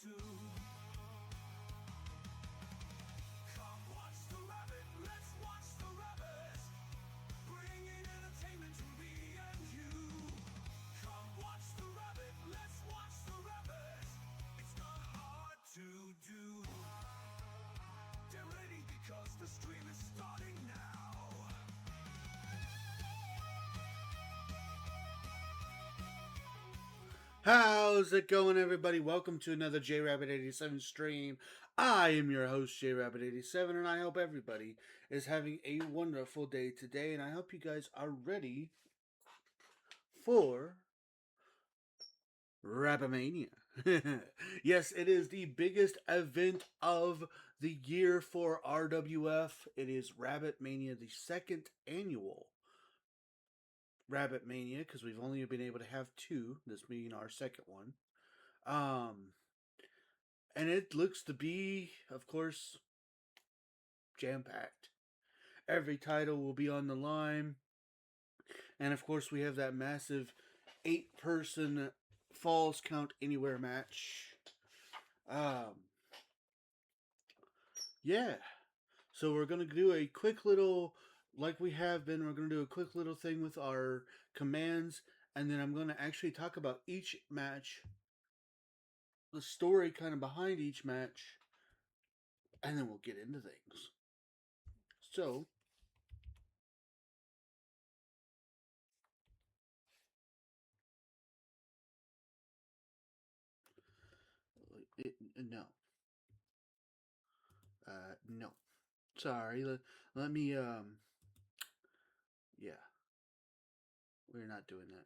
to. Come watch the rabbit, let's watch the rabbit. Bringing entertainment to me and you. Come watch the rabbit, let's watch the rabbit. It's not hard to do. Get ready because the stream is starting now. How's it going, everybody? Welcome to another JRabit87 stream. I am your host, JRabit87, and I hope everybody is having a wonderful day today, and I hope you guys are ready for RabitMania. Yes, it is the biggest event of the year for RWF. It is RabitMania, the second annual RabitMania, because we've only been able to have two, this being our second one. And it looks to be, of course, jam-packed. Every title will be on the line. And of course, we have that massive 8-person Falls Count Anywhere match. Yeah. So we're going to do a quick little, like we have been, we're going to do a quick little thing with our commands. And then I'm going to actually talk about each match, the story kind of behind each match, and then we'll get into things. So, no. No. Sorry, let me, yeah. We're not doing that.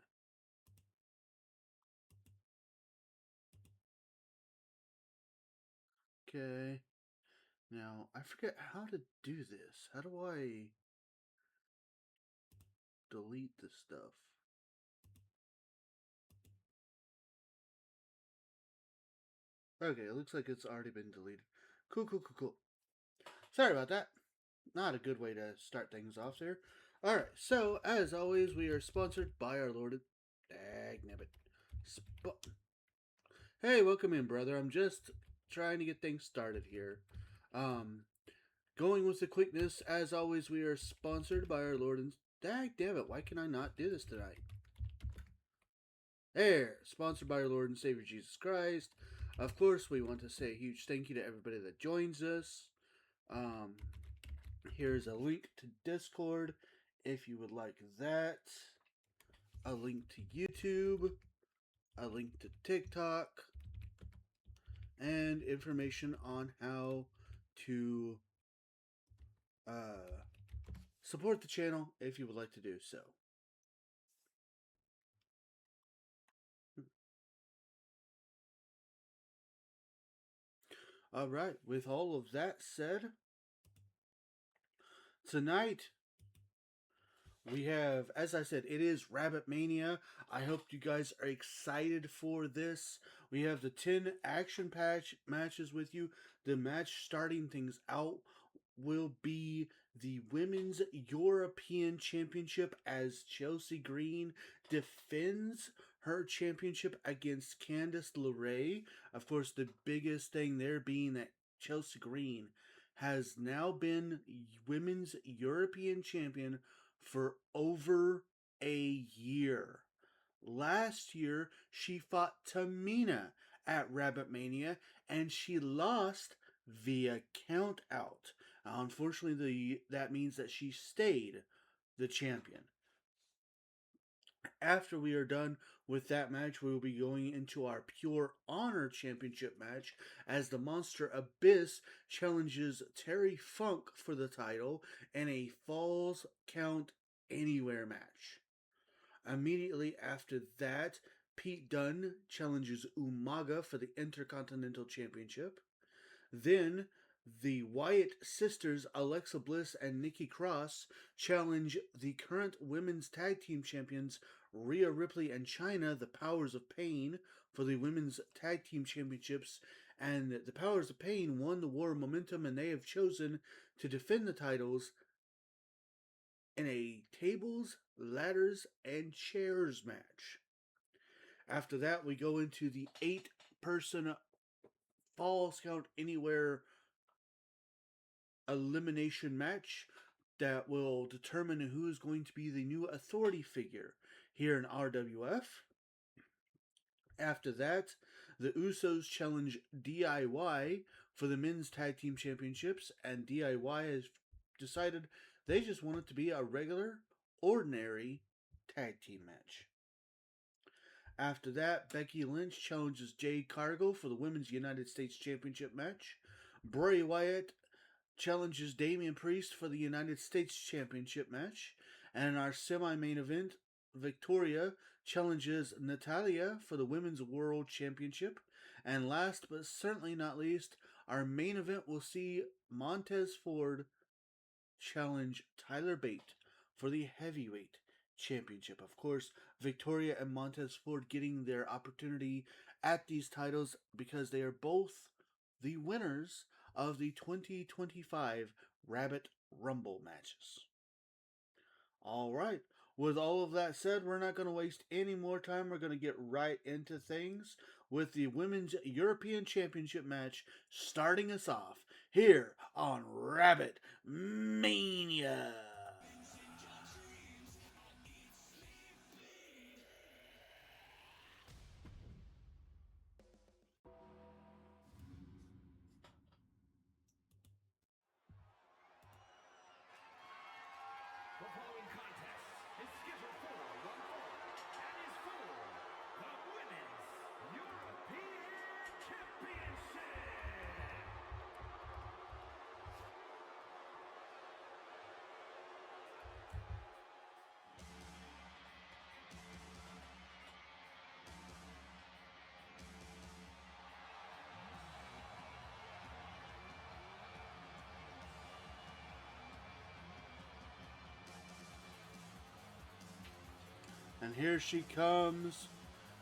Okay. Now, I forget how to do this. How do I delete this stuff? Okay, it looks like it's already been deleted. Cool. Sorry about that. Not a good way to start things off there. Alright, so, as always, we are sponsored by our Lord... Dagnabbit. Hey, welcome in, brother. I'm just trying to get things started here. Going with the quickness, as always, we are sponsored by our Lord and... Dagnabbit, why can I not do this tonight? There, sponsored by our Lord and Savior Jesus Christ. Of course, we want to say a huge thank you to everybody that joins us. Here's a link to Discord if you would like that. A link to YouTube. A link to TikTok. And information on how to support the channel if you would like to do so. Alright, with all of that said, tonight we have, as I said, it is RabitMania. I hope you guys are excited for this. We have the 10 action matches with you. The match starting things out will be the Women's European Championship as Chelsea Green defends her championship against Candice LeRae. Of course, the biggest thing there being that Chelsea Green has now been Women's European Champion for over a year. Last year, she fought Tamina at RabitMania, and she lost via count out. Unfortunately, that means that she stayed the champion. After we are done with that match, we will be going into our Pure Honor Championship match as the Monster Abyss challenges Terry Funk for the title in a Falls Count Anywhere match. Immediately after that, Pete Dunne challenges Umaga for the Intercontinental Championship. Then, the Wyatt sisters, Alexa Bliss and Nikki Cross, challenge the current women's tag team champions, Rhea Ripley and Chyna, the Powers of Pain, for the women's tag team championships. And the Powers of Pain won the War Momentum, and they have chosen to defend the titles in a tables, ladders, and chairs match. After that, we go into the 8-person Falls Count Anywhere elimination match that will determine who is going to be the new authority figure here in RWF. After that, the Usos challenge DIY for the men's tag team championships, and DIY has decided they just want it to be a regular, ordinary tag team match. After that, Becky Lynch challenges Jade Cargill for the Women's United States Championship match. Bray Wyatt challenges Damian Priest for the United States Championship match. And in our semi-main event, Victoria challenges Natalia for the Women's World Championship. And last but certainly not least, our main event will see Montez Ford challenge Tyler Bate for the Heavyweight Championship. Of course, Victoria and Montez Ford getting their opportunity at these titles because they are both the winners of the 2025 Rabbit Rumble matches. All right. With all of that said, we're not going to waste any more time. We're going to get right into things with the Women's European Championship match starting us off here on Rabbit Mania. The following contest is scheduled for one fall and is for the Women's European Championship. And here she comes,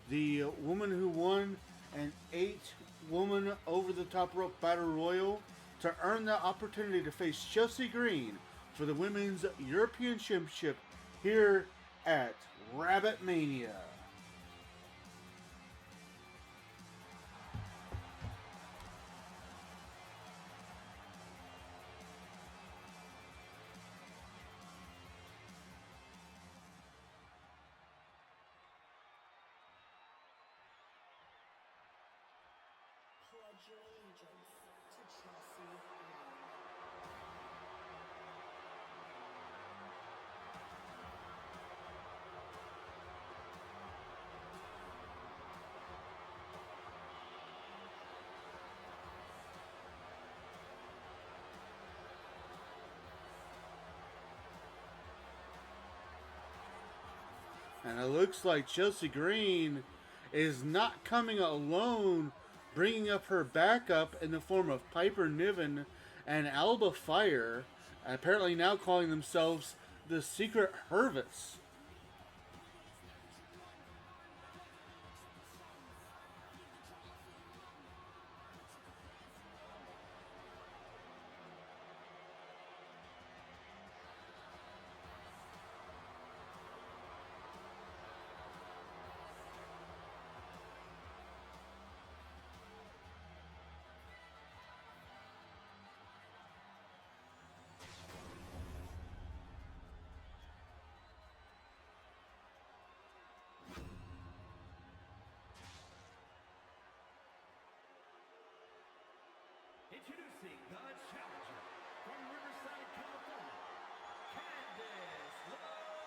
the woman who won an 8-woman over-the-top rope battle royal to earn the opportunity to face Chelsea Green for the Women's European Championship here at RabitMania. Pledge your allegiance to Chelsea Green. And it looks like Chelsea Green is not coming alone, bringing up her backup in the form of Piper Niven and Alba Fire, apparently now calling themselves the Secret Hervits. Introducing the challenger from Riverside, California, Candice LeRae.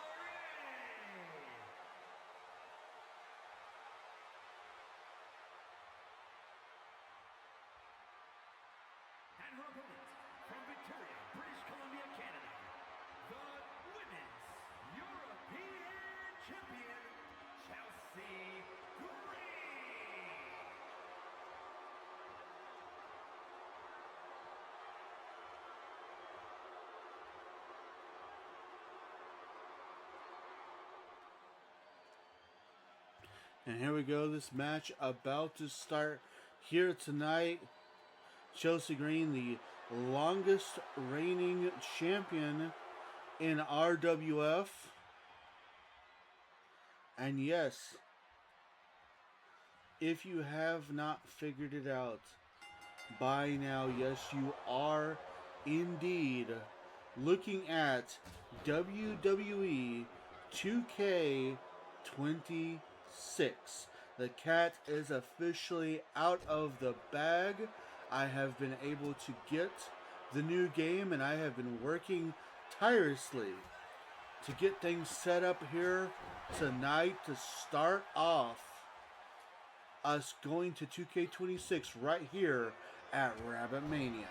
And her opponent from Victoria, British Columbia, Canada, the Women's European Champion, Chelsea Green. And here we go, this match about to start here tonight. Chelsea Green, the longest reigning champion in RWF. And yes, if you have not figured it out, by now. Yes, you are indeed looking at WWE 2K26. The cat is officially out of the bag. I have been able to get the new game, and I have been working tirelessly to get things set up here tonight to start off us going to 2K26 right here at RabitMania.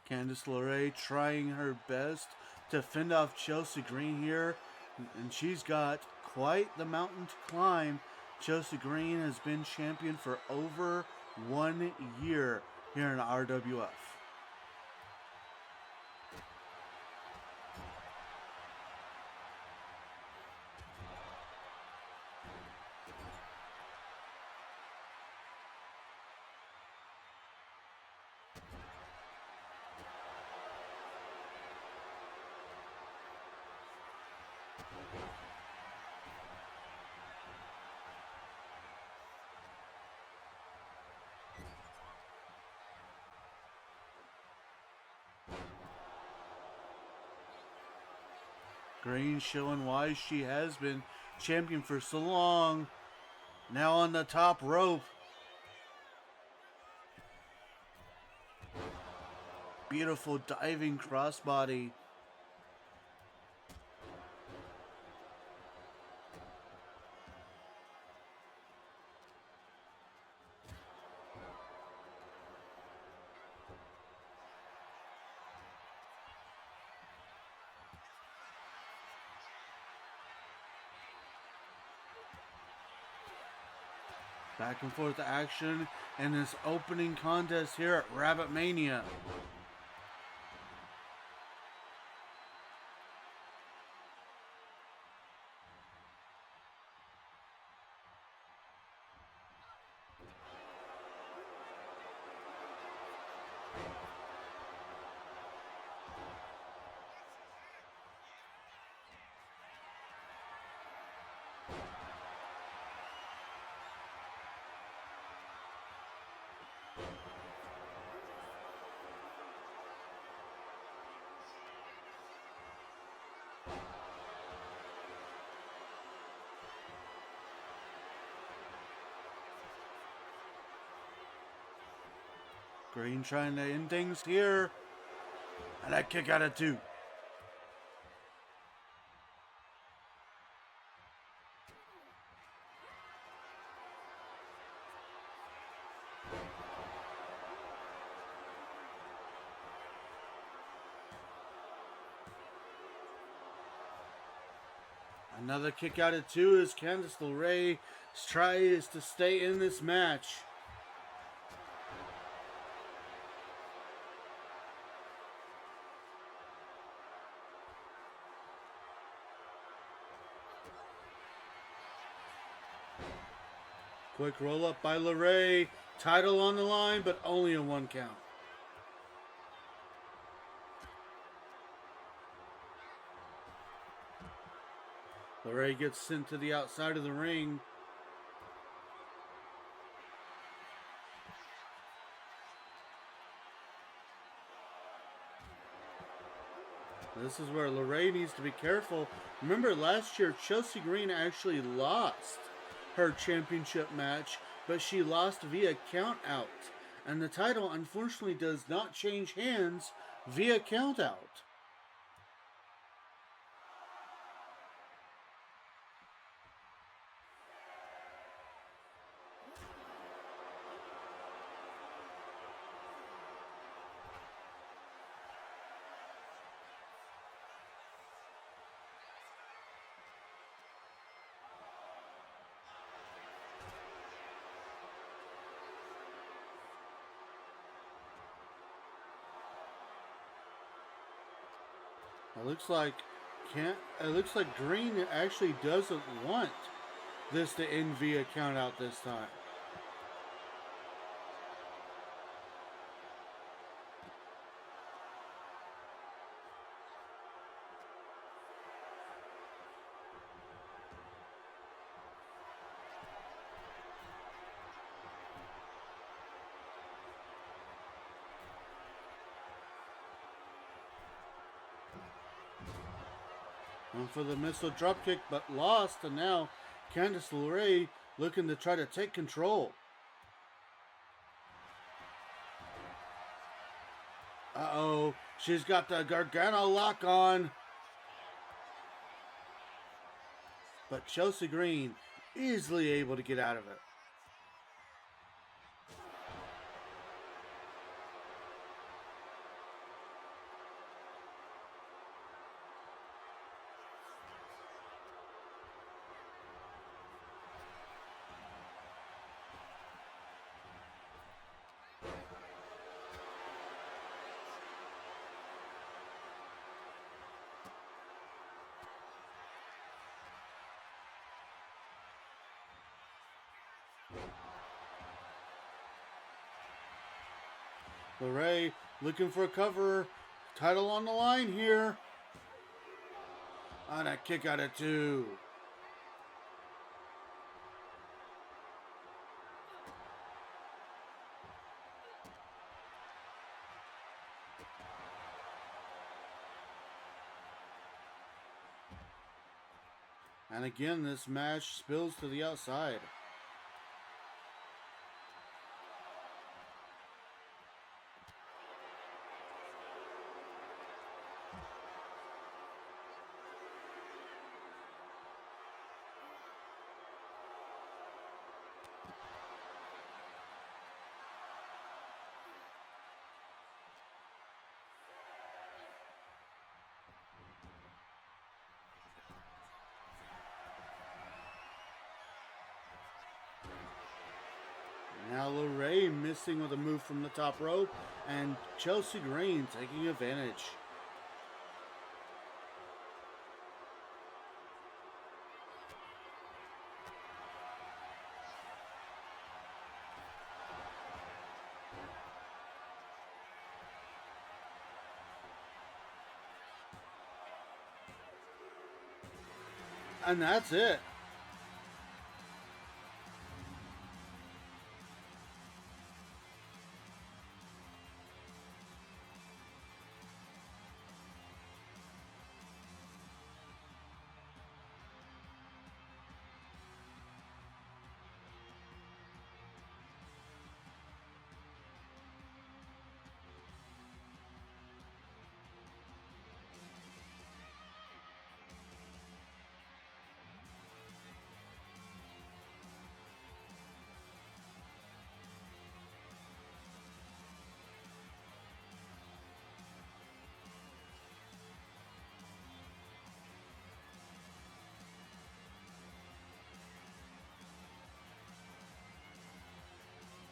Candice LeRae trying her best to fend off Chelsea Green here, and she's got quite the mountain to climb. Chelsea Green has been champion for over 1 year here in RWF. Green showing why she has been champion for so long. Now on the top rope. Beautiful diving crossbody. Back and forth action in this opening contest here at RabitMania. Green trying to end things here. And that kick out of 2. Another kick out of 2 as Candice LeRae tries to stay in this match. Quick roll up by LeRae. Title on the line, but only a 1 count. LeRae gets sent to the outside of the ring. This is where LeRae needs to be careful. Remember last year, Chelsea Green actually lost her championship match, but she lost via count out. And the title unfortunately does not change hands via count out. It looks like Green actually doesn't want this to end via count out this time. Went for the missile dropkick, but lost, and now Candice LeRae looking to try to take control. Uh-oh, she's got the Gargano lock on. But Chelsea Green easily able to get out of it. LeRae looking for a cover. Title on the line here. On a kick out of 2. And again, this match spills to the outside. Now LeRae missing with a move from the top rope, and Chelsea Green taking advantage. And that's it.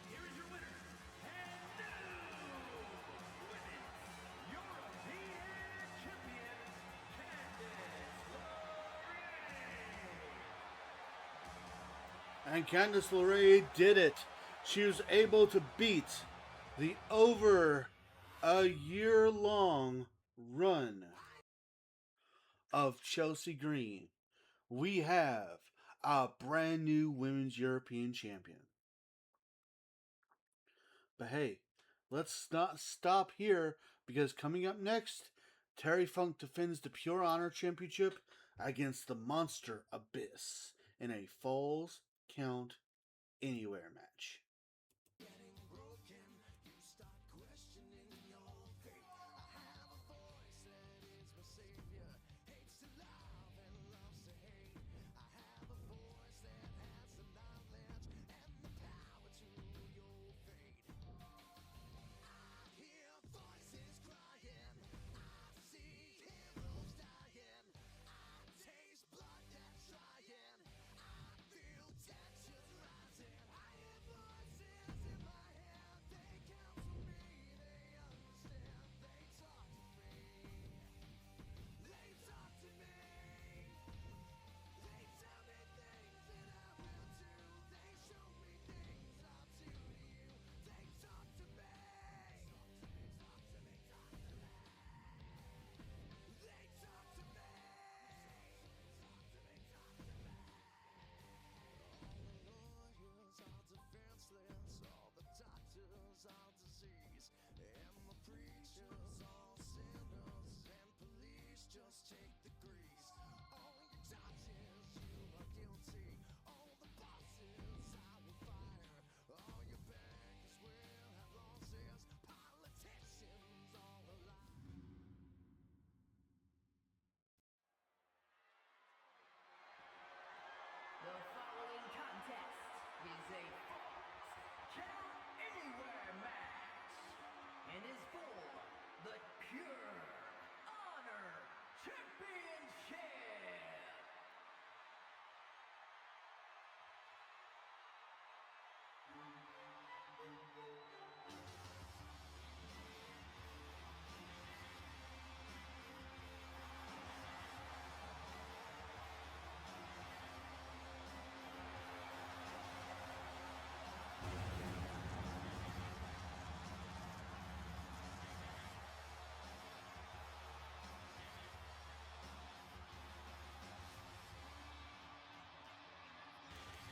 Here is your winner, and new Women's European Champion, Candice LeRae. And Candice LeRae did it. She was able to beat the over a year-long run of Chelsea Green. We have a brand new Women's European Champion. But hey, let's not stop here, because coming up next, Terry Funk defends the Pure Honor Championship against the Monster Abyss in a Falls Count Anywhere match.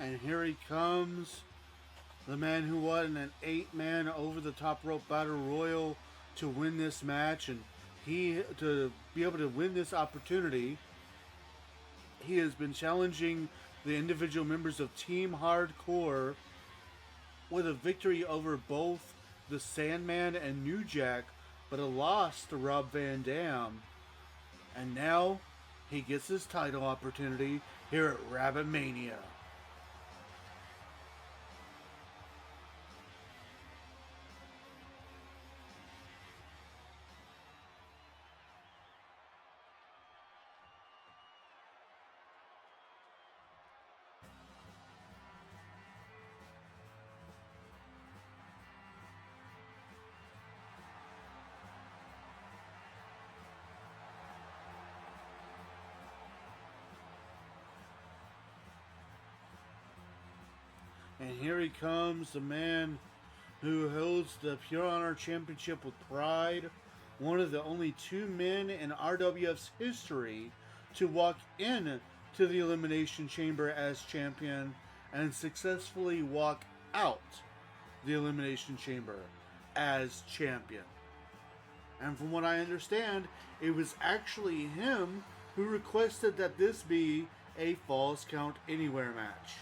And here he comes, the man who won an 8-man over the top rope battle royal to win this match, and he to be able to win this opportunity. He has been challenging the individual members of Team Hardcore with a victory over both the Sandman and New Jack, but a loss to Rob Van Dam. And now he gets his title opportunity here at RabitMania. And here he comes, the man who holds the Pure Honor Championship with pride. One of the only 2 men in RWF's history to walk in to the Elimination Chamber as champion and successfully walk out the Elimination Chamber as champion. And from what I understand, it was actually him who requested that this be a Falls Count Anywhere match.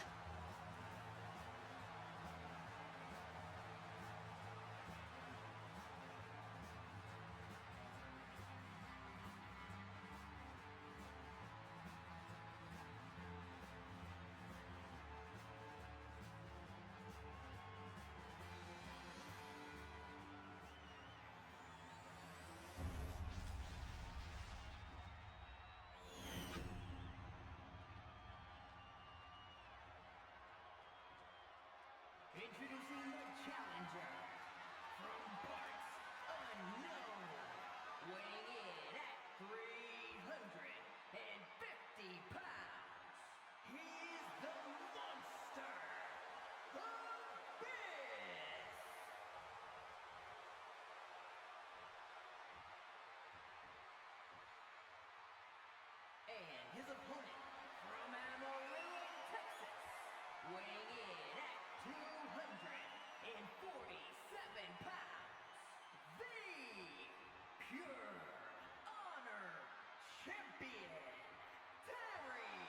Introducing the challenger from parts unknown, weighing in at 350 pounds. He's the monster, Rabit. And his opponent from Amarillo, Texas, weighing in at 247 pounds, the Pure Honor Champion, Terry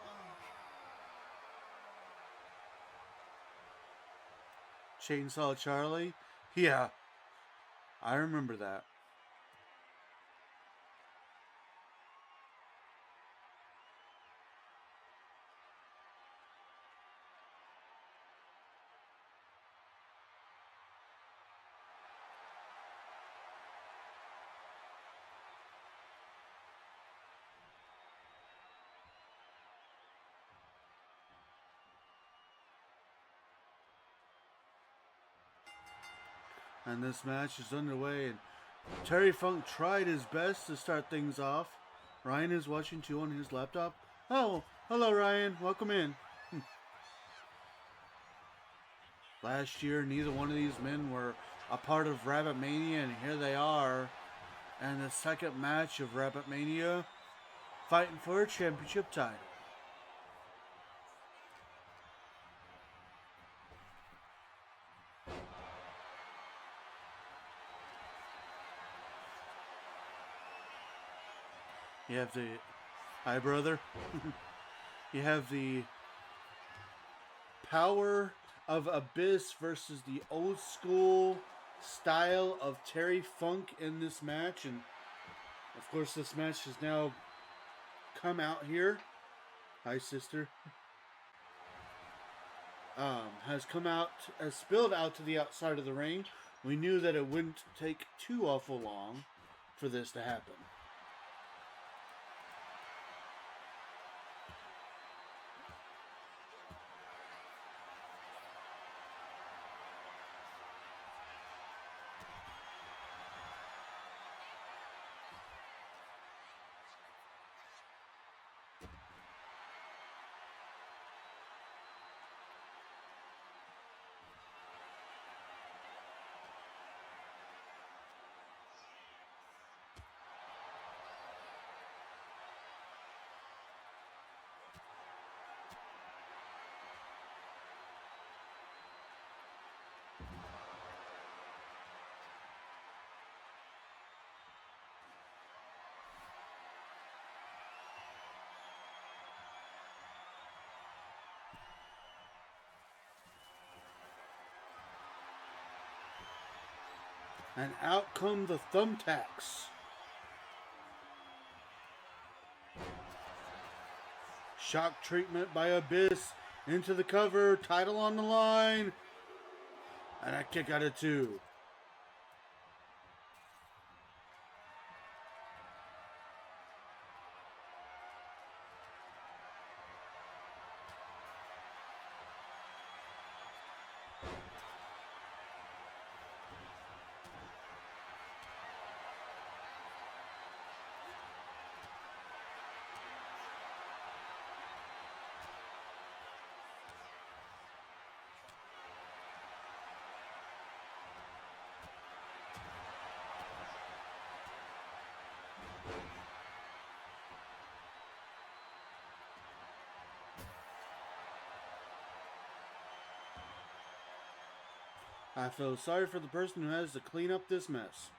Funk. Chainsaw Charlie? Yeah, I remember that. And this match is underway, and Terry Funk tried his best to start things off. Ryan is watching too on his laptop. Oh, hello Ryan, welcome in. Last year, neither one of these men were a part of RabitMania, and here they are. And the second match of RabitMania, fighting for a championship title. You have the... Hi, brother. You have the power of Abyss versus the old school style of Terry Funk in this match. And, of course, this match has now come out here. Hi, sister. Has spilled out to the outside of the ring. We knew that it wouldn't take too awful long for this to happen. And out come the thumbtacks. Shock treatment by Abyss into the cover. Title on the line. And a kick out of 2. I feel sorry for the person who has to clean up this mess.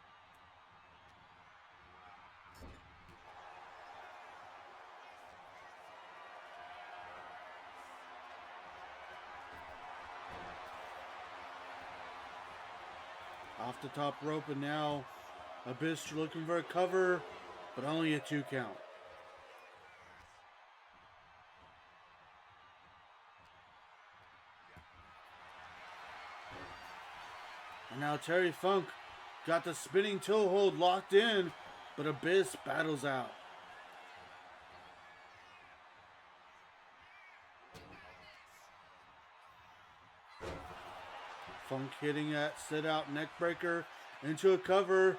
Off the top rope, and now Abyss looking for a cover, but only a 2 count. And now Terry Funk got the spinning toe hold locked in, but Abyss battles out. Funk hitting that sit out neck breaker into a cover.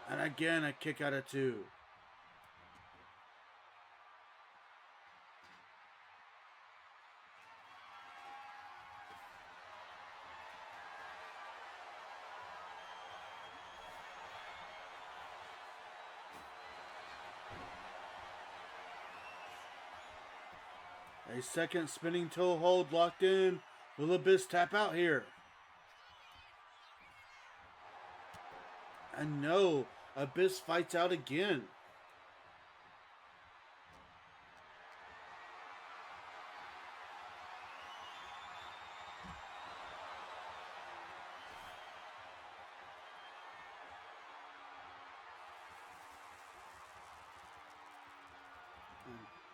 And again, a kick out of 2. A second spinning toe hold locked in. Will Abyss tap out here? And no, Abyss fights out again.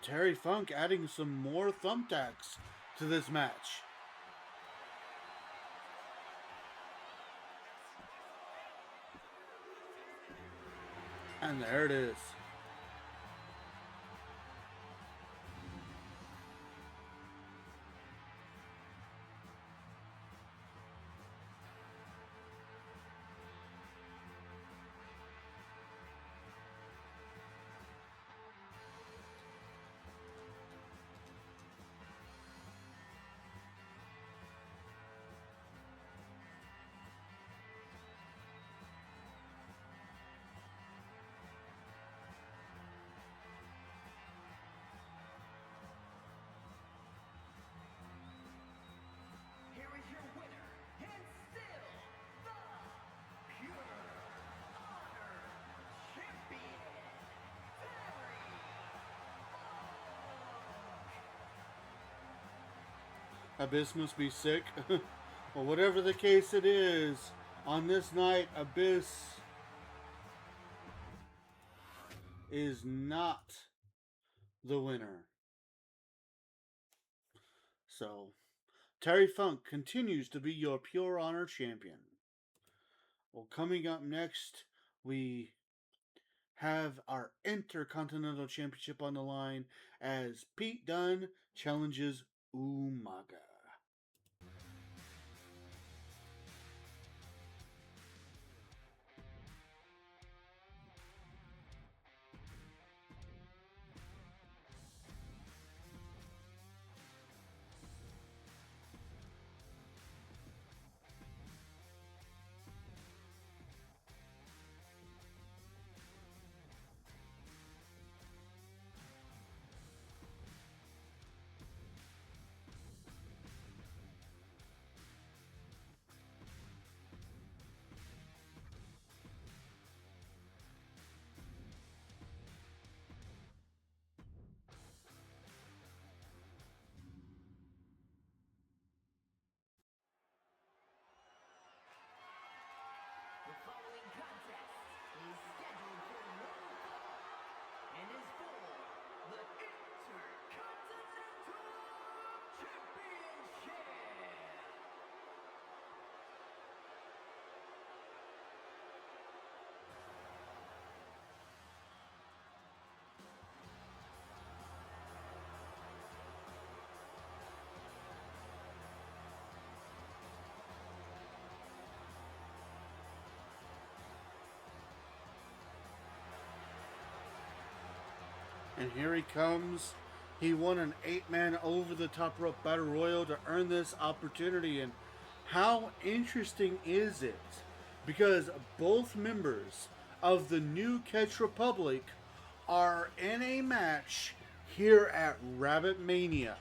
Terry Funk adding some more thumbtacks to this match. And there it is. Abyss must be sick. Well, whatever the case it is, on this night, Abyss is not the winner. So, Terry Funk continues to be your Pure Honor champion. Well, coming up next, we have our Intercontinental Championship on the line as Pete Dunne challenges Umaga. And here he comes. He won an 8-man over the top rope battle royal to earn this opportunity. And how interesting is it? Because both members of the New Catch Republic are in a match here at RabitMania.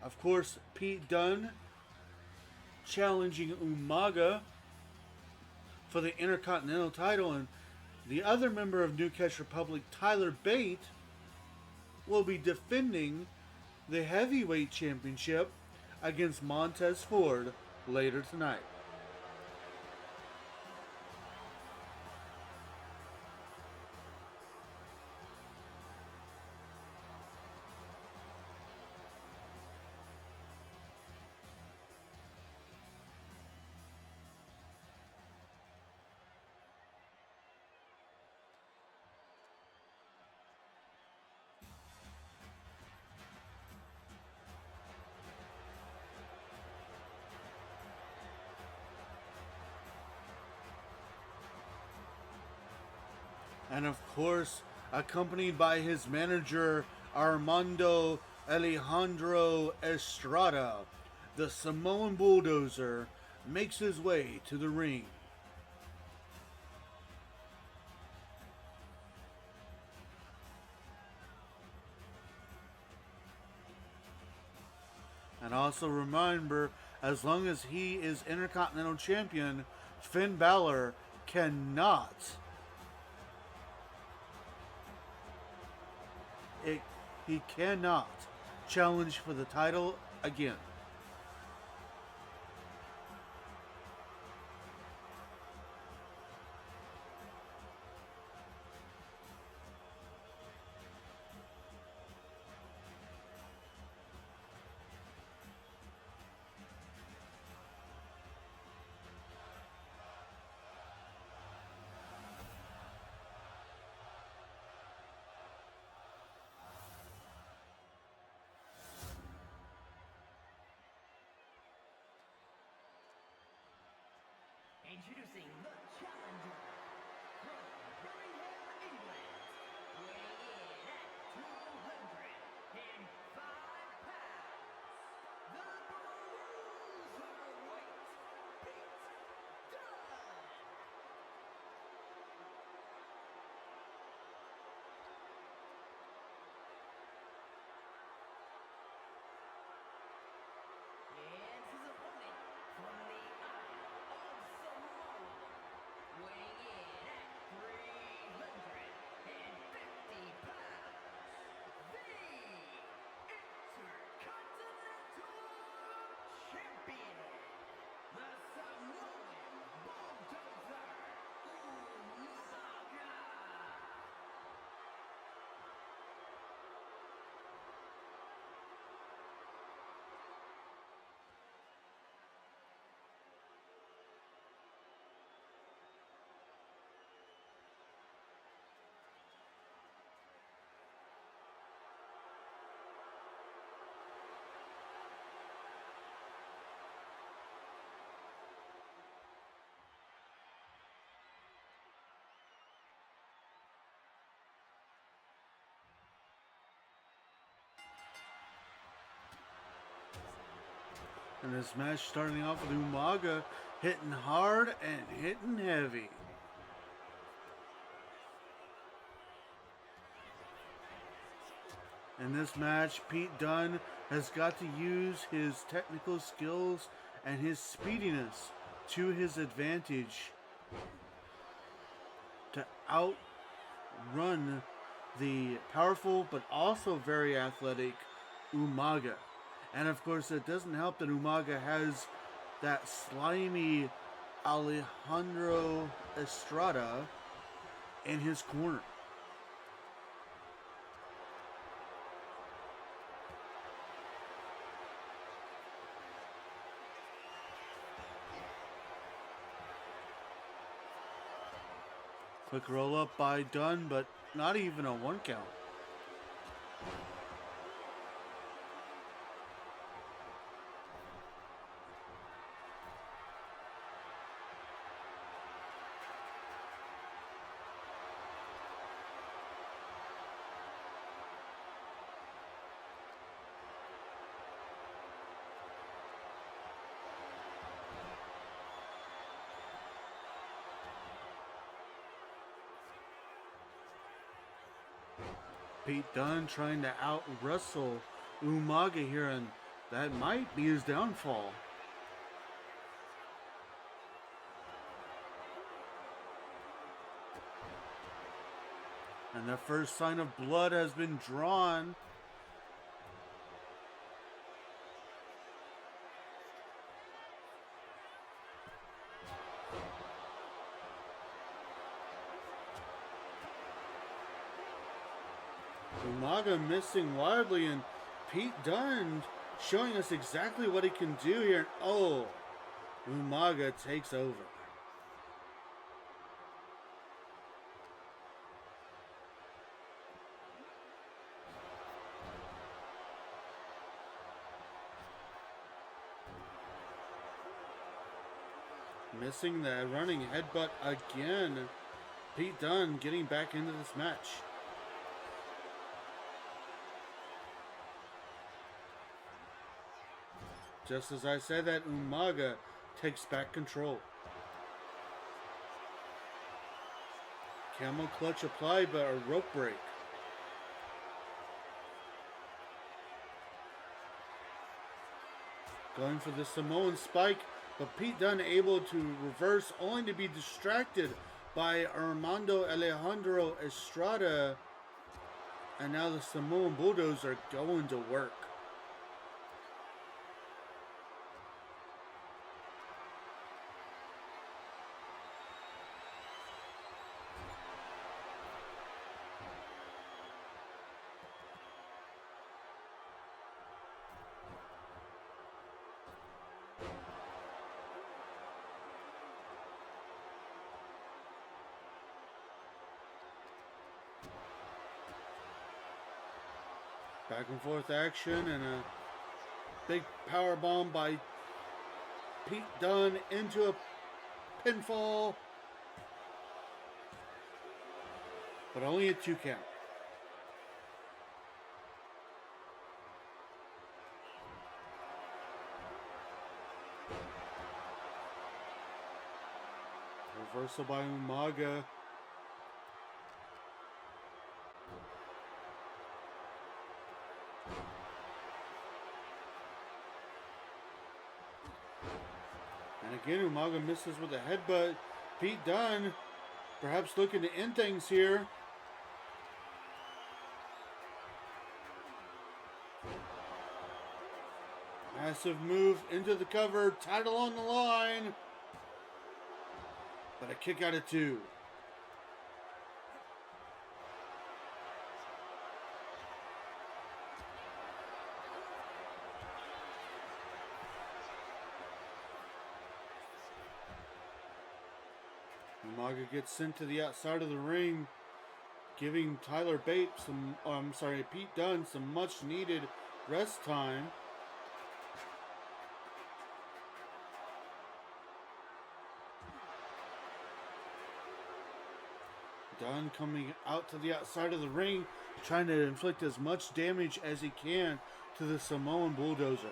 Of course, Pete Dunne challenging Umaga for the Intercontinental title, and the other member of New Catch Republic, Tyler Bate, will be defending the Heavyweight Championship against Montez Ford later tonight. And of course, accompanied by his manager Armando Alejandro Estrada, the Samoan Bulldozer makes his way to the ring. And also remember, as long as he is Intercontinental Champion, Finn Balor cannot he cannot challenge for the title again. Introducing the challenger from Birmingham, England, weighing in at 205 pounds, the Bruiserweight, Pete Dunne. And his opponent from the Isle of Samoa, weighing in at 350 pounds, the Intercontinental Champion, the Samoan Bulldozer, Umaga. And this match starting off with Umaga hitting hard and hitting heavy. In this match, Pete Dunne has got to use his technical skills and his speediness to his advantage to outrun the powerful but also very athletic Umaga. And of course, it doesn't help that Umaga has that slimy Alejandro Estrada in his corner. Quick roll up by Dunne, but not even a 1 count. Pete Dunne trying to out-wrestle Umaga here, and that might be his downfall. And the first sign of blood has been drawn. Umaga missing wildly, and Pete Dunne showing us exactly what he can do here. Oh, Umaga takes over. Missing that running headbutt again. Pete Dunne getting back into this match. Just as I said that, Umaga takes back control. Camel clutch applied, but a rope break. Going for the Samoan spike, but Pete Dunne able to reverse, only to be distracted by Armando Alejandro Estrada. And now the Samoan Bulldozer are going to work. Back and forth action, and a big power bomb by Pete Dunne into a pinfall. But only a 2 count. Reversal by Umaga. And again, Umaga misses with a headbutt. Pete Dunne perhaps looking to end things here. Massive move into the cover, title on the line. But a kick out of 2. Umaga gets sent to the outside of the ring, giving Pete Dunne some much needed rest time. Dunne coming out to the outside of the ring, trying to inflict as much damage as he can to the Samoan Bulldozer.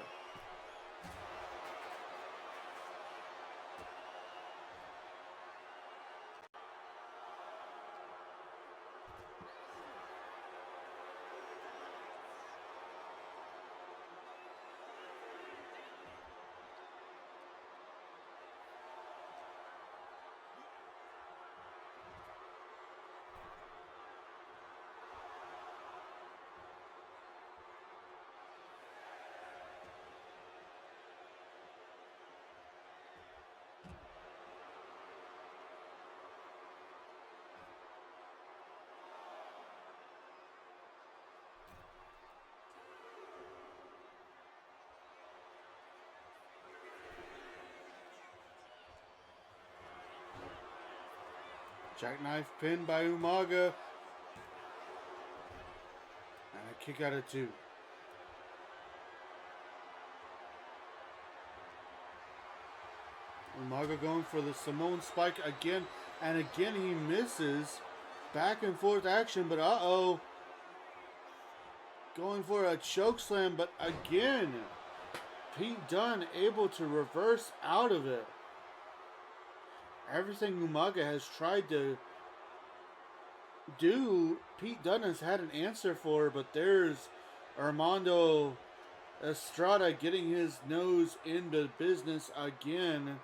Jackknife pin by Umaga. And a kick out of 2. Umaga going for the Samoan spike again. And again he misses. Back and forth action, but uh-oh. Going for a choke slam, but again, Pete Dunne able to reverse out of it. Everything Umaga has tried to due Pete Dunne has had an answer for, but there's Armando Estrada getting his nose into business again.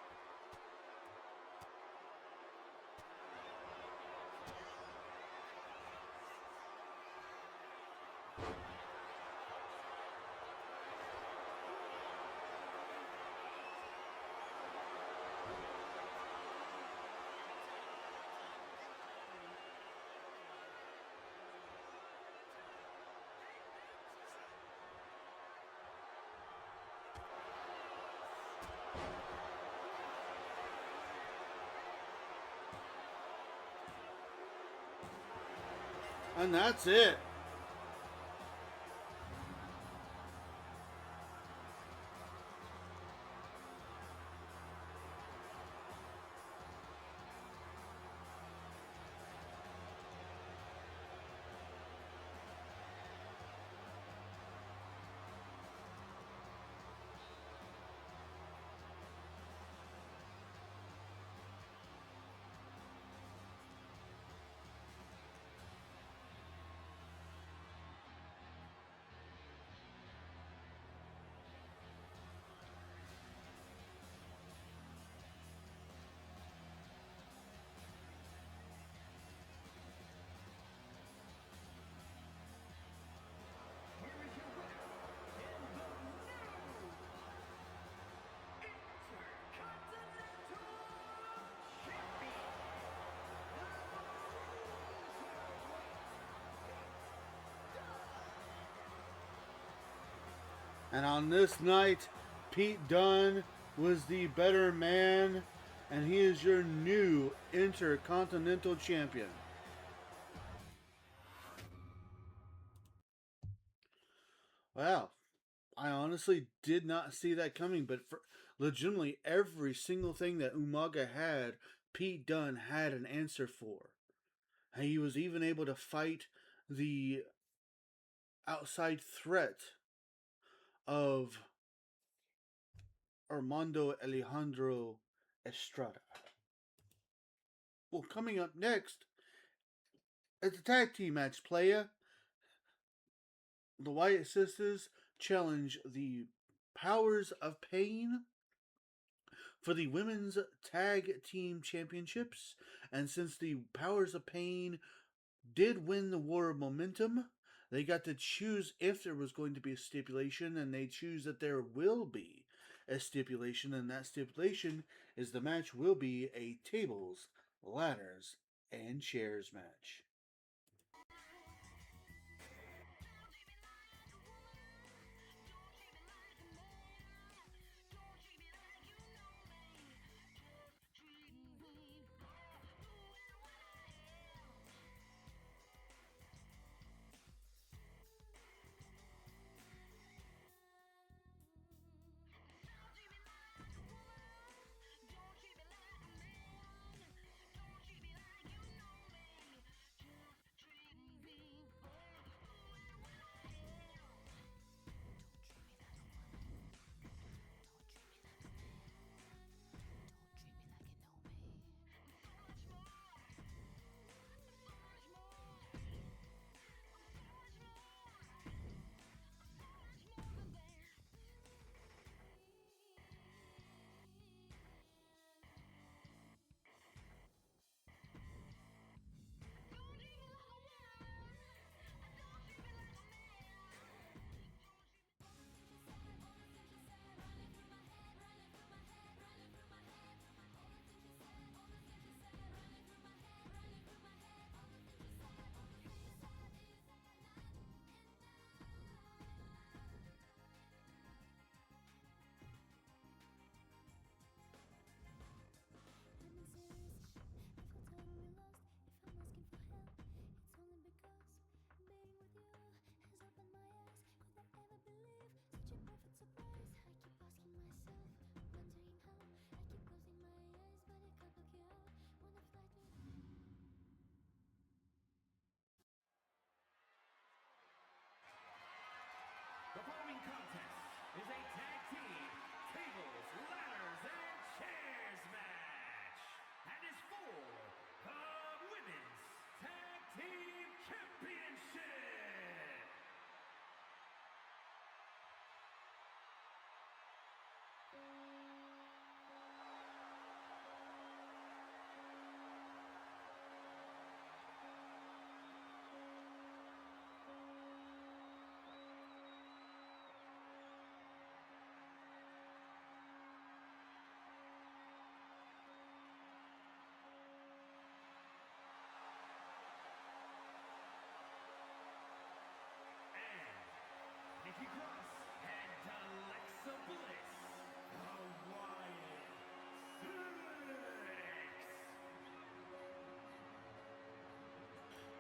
And that's it. And on this night, Pete Dunne was the better man, and he is your new Intercontinental Champion. Wow, I honestly did not see that coming, but for legitimately every single thing that Umaga had, Pete Dunne had an answer for. He was even able to fight the outside threat of Armando Alejandro Estrada. Well, coming up next, it's a tag team match, playa. The Wyatt sisters challenge the Powers of Pain for the women's tag team championships. And since the Powers of Pain did win the War of Momentum, they got to choose if there was going to be a stipulation, and they choose that there will be a stipulation, and that stipulation is the match will be a tables, ladders, and chairs match.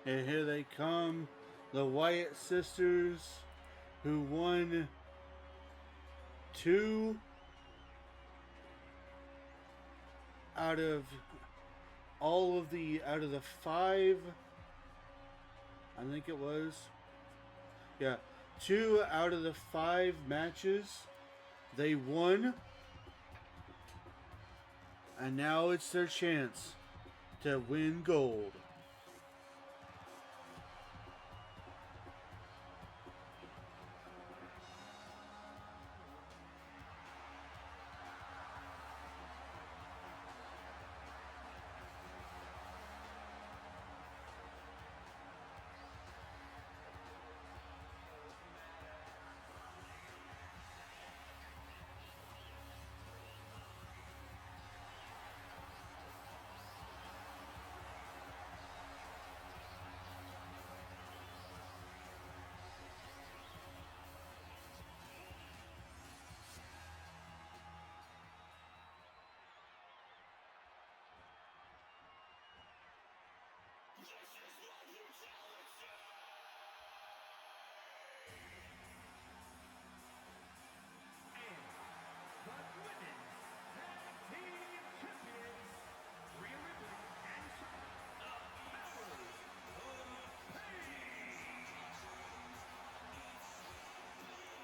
And here they come, the Wyatt sisters, who won 2 out of out of the 5, I think it was. Yeah, 2 out of the 5 matches they won. And now it's their chance to win gold.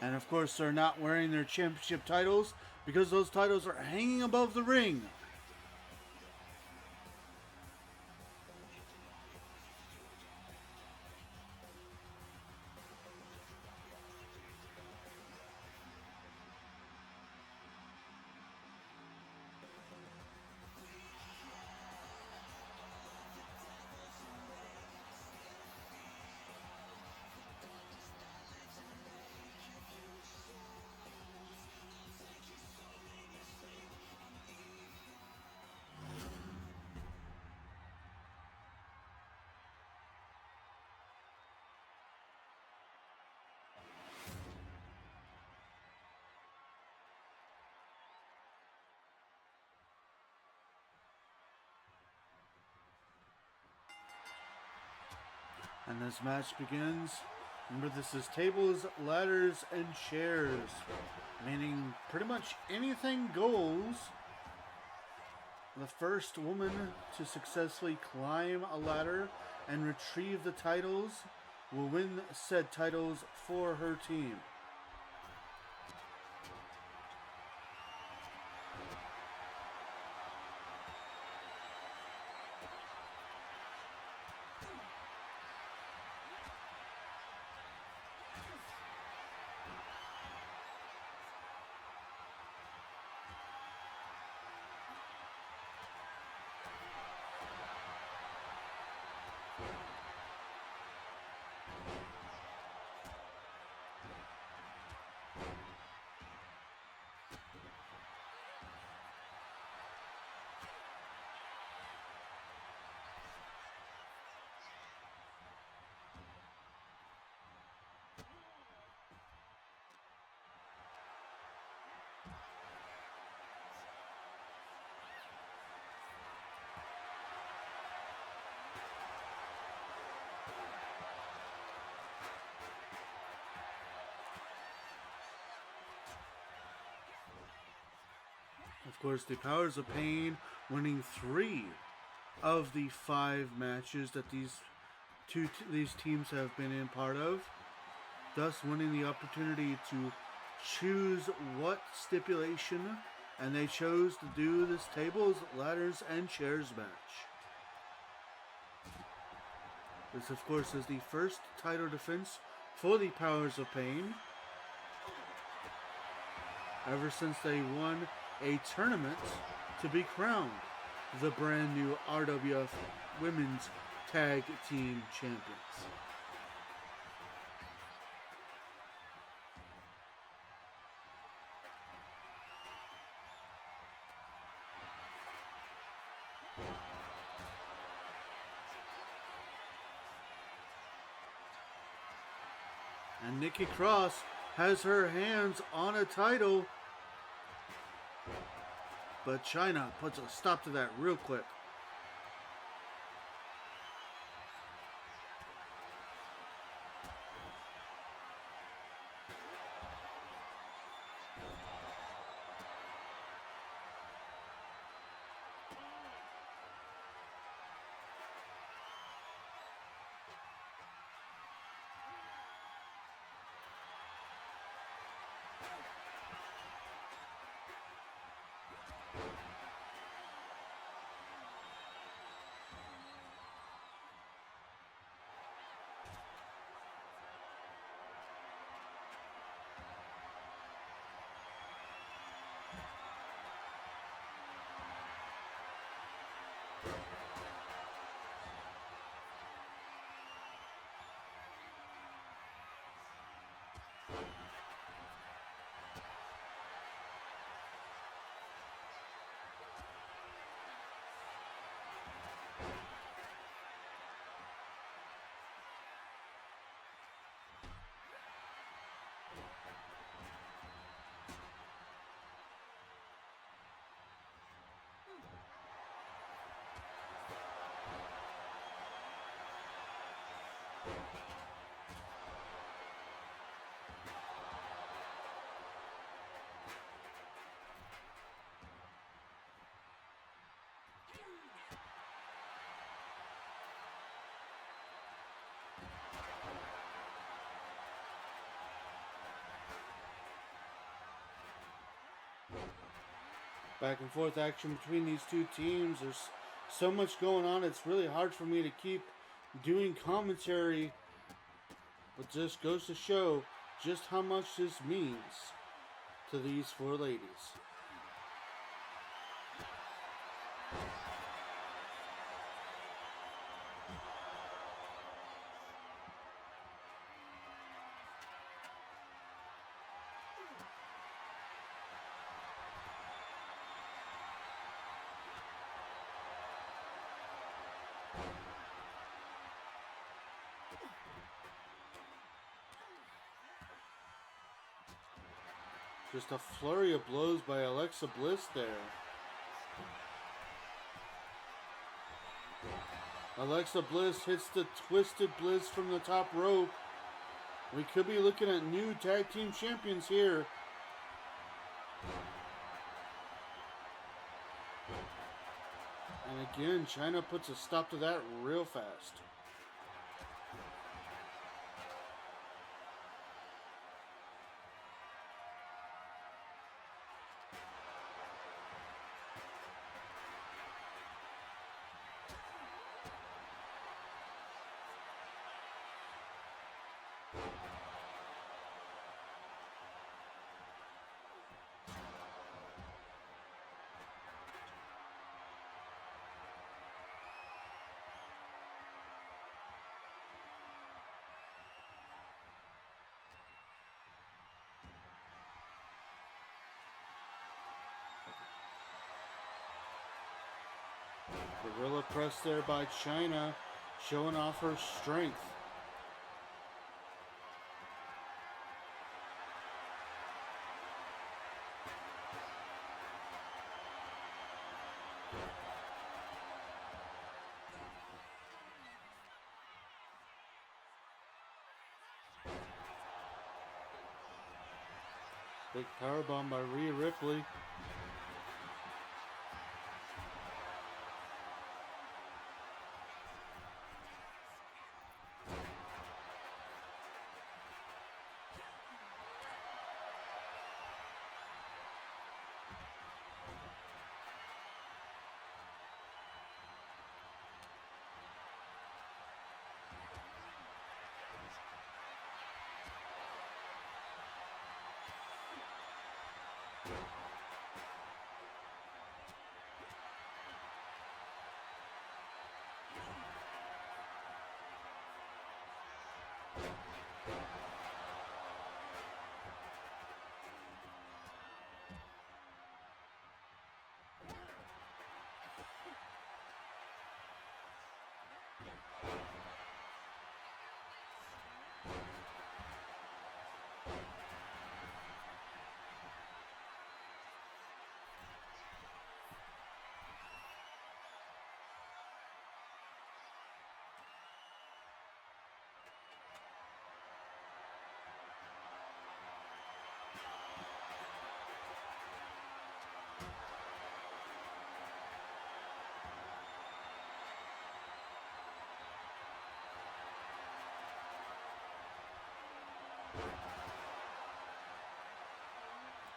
And of course, they're not wearing their championship titles because those titles are hanging above the ring. And this match begins. Remember, this is tables, ladders, and chairs, meaning pretty much anything goes. The first woman to successfully climb a ladder and retrieve the titles will win said titles for her team. Of course, the Powers of Pain winning 3 of the 5 matches that these teams have been in part of, thus winning the opportunity to choose what stipulation, and they chose to do this tables, ladders, and chairs match. This, of course, is the first title defense for the Powers of Pain ever since they won a tournament to be crowned the brand new RWF Women's Tag Team Champions. And Nikki Cross has her hands on a title, but China puts a stop to that real quick. Back and forth action between these two teams. There's so much going on, it's really hard for me to keep doing commentary, but just goes to show just how much this means to these four ladies. Just a flurry of blows by Alexa Bliss there. Alexa Bliss hits the Twisted Bliss from the top rope. We could be looking at new tag team champions here. And again, China puts a stop to that real fast. Gorilla press there by China, showing off her strength. Big powerbomb by Rhea Ripley.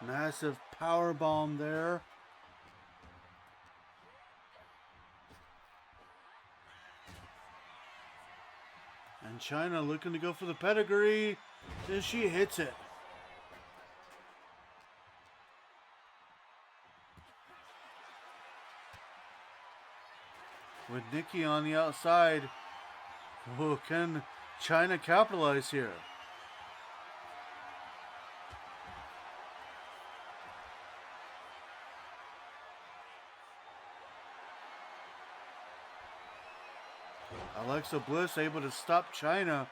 Massive power bomb there. And China looking to go for the pedigree as she hits it. With Nikki on the outside, oh, can China capitalize here? Alexa Bliss able to stop China.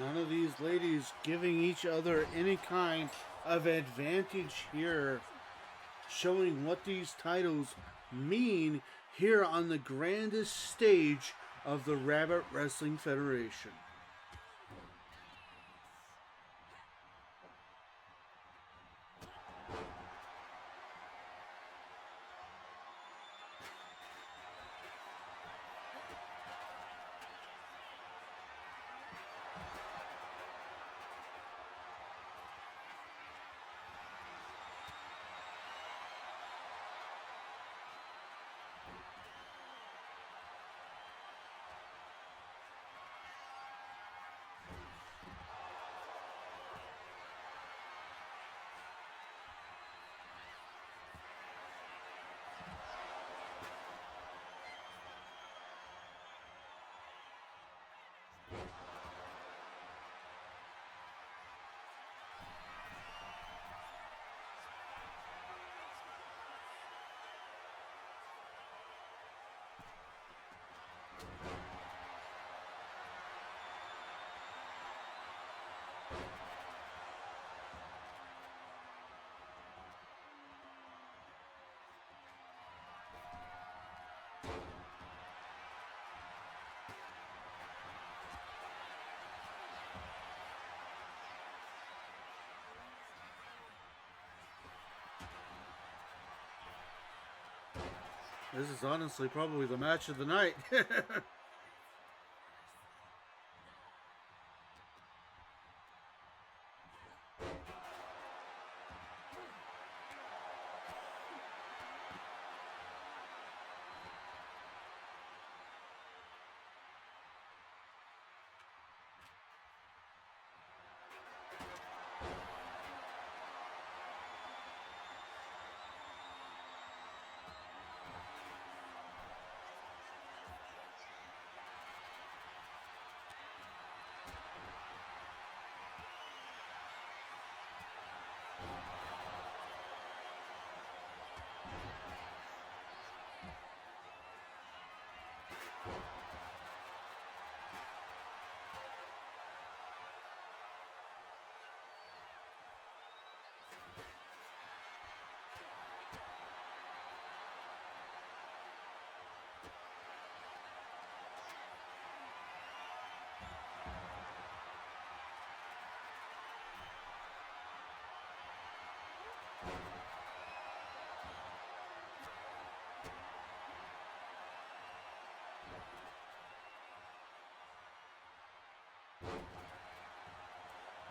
None of these ladies giving each other any kind of advantage here, showing what these titles mean here on the grandest stage of the Rabbit Wrestling Federation. This is honestly probably the match of the night.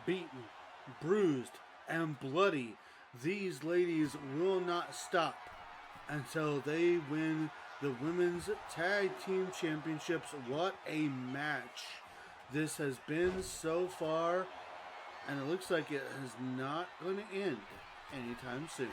Beaten, bruised, and bloody, these ladies will not stop until they win the Women's Tag Team Championships. What a match this has been so far, and it looks like it is not going to end anytime soon.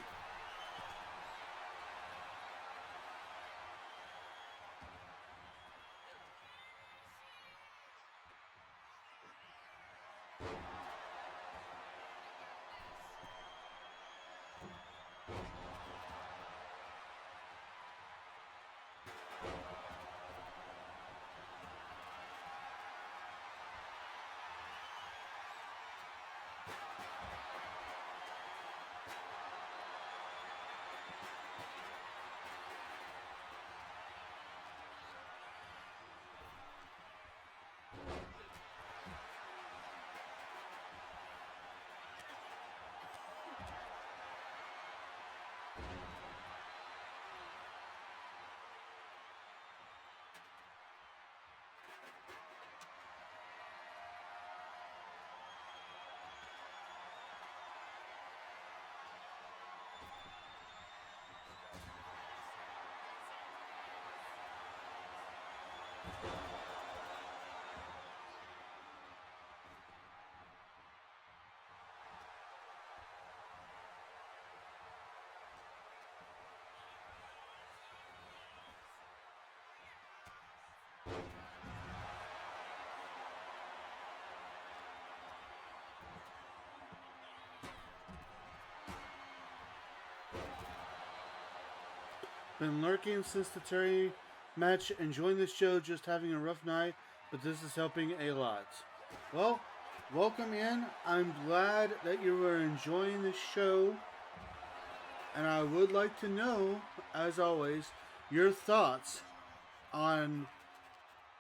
Been lurking since the Terry match, enjoying the show, just having a rough night, but this is helping a lot. Well, welcome in. I'm glad that you are enjoying the show. And I would like to know, as always, your thoughts on,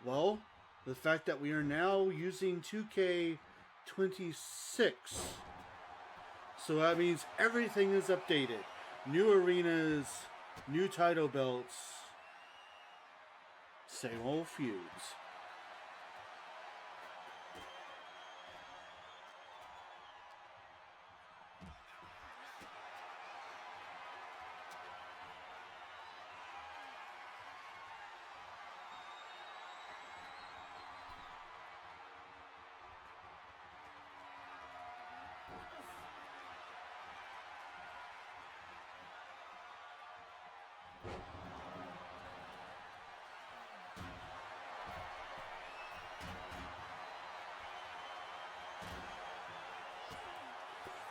well, the fact that we are now using 2K26. So that means everything is updated. New arenas, new title belts, same old feuds.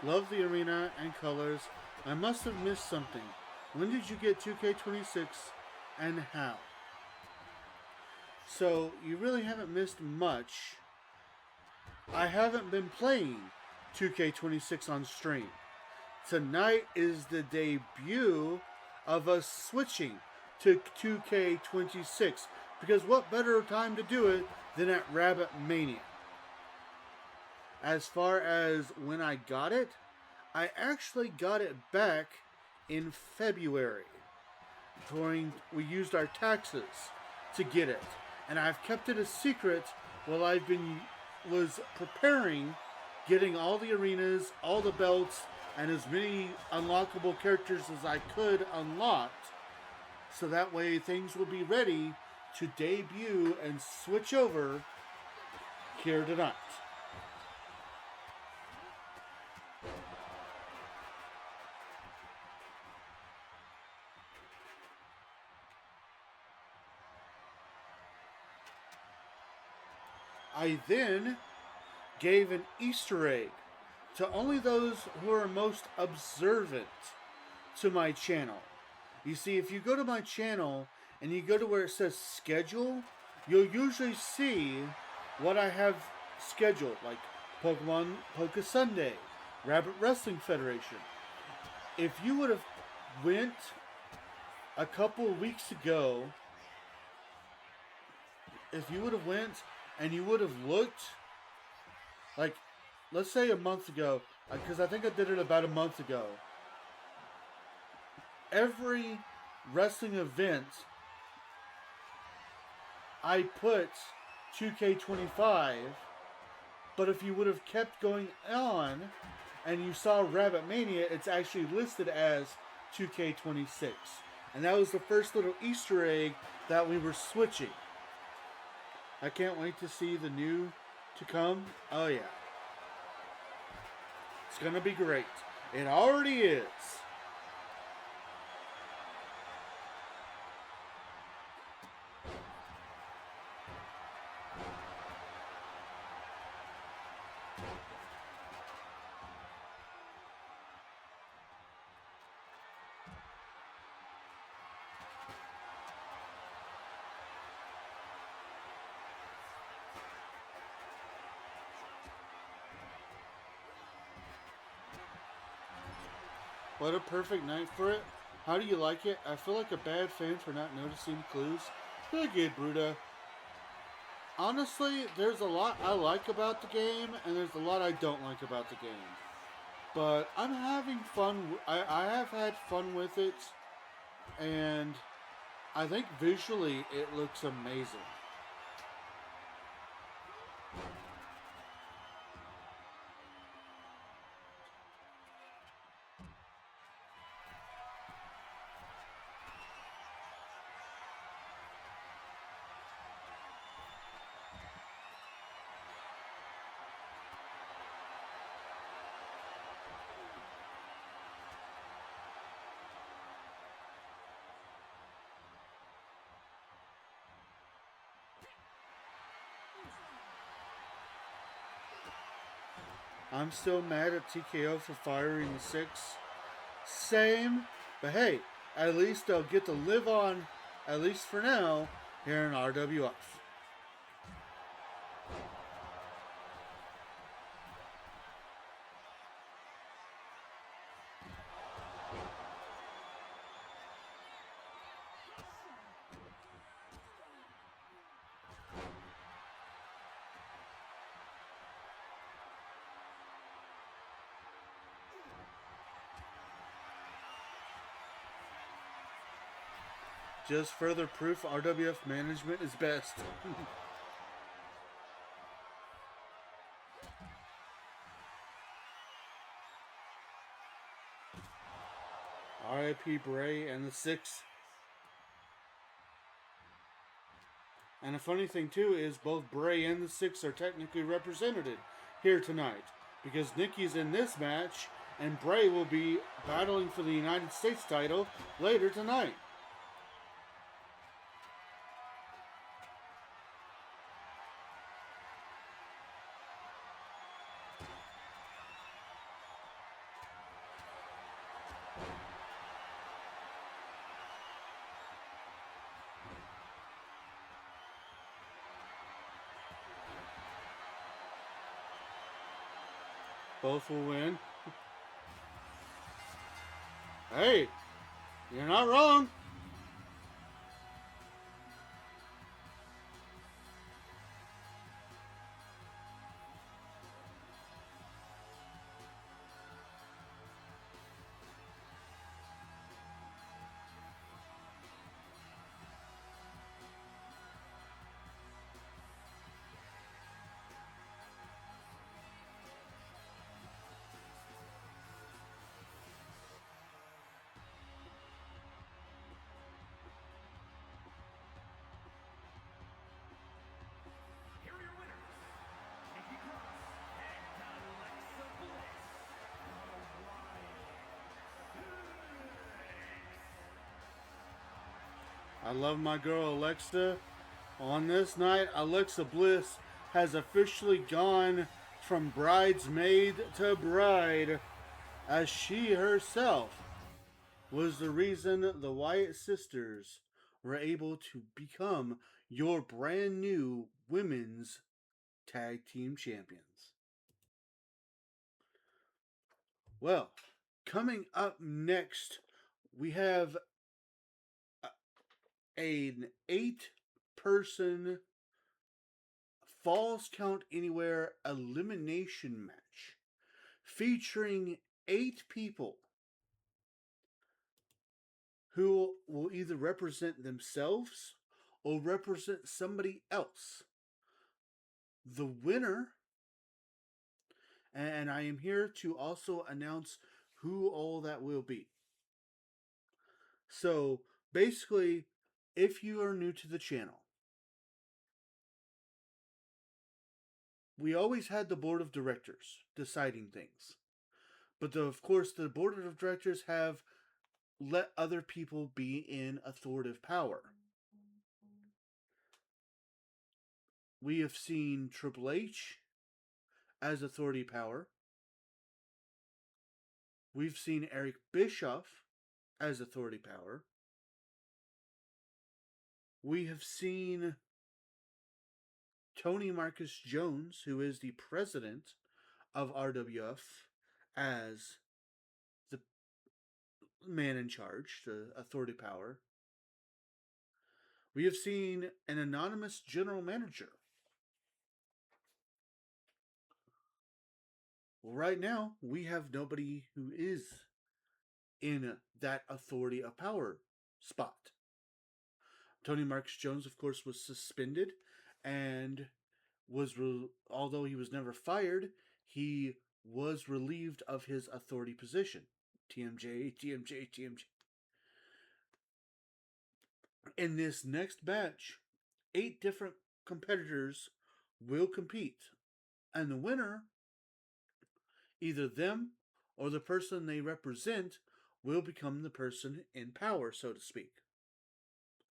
Love the arena and colors. I must have missed something. When did you get 2K26 and how? So, you really haven't missed much. I haven't been playing 2K26 on stream. Tonight is the debut of us switching to 2K26. Because what better time to do it than at RabitMania? As far as when I got it, I actually got it back in February. We used our taxes to get it. And I've kept it a secret while was preparing, getting all the arenas, all the belts, and as many unlockable characters as I could unlock. So that way things will be ready to debut and switch over here tonight. I then gave an Easter egg to only those who are most observant to my channel. You see, if you go to my channel and you go to where it says schedule, you'll usually see what I have scheduled, like Pokemon Poké Sunday, Rabbit Wrestling Federation. If you would have went a couple weeks ago, and you would have looked, like, let's say a month ago, because I think I did it about a month ago. Every wrestling event, I put 2K25, but if you would have kept going on, and you saw RabitMania, it's actually listed as 2K26. And that was the first little Easter egg that we were switching. I can't wait to see the new to come. Oh yeah. It's gonna be great. It already is. What a perfect night for it. How do you like it? I feel like a bad fan for not noticing clues. Very good, Bruta. Honestly, there's a lot I like about the game, and there's a lot I don't like about the game. But I'm having fun. I have had fun with it, and I think visually it looks amazing. I'm still mad at TKO for firing the 6. Same, but hey, at least they'll get to live on, at least for now, here in RWF. Just further proof RWF management is best. RIP Bray and the Six. And a funny thing too is both Bray and the Six are technically represented here tonight, because Nikki's in this match and Bray will be battling for the United States title later tonight. Both will win. Hey, you're not wrong. Here are your winners, Nikki Cross and Alexa Bliss. I love my girl Alexa. On this night, Alexa Bliss has officially gone from bridesmaid to bride, as she herself was the reason the Wyatt sisters were able to become your brand new women's tag team champions. Well, coming up next, we have an 8-person Falls Count Anywhere elimination match featuring 8 people who will either represent themselves or represent somebody else. The winner, and I am here to also announce who all that will be. So basically, if you are new to the channel, we always had the board of directors deciding things. But of course, the board of directors have let other people be in authoritative power. We have seen Triple H as authority power. We've seen Eric Bischoff as authority power. We have seen Tony Marcus Jones, who is the president of RWF, as the man in charge, the authority power. We have seen an anonymous general manager. Well, right now, we have nobody who is in that authority of power spot. Tony Marcus Jones, of course, was suspended and although he was never fired, he was relieved of his authority position. TMJ. In this next match, 8 different competitors will compete, and the winner, either them or the person they represent, will become the person in power, so to speak.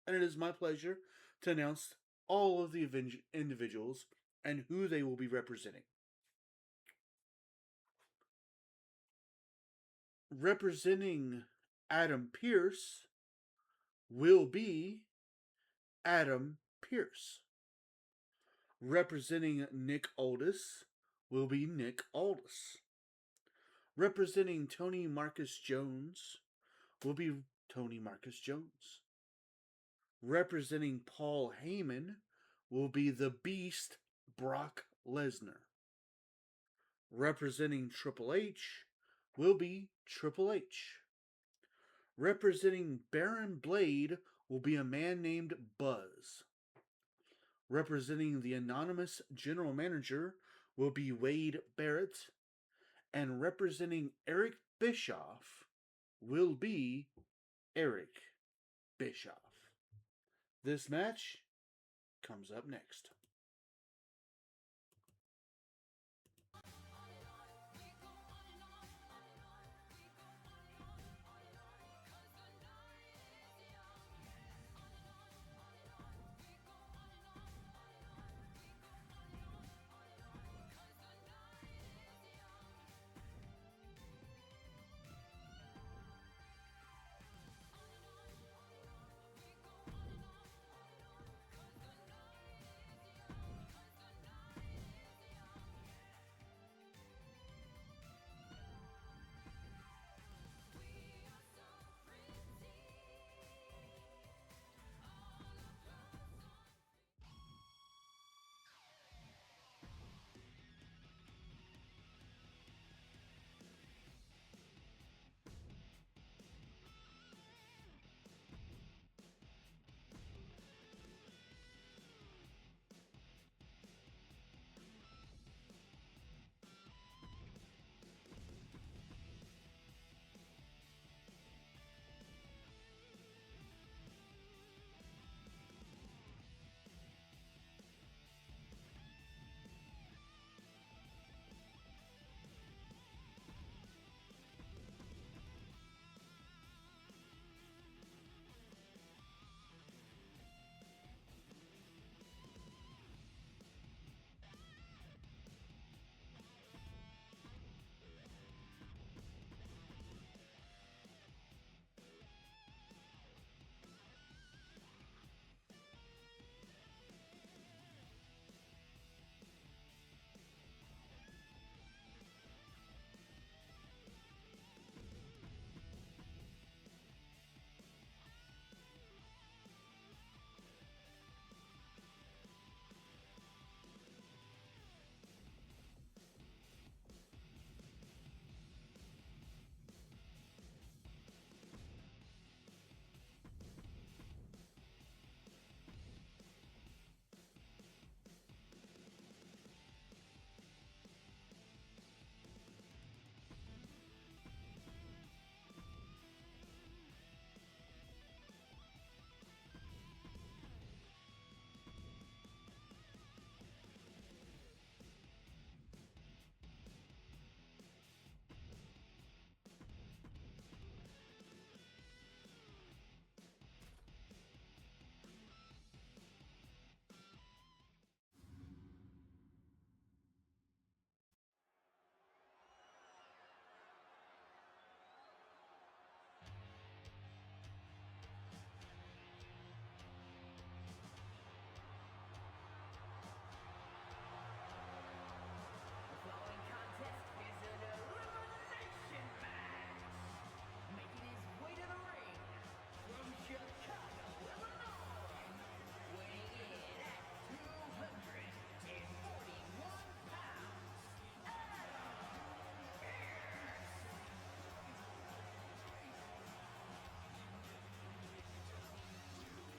And it is my pleasure to announce all of the individuals and who they will be representing. Representing Adam Pearce will be Adam Pearce. Representing Nick Aldis will be Nick Aldis. Representing Tony Marcus Jones will be Tony Marcus Jones. Representing Paul Heyman will be the Beast, Brock Lesnar. Representing Triple H will be Triple H. Representing Baron Blade will be a man named Buzz. Representing the anonymous general manager will be Wade Barrett. And representing Eric Bischoff will be Eric Bischoff. This match comes up next. The following contest is an elimination match. Making his way to the ring from Chicago, Illinois, weighing in at 241 pounds,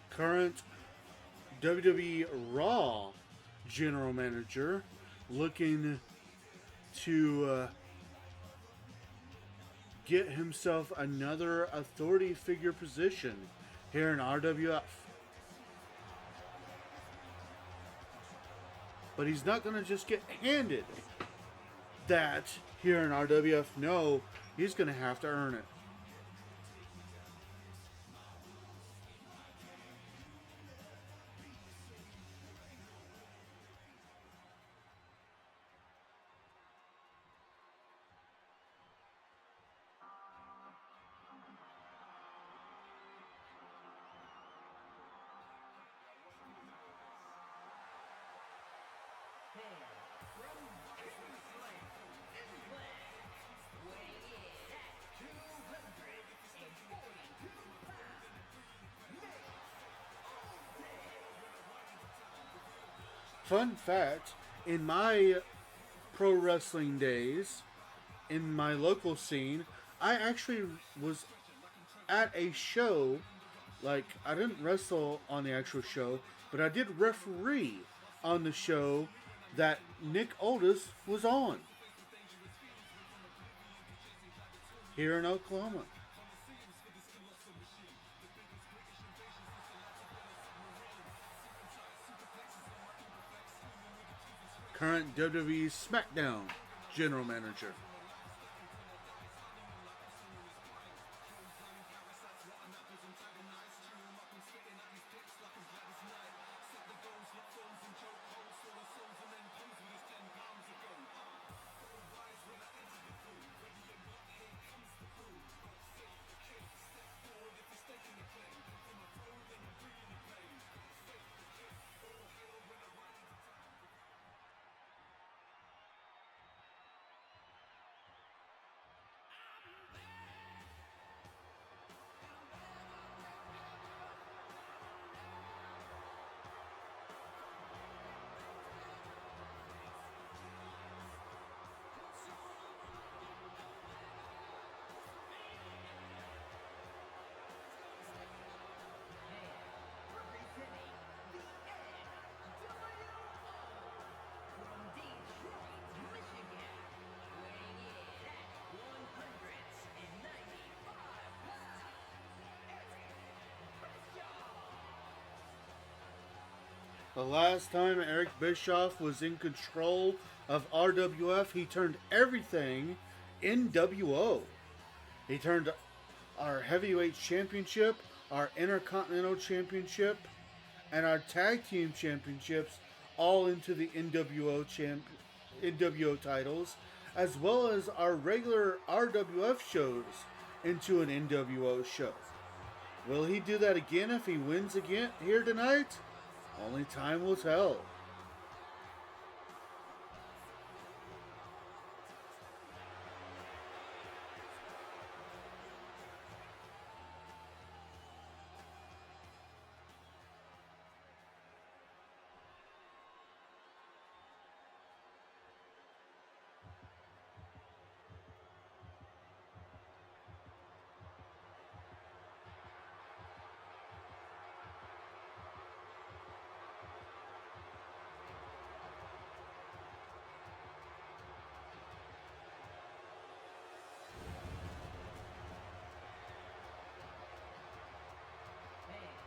Current WWE Raw general manager looking to get himself another authority figure position here in RWF. But he's not going to just get handed that here in RWF. No, he's going to have to earn it. and from Kingsland, England, weighing in at 242 pounds, Fun fact, in my pro wrestling days, in my local scene, I actually was at a show Like, I didn't wrestle on the actual show, but I did referee on the show that Nick Aldis was on here in Oklahoma. Current WWE SmackDown General Manager. Representing the NWO from Detroit, Michigan, weighing in at 195 pounds, Eric Bischoff. The last time Eric Bischoff was in control of RWF, he turned everything NWO. He turned our heavyweight championship, our intercontinental championship, and our tag team championships all into the NWO titles, as well as our regular RWF shows into an NWO show. Will he do that again if he wins again here tonight? Only time will tell.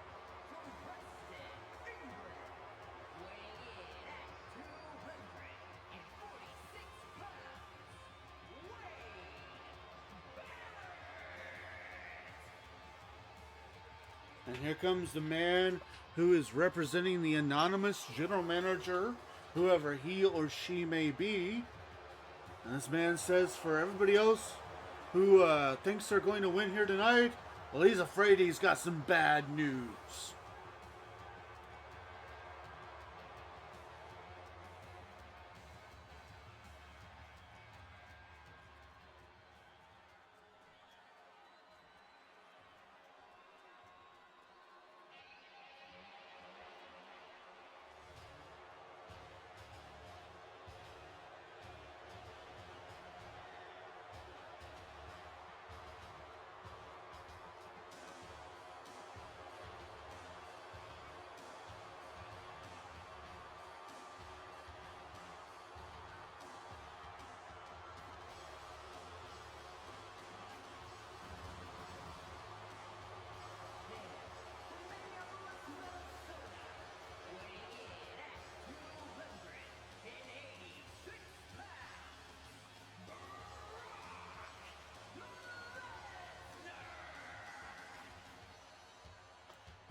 And from Preston, England, weighing in at 246 pounds, Wayne Barrett. And here comes the man who is representing the anonymous general manager, whoever he or she may be. And this man says for everybody else who thinks they're going to win here tonight, well, he's afraid he's got some bad news.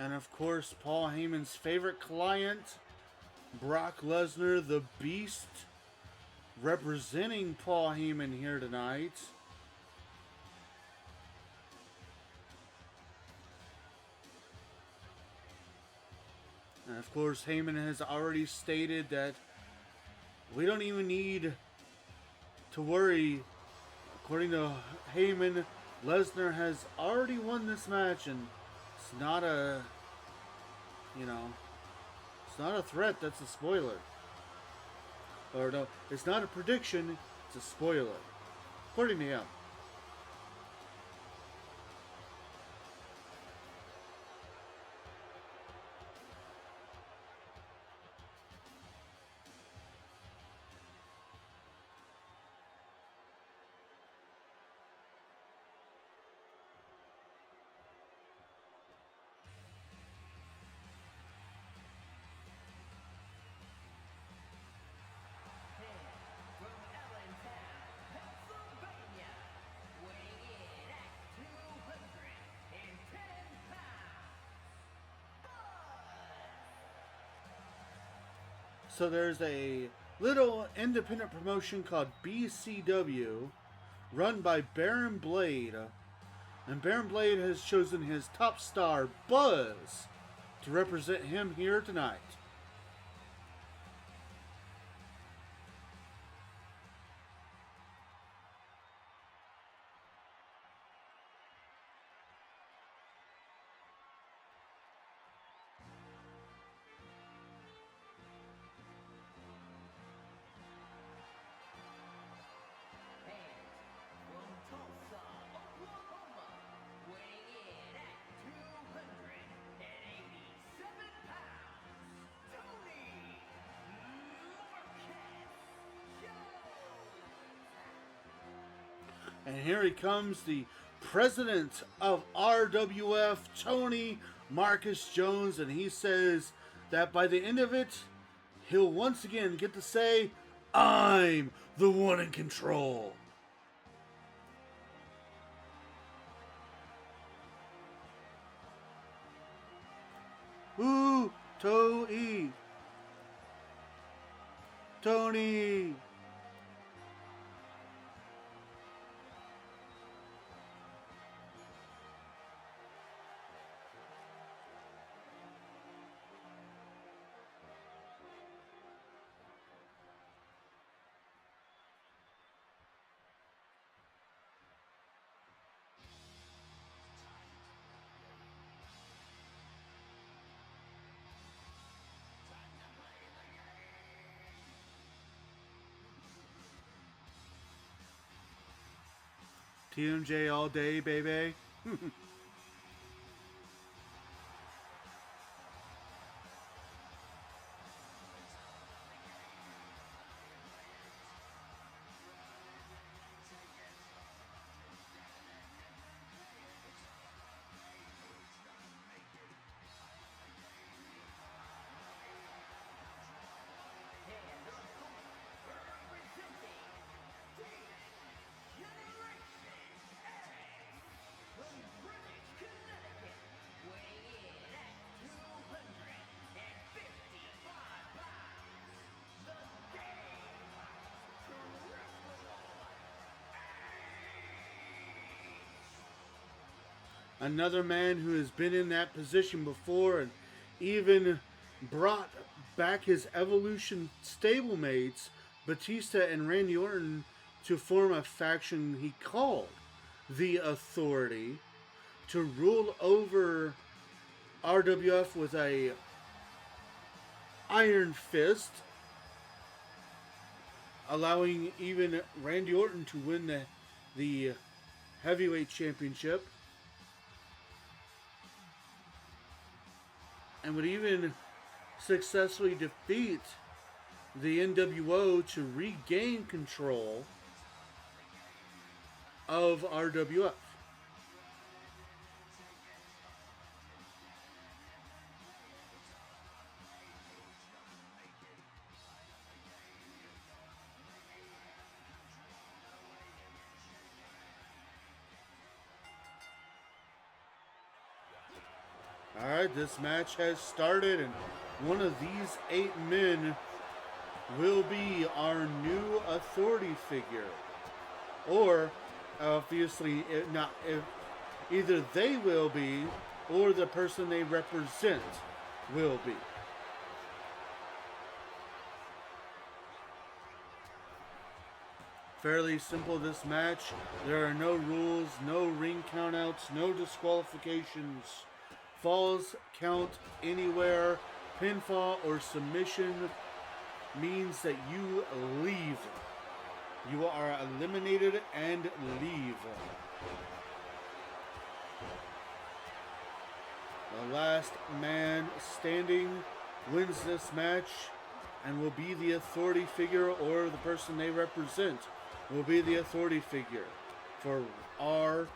And of course, Paul Heyman's favorite client, Brock Lesnar, the Beast, representing Paul Heyman here tonight. And of course, Heyman has already stated that we don't even need to worry. According to Heyman, Lesnar has already won this match, and it's not a, it's not a threat. That's a spoiler. Or no, it's not a prediction. It's a spoiler, according to him. So there's a little independent promotion called BCW, run by Baron Blade. And Baron Blade has chosen his top star, Buzz, to represent him here tonight. And from Tulsa, Oklahoma, weighing in at 287 pounds, Tony Marquez Jones. And here he comes, the president of RWF, Tony Marcus Jones, and he says that by the end of it, he'll once again get to say, I'm the one in control. Ooh, Tony. Tony. TMJ all day, baby. And our opponent, representing Generation X from Greenwich, Connecticut, weighing in at 255 pounds, the Game Triple Another man who has been in that position before and even brought back his Evolution stablemates, Batista and Randy Orton, to form a faction he called the Authority, to rule over RWF with a iron fist, allowing even Randy Orton to win the heavyweight championship, and would even successfully defeat the NWO to regain control of RWF. Alright, this match has started, and one of these 8 men will be our new authority figure. Or, obviously, if either they will be, or the person they represent will be. Fairly simple, this match. There are no rules, no ring countouts, no disqualifications. Falls count anywhere. Pinfall or submission means that you leave. You are eliminated and leave. The last man standing wins this match and will be the authority figure, or the person they represent will be the authority figure for RWF.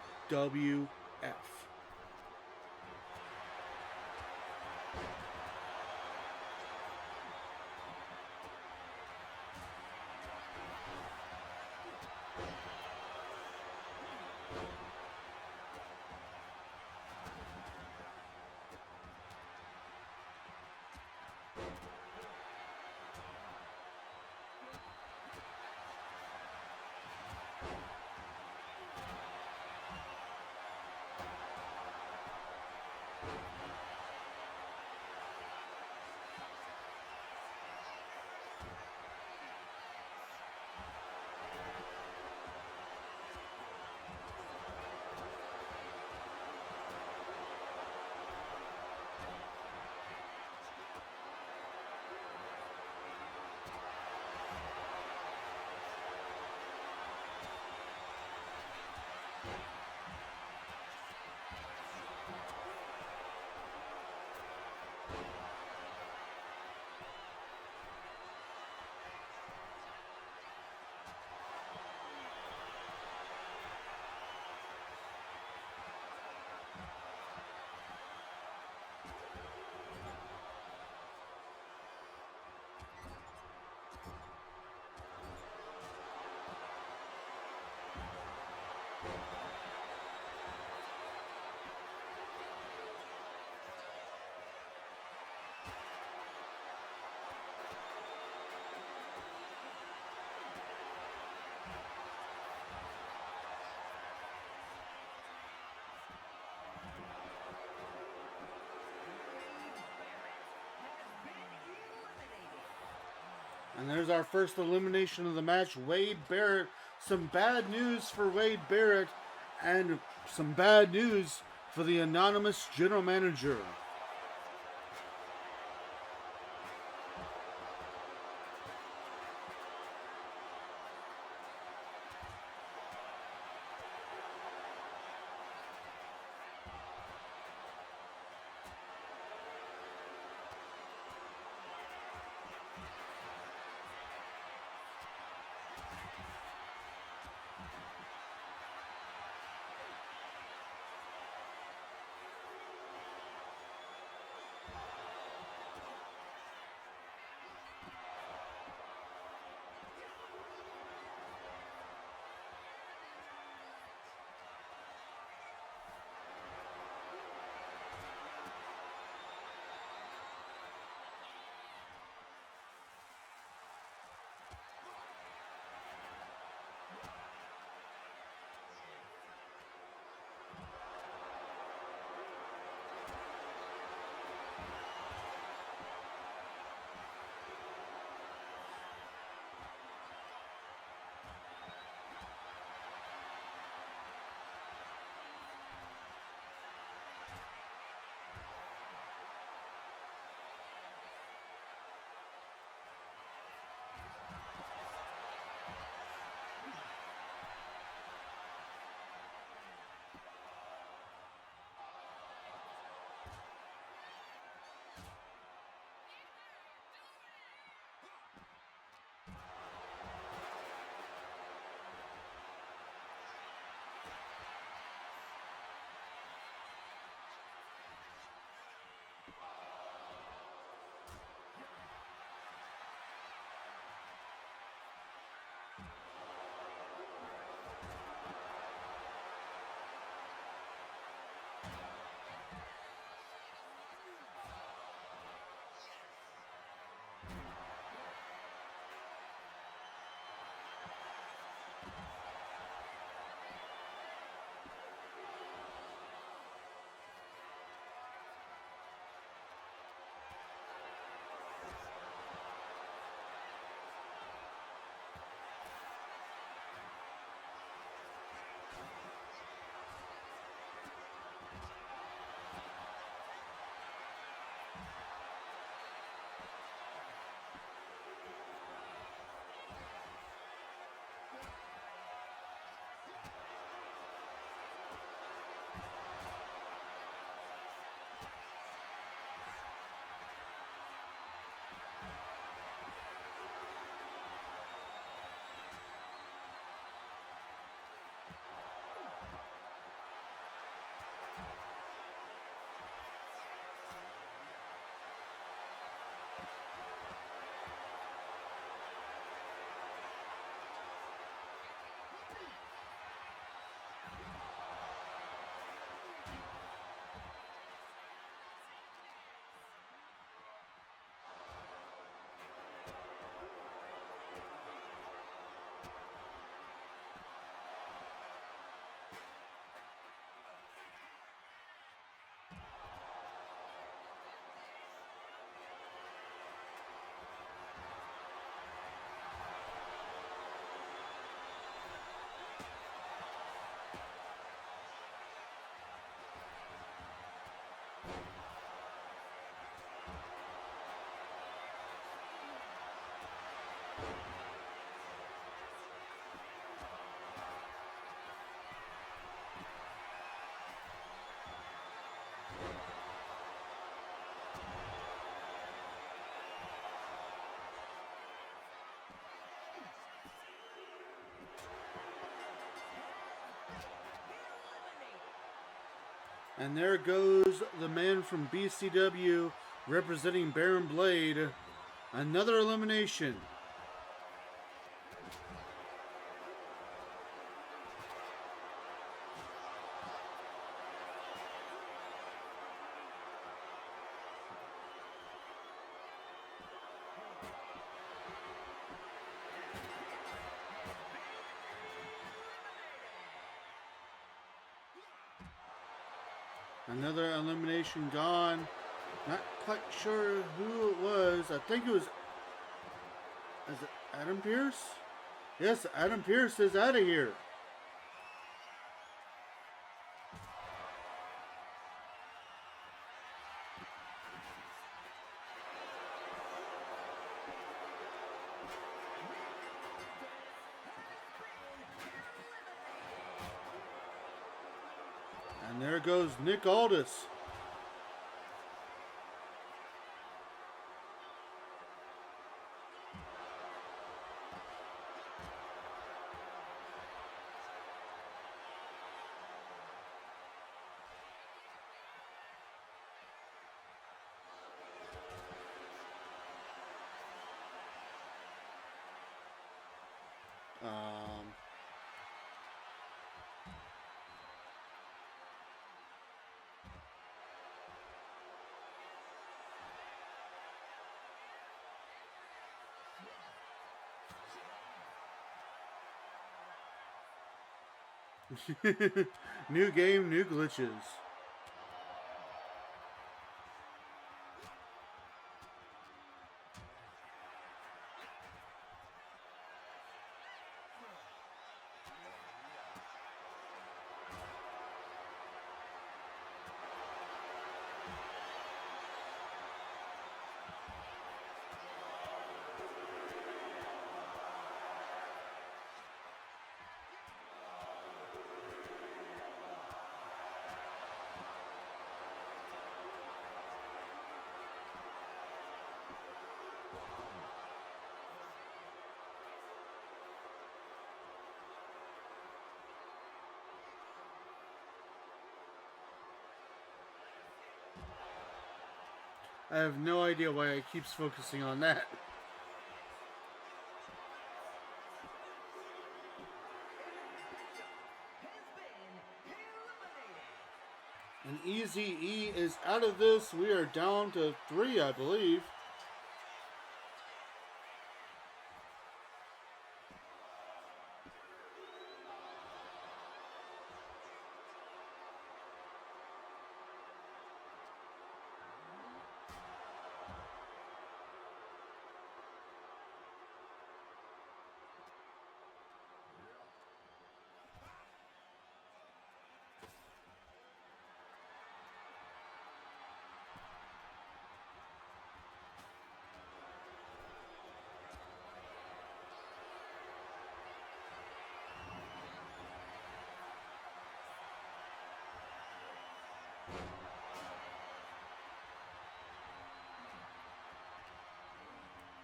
And there's our first elimination of the match. Wade Barrett. Some bad news for Wade Barrett, and some bad news for the anonymous general manager. And there goes the man from BCW representing Baron Blade. Another elimination. Another elimination gone. Not quite sure who it was. I think it was Is it Adam Pierce? Yes, Adam Pierce is out of here. And there goes Nick Aldis. Um, New game, new glitches. I have no idea why it keeps focusing on that. And Easy E is out of this. We are down to 3, I believe.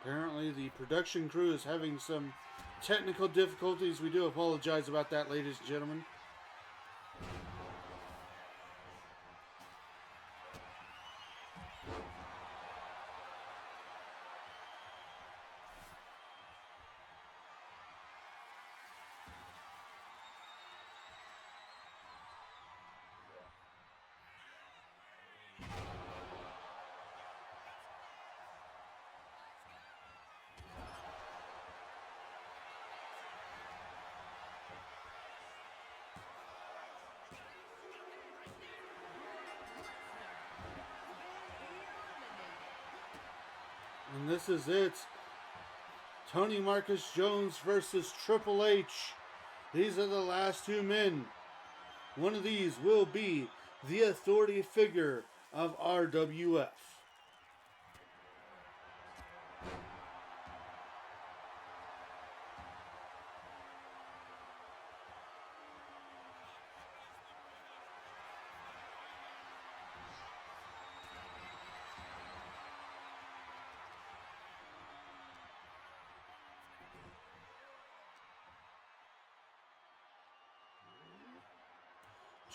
Apparently, the production crew is having some technical difficulties. We do apologize about that, ladies and gentlemen. And this is it. Tony Marcus Jones versus Triple H. These are the last 2 men. One of these will be the authority figure of RWF.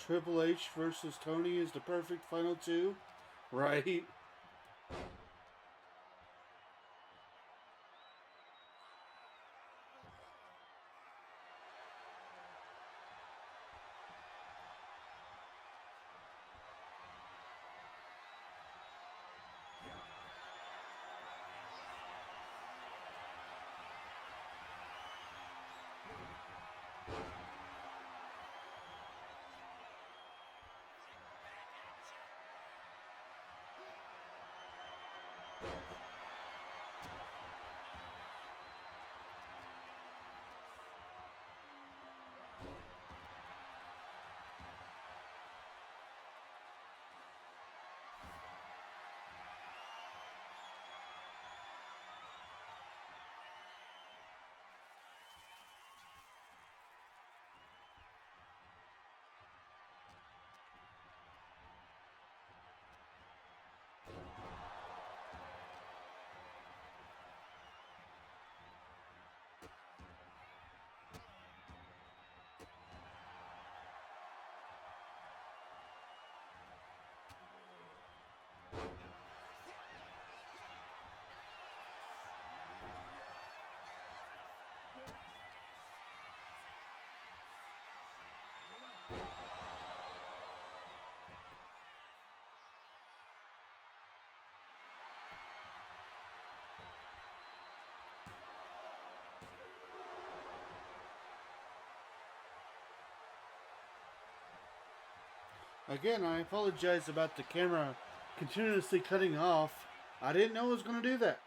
Triple H versus Tony is the perfect final 2, right? Again, I apologize about the camera continuously cutting off. I didn't know it was going to do that.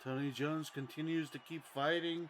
Tony Jones continues to keep fighting.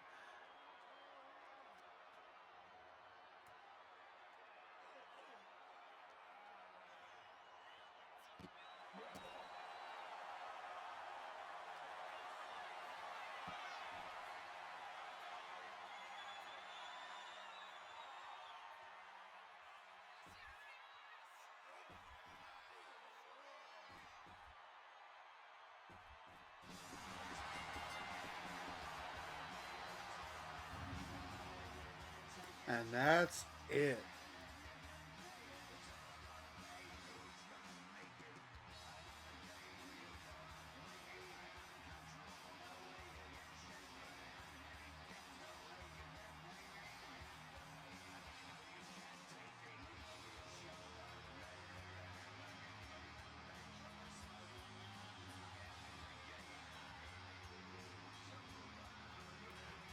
And that's it.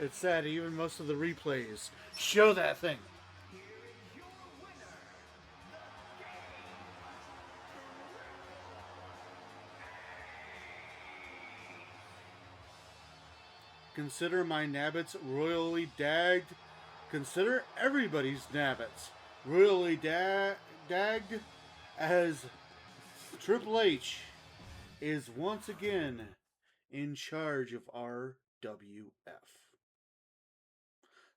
It's sad, even most of the replays show that thing. Consider my nabbits royally dagged. Consider everybody's nabbits royally dagged as Triple H is once again in charge of RWF.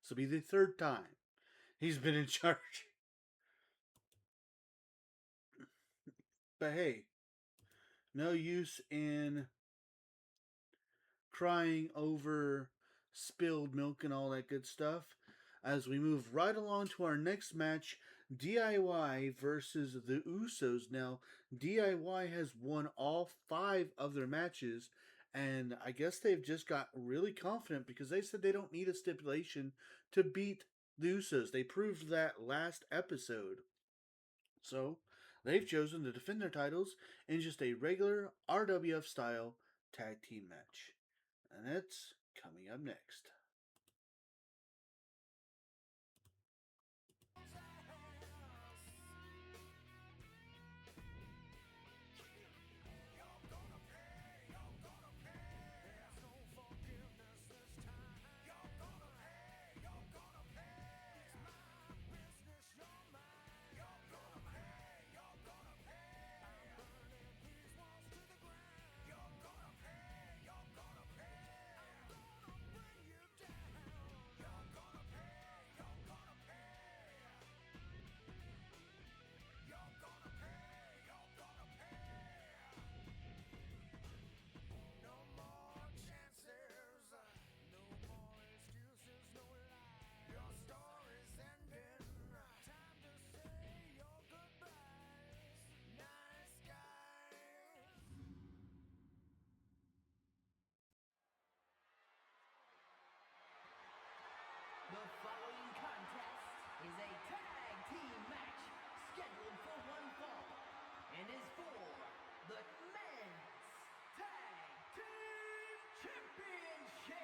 This will be the third time he's been in charge. But hey, no use in crying over spilled milk and all that good stuff. As we move right along to our next match, DIY versus the Usos. Now, DIY has won all 5 of their matches, and I guess they've just got really confident because they said they don't need a stipulation to beat the Usos. They proved that last episode. So, they've chosen to defend their titles in just a regular RWF style tag team match. And it's coming up next. The following contest is a tag team match scheduled for one fall and is for the Men's Tag Team Championship.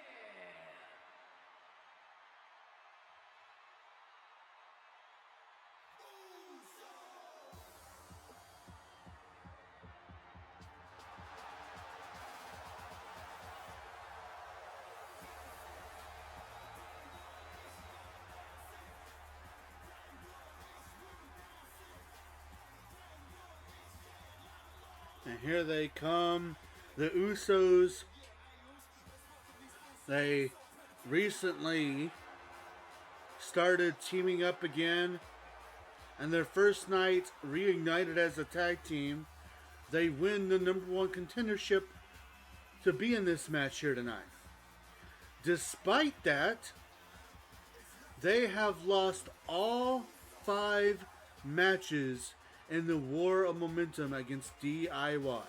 And here they come, the Usos. They recently started teaming up again, and their first night reunited as a tag team. They win the #1 contendership to be in this match here tonight. Despite that, they have lost all 5 matches in the War of Momentum against DIY.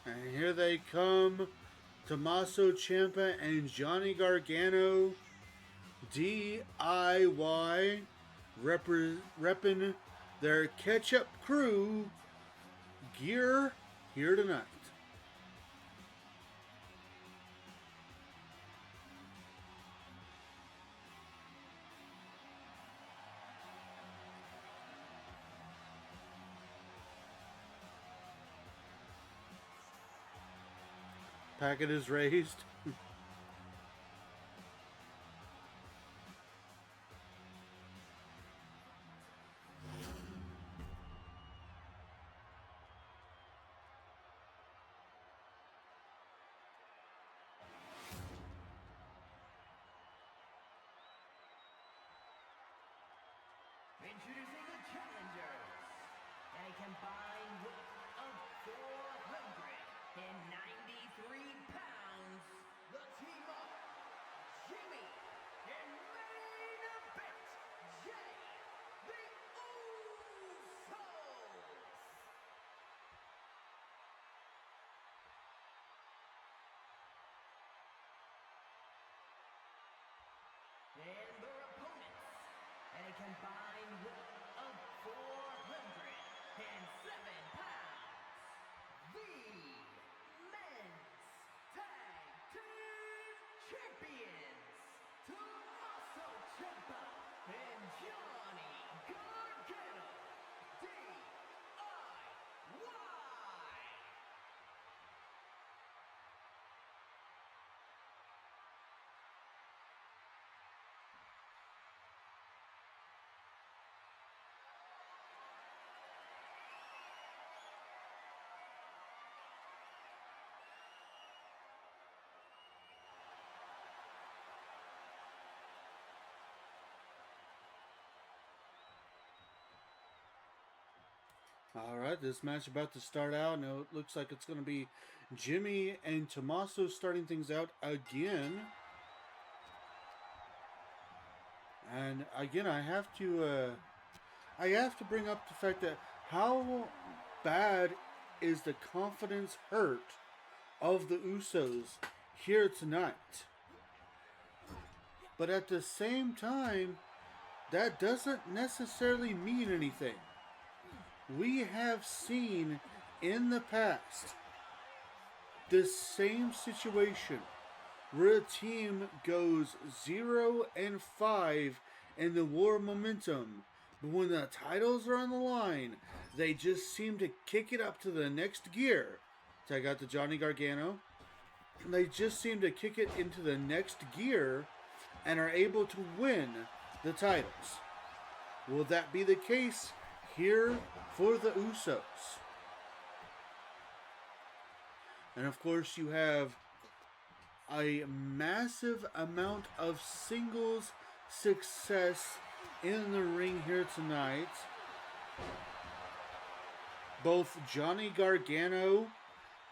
And here they come, Tommaso Ciampa and Johnny Gargano, DIY, repping their Ketchup Crew gear here tonight. Packet is raised. Introducing the challengers. A combined weight of 493 pounds. The team of Jimmy and main event, Jay the Usos. And their opponents, at a combined weight of 407 pounds, the Men's Tag Team Champions, Tommaso Ciampa and Johnny Gargano, DIY. Alright, this match about to start out, and it looks like it's going to be Jimmy and Tommaso starting things out again. And again, I have to bring up the fact that how bad is the confidence hurt of the Usos here tonight. But at the same time, that doesn't necessarily mean anything. We have seen in the past this same situation where a team goes 0-5 in the War of Momentum, but when the titles are on the line, they just seem to kick it up to the next gear. Tag out to Johnny Gargano. They just seem to kick it into the next gear and are able to win the titles. Will that be the case here for the Usos? And of course, you have a massive amount of singles success in the ring here tonight. Both Johnny Gargano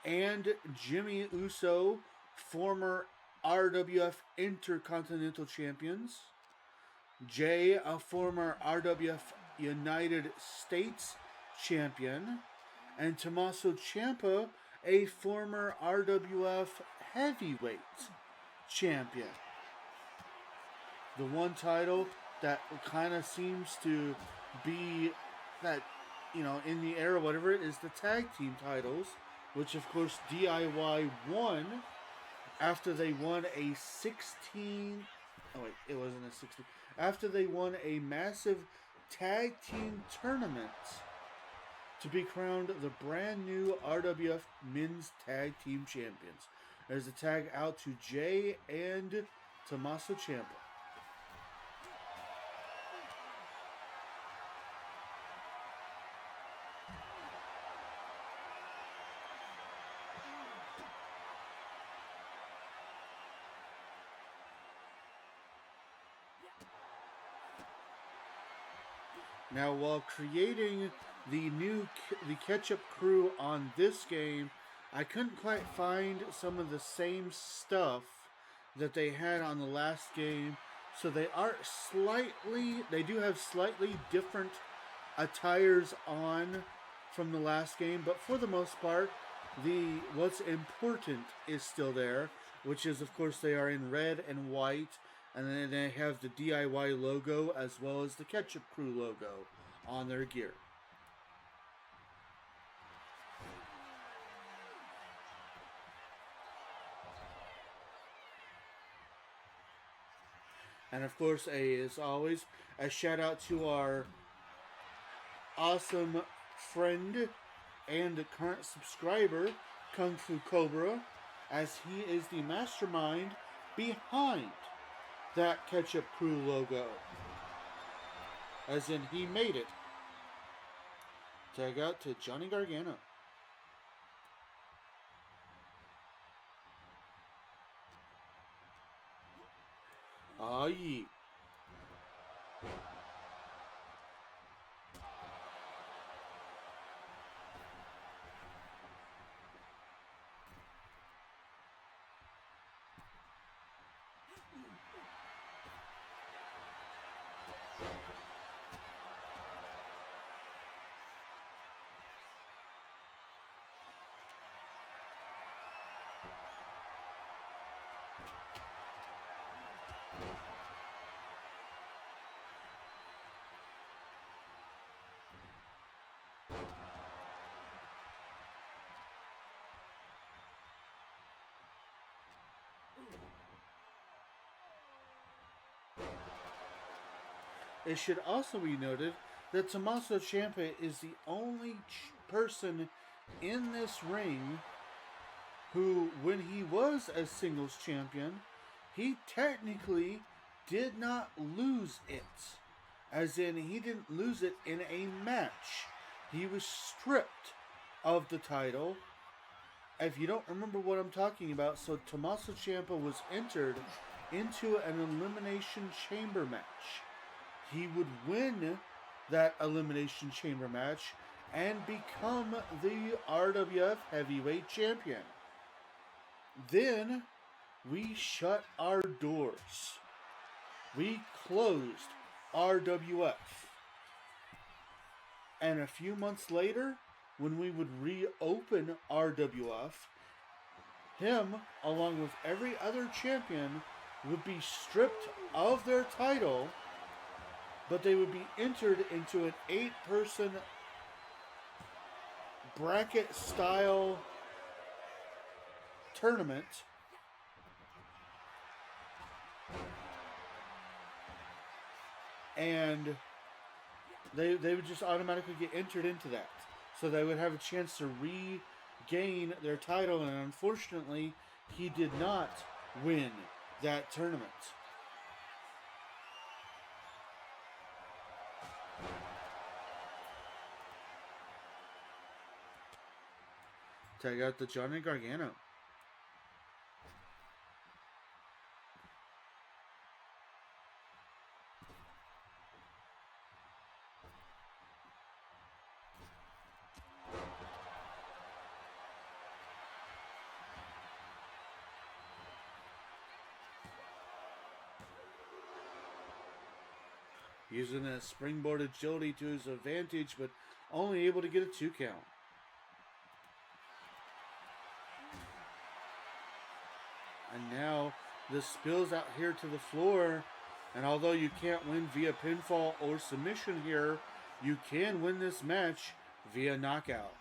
and Jimmy Uso, former RWF Intercontinental Champions. Jay, a former RWF United States Champion. And Tommaso Ciampa, a former RWF Heavyweight Champion. The one title that kind of seems to be that, in the air or whatever, is the tag team titles, which of course DIY won after they won a 16. Oh wait, it wasn't a 16. After they won a massive tag team tournament to be crowned the brand new RWF Men's Tag Team Champions. There's a tag out to Jay and Tommaso Ciampa. Now, while creating the Ketchup Crew on this game, I couldn't quite find some of the same stuff that they had on the last game. So they do have slightly different attires on from the last game, but for the most part, what's important is still there, which is, of course, they are in red and white. And then they have the DIY logo as well as the Ketchup Crew logo on their gear. And of course, as always, a shout out to our awesome friend and current subscriber, Kung Fu Cobra, as he is the mastermind behind that Ketchup Crew logo. As in, he made it. Tag out to Johnny Gargano. Ah, yeah. It should also be noted that Tommaso Ciampa is the only person in this ring who, when he was a singles champion, he technically did not lose it. As in, he didn't lose it in a match. He was stripped of the title. If you don't remember what I'm talking about, so Tommaso Ciampa was entered into an Elimination Chamber match. He would win that Elimination Chamber match and become the RWF Heavyweight Champion. Then we shut our doors. We closed RWF. And a few months later, when we would reopen RWF, him, along with every other champion, would be stripped of their title, but they would be entered into an 8-person bracket style tournament. And they would just automatically get entered into that. So they would have a chance to regain their title, and unfortunately, he did not win that tournament. Tag out to Johnny Gargano. Using a springboard agility to his advantage, but only able to get a 2 count. And now this spills out here to the floor, And although you can't win via pinfall or submission here, you can win this match via knockout.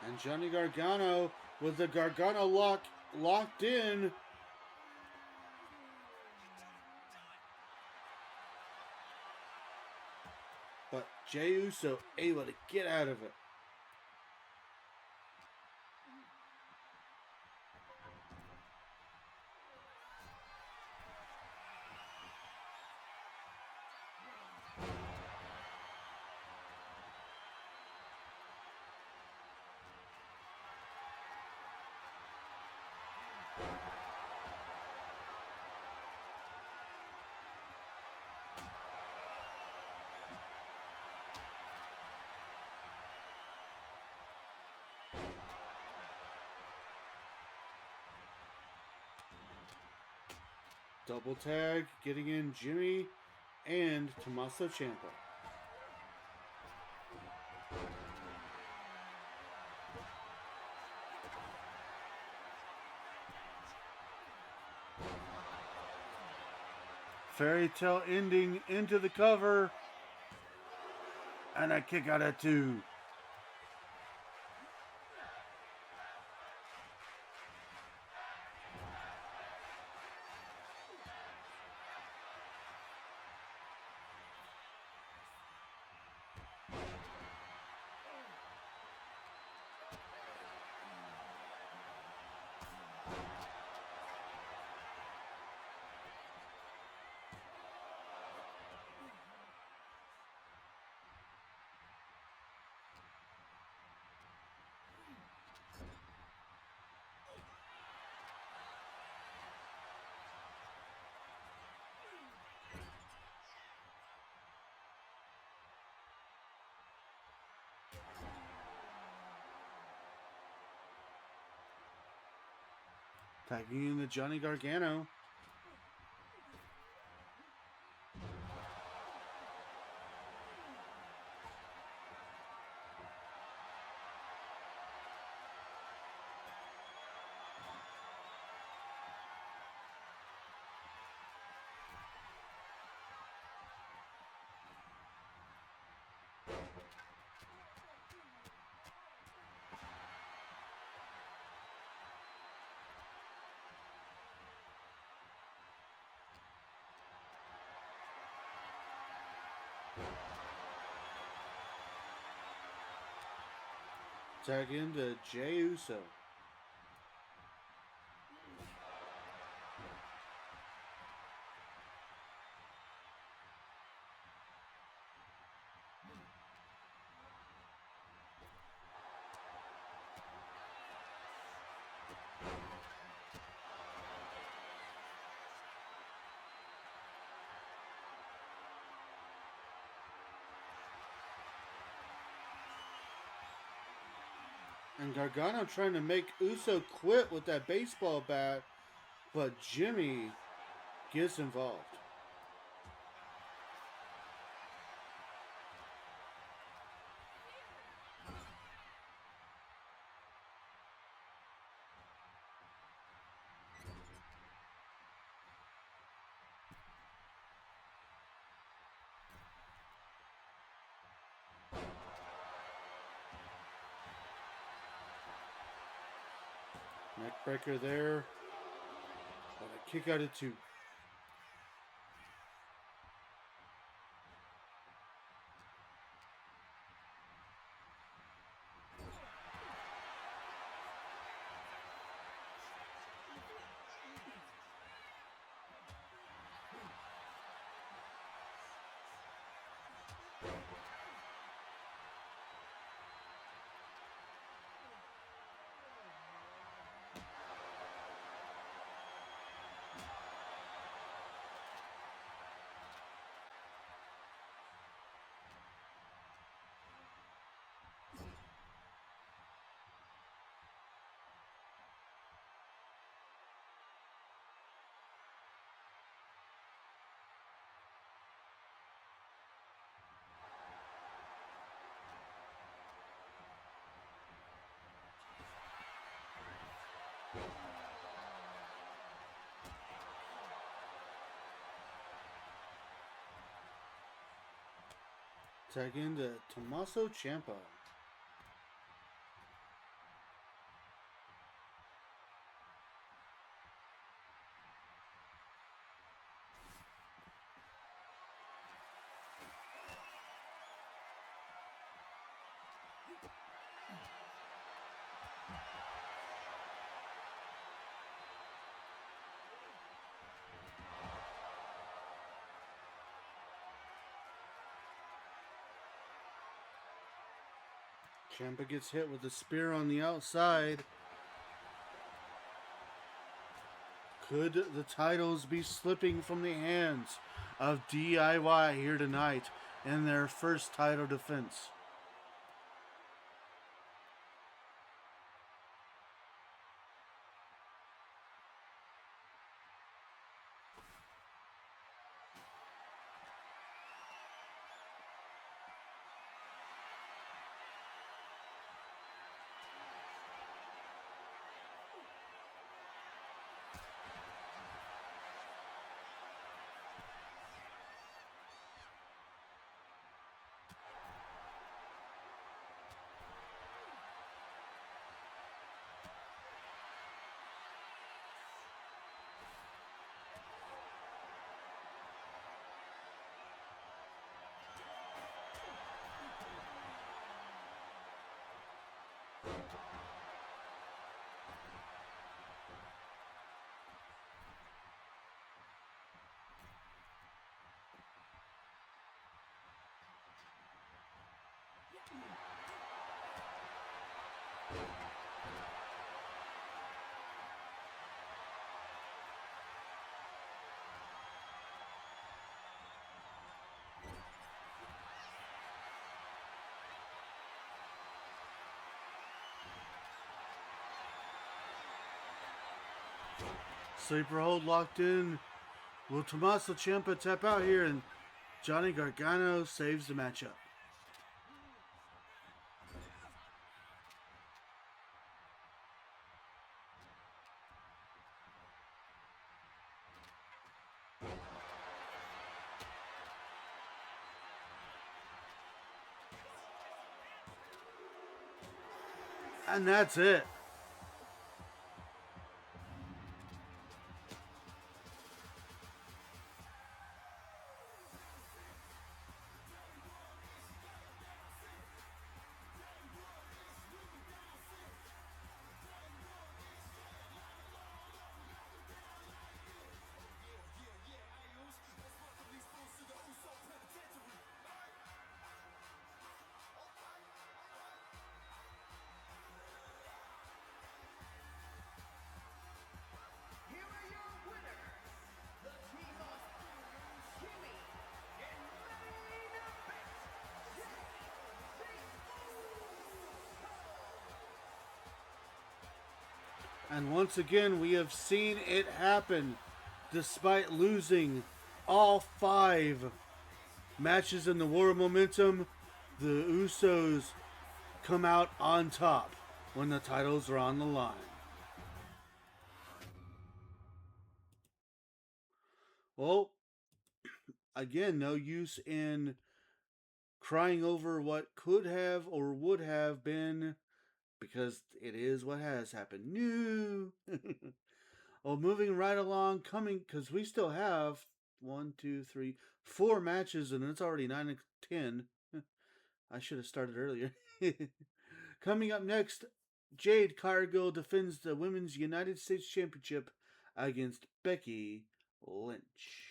And Johnny Gargano with the Gargano lock locked in. But Jey Uso able to get out of it. Double tag, getting in Jimmy and Tommaso Ciampa. Fairy tale ending into the cover. And a kick out at 2. Tagging in the Johnny Gargano. Tag into Jey Uso. And Gargano trying to make Uso quit with that baseball bat, but Jimmy gets involved. Neckbreaker there. But a kick out at 2. Tag into Tommaso Ciampa. Ciampa gets hit with a spear on the outside. Could the titles be slipping from the hands of DIY here tonight in their first title defense? Sleeper hold locked in. Will Tommaso Ciampa tap out here? And Johnny Gargano saves the matchup. And that's it. Here are your winners, the team of Jimmy and main event, And once again, we have seen it happen. Despite losing all 5 matches in the War Momentum, the Usos come out on top when the titles are on the line. Well, again, no use in crying over what could have or would have been, because it is what has happened. No. Well, moving right along, because we still have 4 matches, and it's already 9 and 10. I should have started earlier. Coming up next, Jade Cargill defends the Women's United States Championship against Becky Lynch.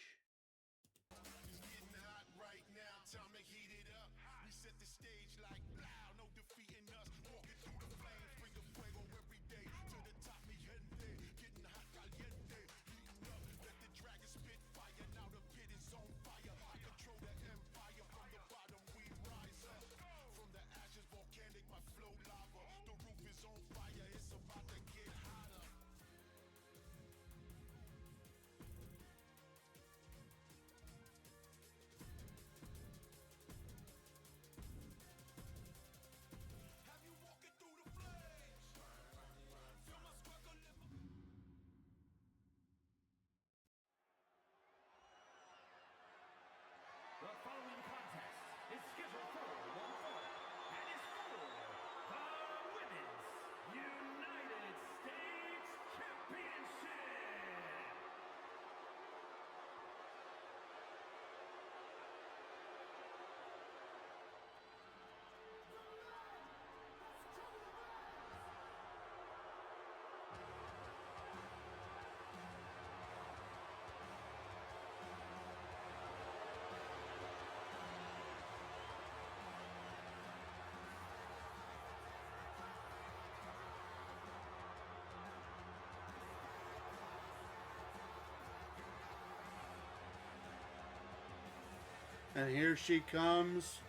And here she comes,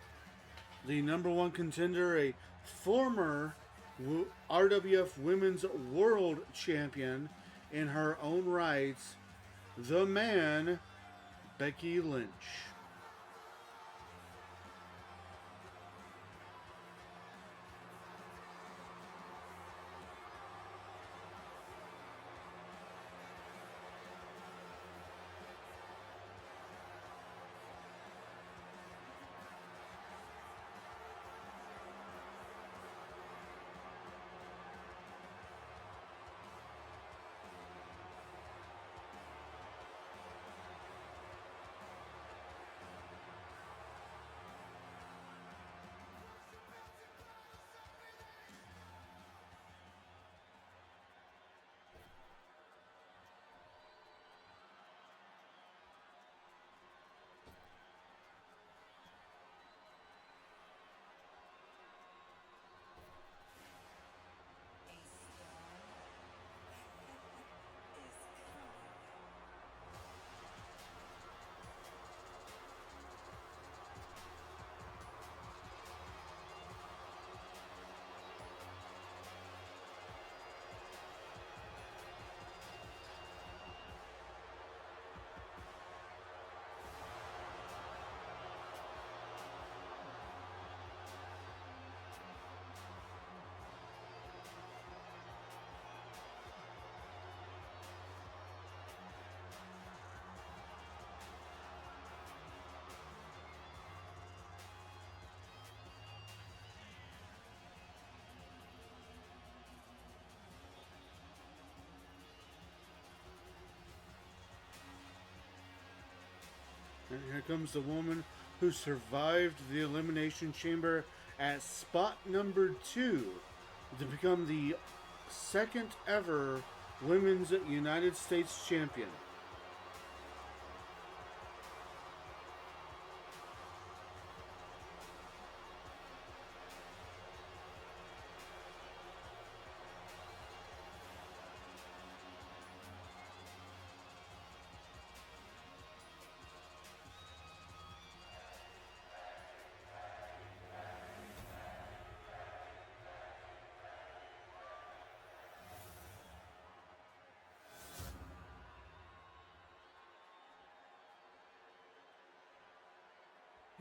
the number one contender, a former RWF Women's World Champion in her own rights, the man, Becky Lynch. And here comes the woman who survived the Elimination Chamber at spot number 2 to become the second ever Women's United States Champion.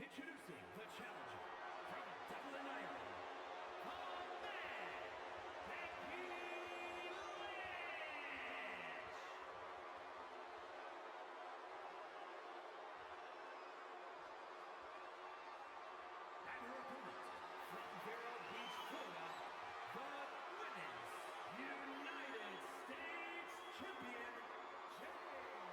Introducing the challenger from Dublin, Ireland, the man, Becky Lynch. And her opponent from Vero Beach, Florida, the Women's United States Champion, Jay Cargill.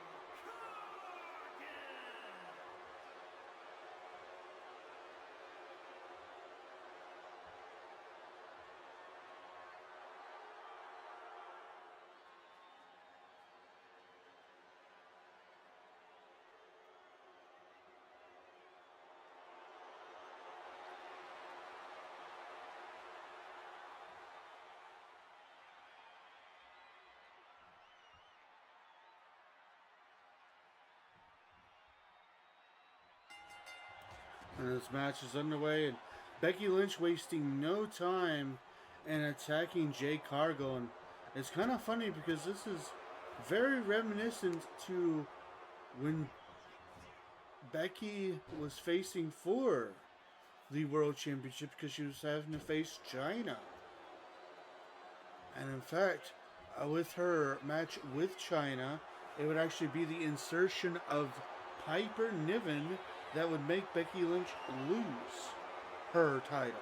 And this match is underway, and Becky Lynch wasting no time in attacking Jay Cargill. And it's kind of funny because this is very reminiscent to when Becky was facing for the World Championship, because she was having to face China. And in fact, with her match with China, it would actually be the insertion of Piper Niven that would make Becky Lynch lose her title.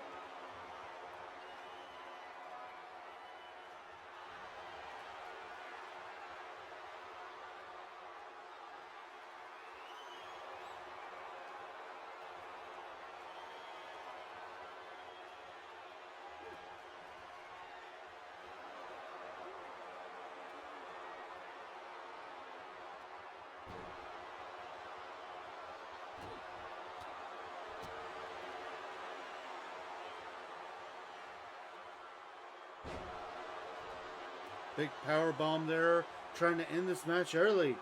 Big power bomb there, trying to end this match early,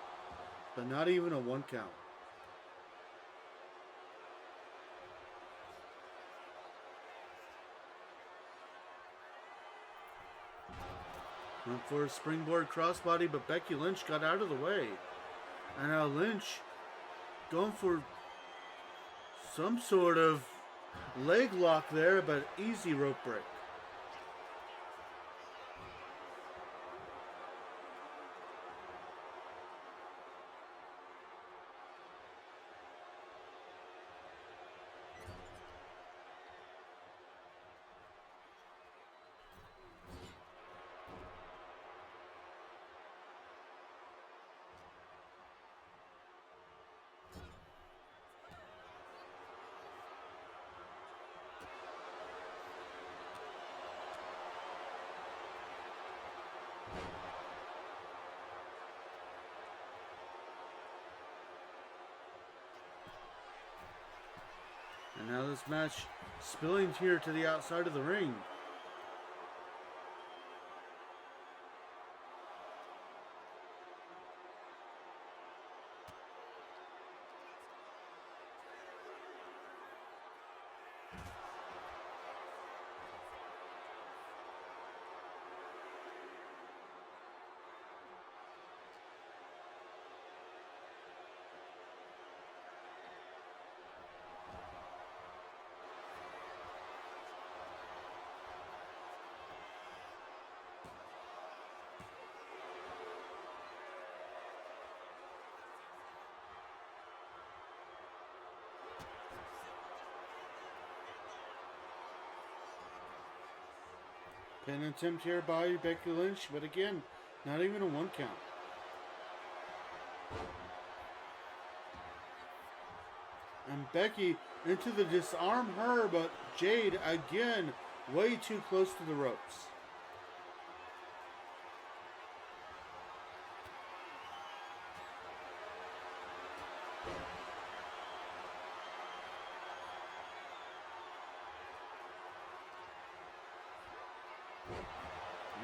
but not even a 1 count. Went for a springboard crossbody, but Becky Lynch got out of the way. And now Lynch going for some sort of leg lock there, but easy rope break. And now this match spilling here to the outside of the ring. Pin attempt here by Becky Lynch, but again, not even a 1 count. And Becky into the disarm her, but Jade again way too close to the ropes.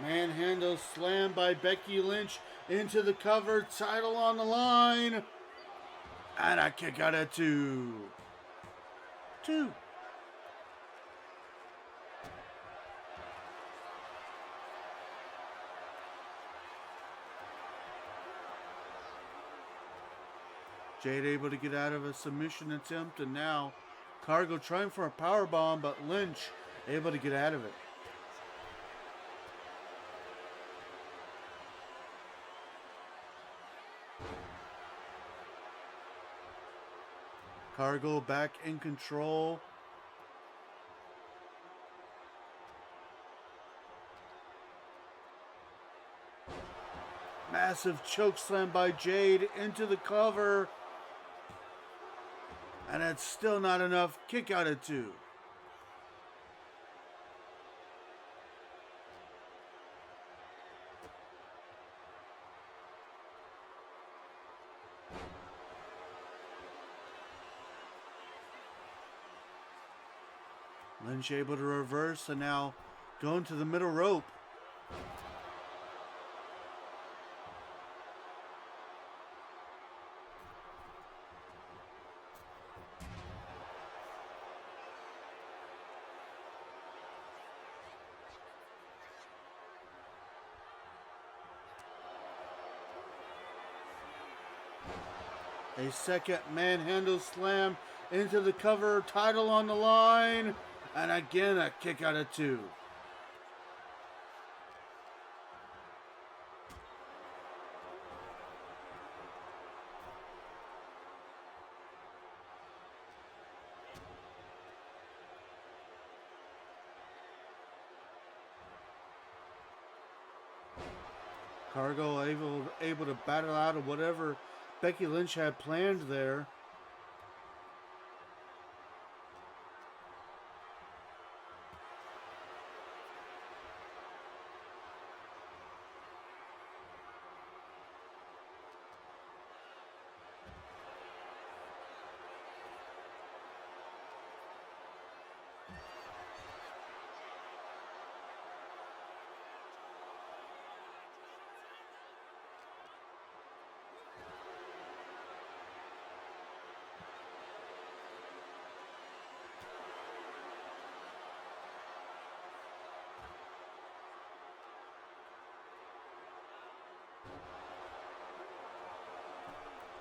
Manhandle slam by Becky Lynch into the cover, title on the line. And a kick out of 2. Jade able to get out of a submission attempt, and now Cargo trying for a power bomb, but Lynch able to get out of it. Cargo back in control. Massive choke slam by Jade into the cover. And it's still not enough. Kick out at 2. Lynch able to reverse and now going to the middle rope. A second manhandle slam into the cover, title on the line. And again, a kick out of 2. Cargo able to battle out of whatever Becky Lynch had planned there.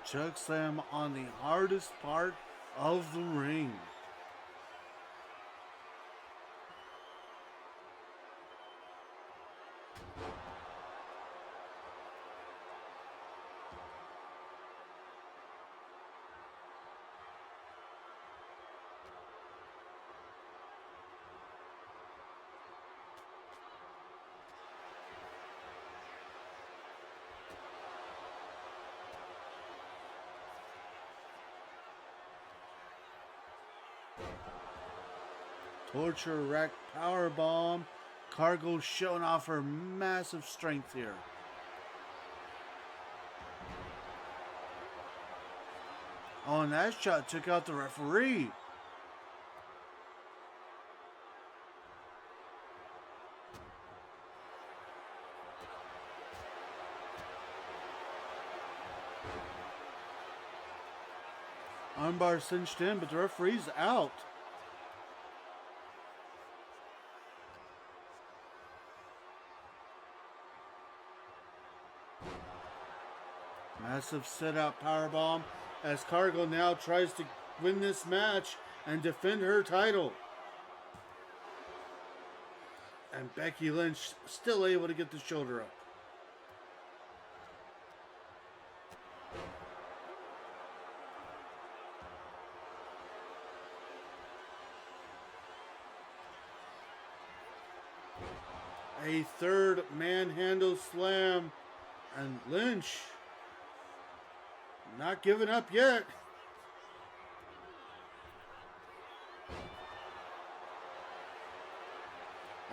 Choke slam on the hardest part of the ring. Torture rack power bomb. Cargo showing off her massive strength here. Oh, and that shot took out the referee. Armbar cinched in, but the referee's out. Massive set-out powerbomb as Cargo now tries to win this match and defend her title. And Becky Lynch still able to get the shoulder up. A third manhandle slam, and Lynch not giving up yet.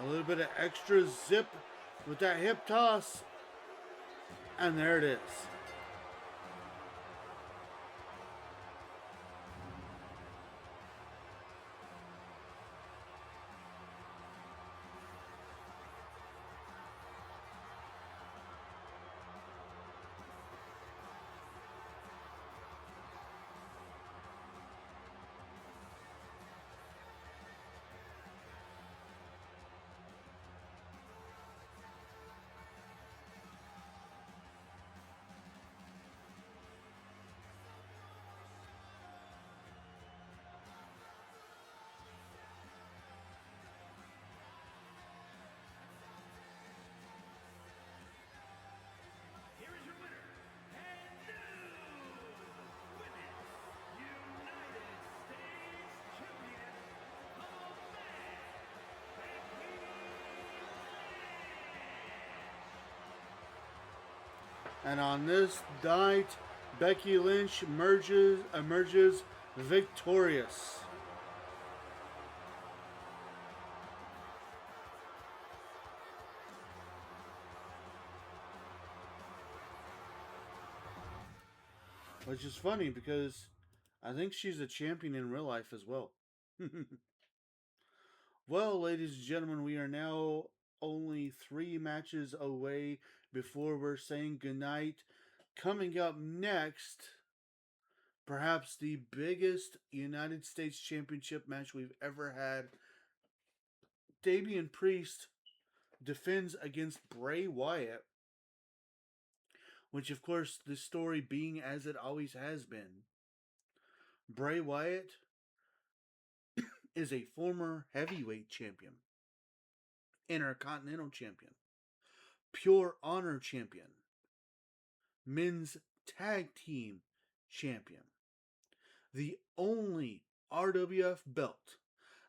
A little bit of extra zip with that hip toss, and there it is. Here is your winner, and new Women's United States Champion, Becky Lynch. And on this night, Becky Lynch emerges victorious. Which is funny because I think she's a champion in real life as well. Well, ladies and gentlemen, we are now only 3 matches away before we're saying goodnight. Coming up next, perhaps the biggest United States Championship match we've ever had. Damian Priest defends against Bray Wyatt, which of course the story being as it always has been. Bray Wyatt is a former heavyweight champion, Intercontinental champion, Pure Honor champion, men's tag team champion. The only RWF belt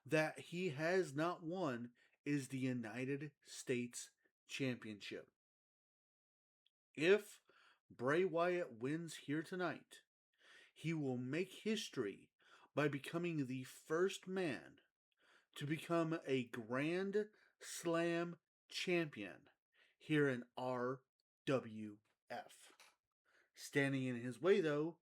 that he has not won is the United States Championship. If Bray Wyatt wins here tonight, he will make history by becoming the first man to become a Grand Slam champion here in RWF. Standing in his way, though,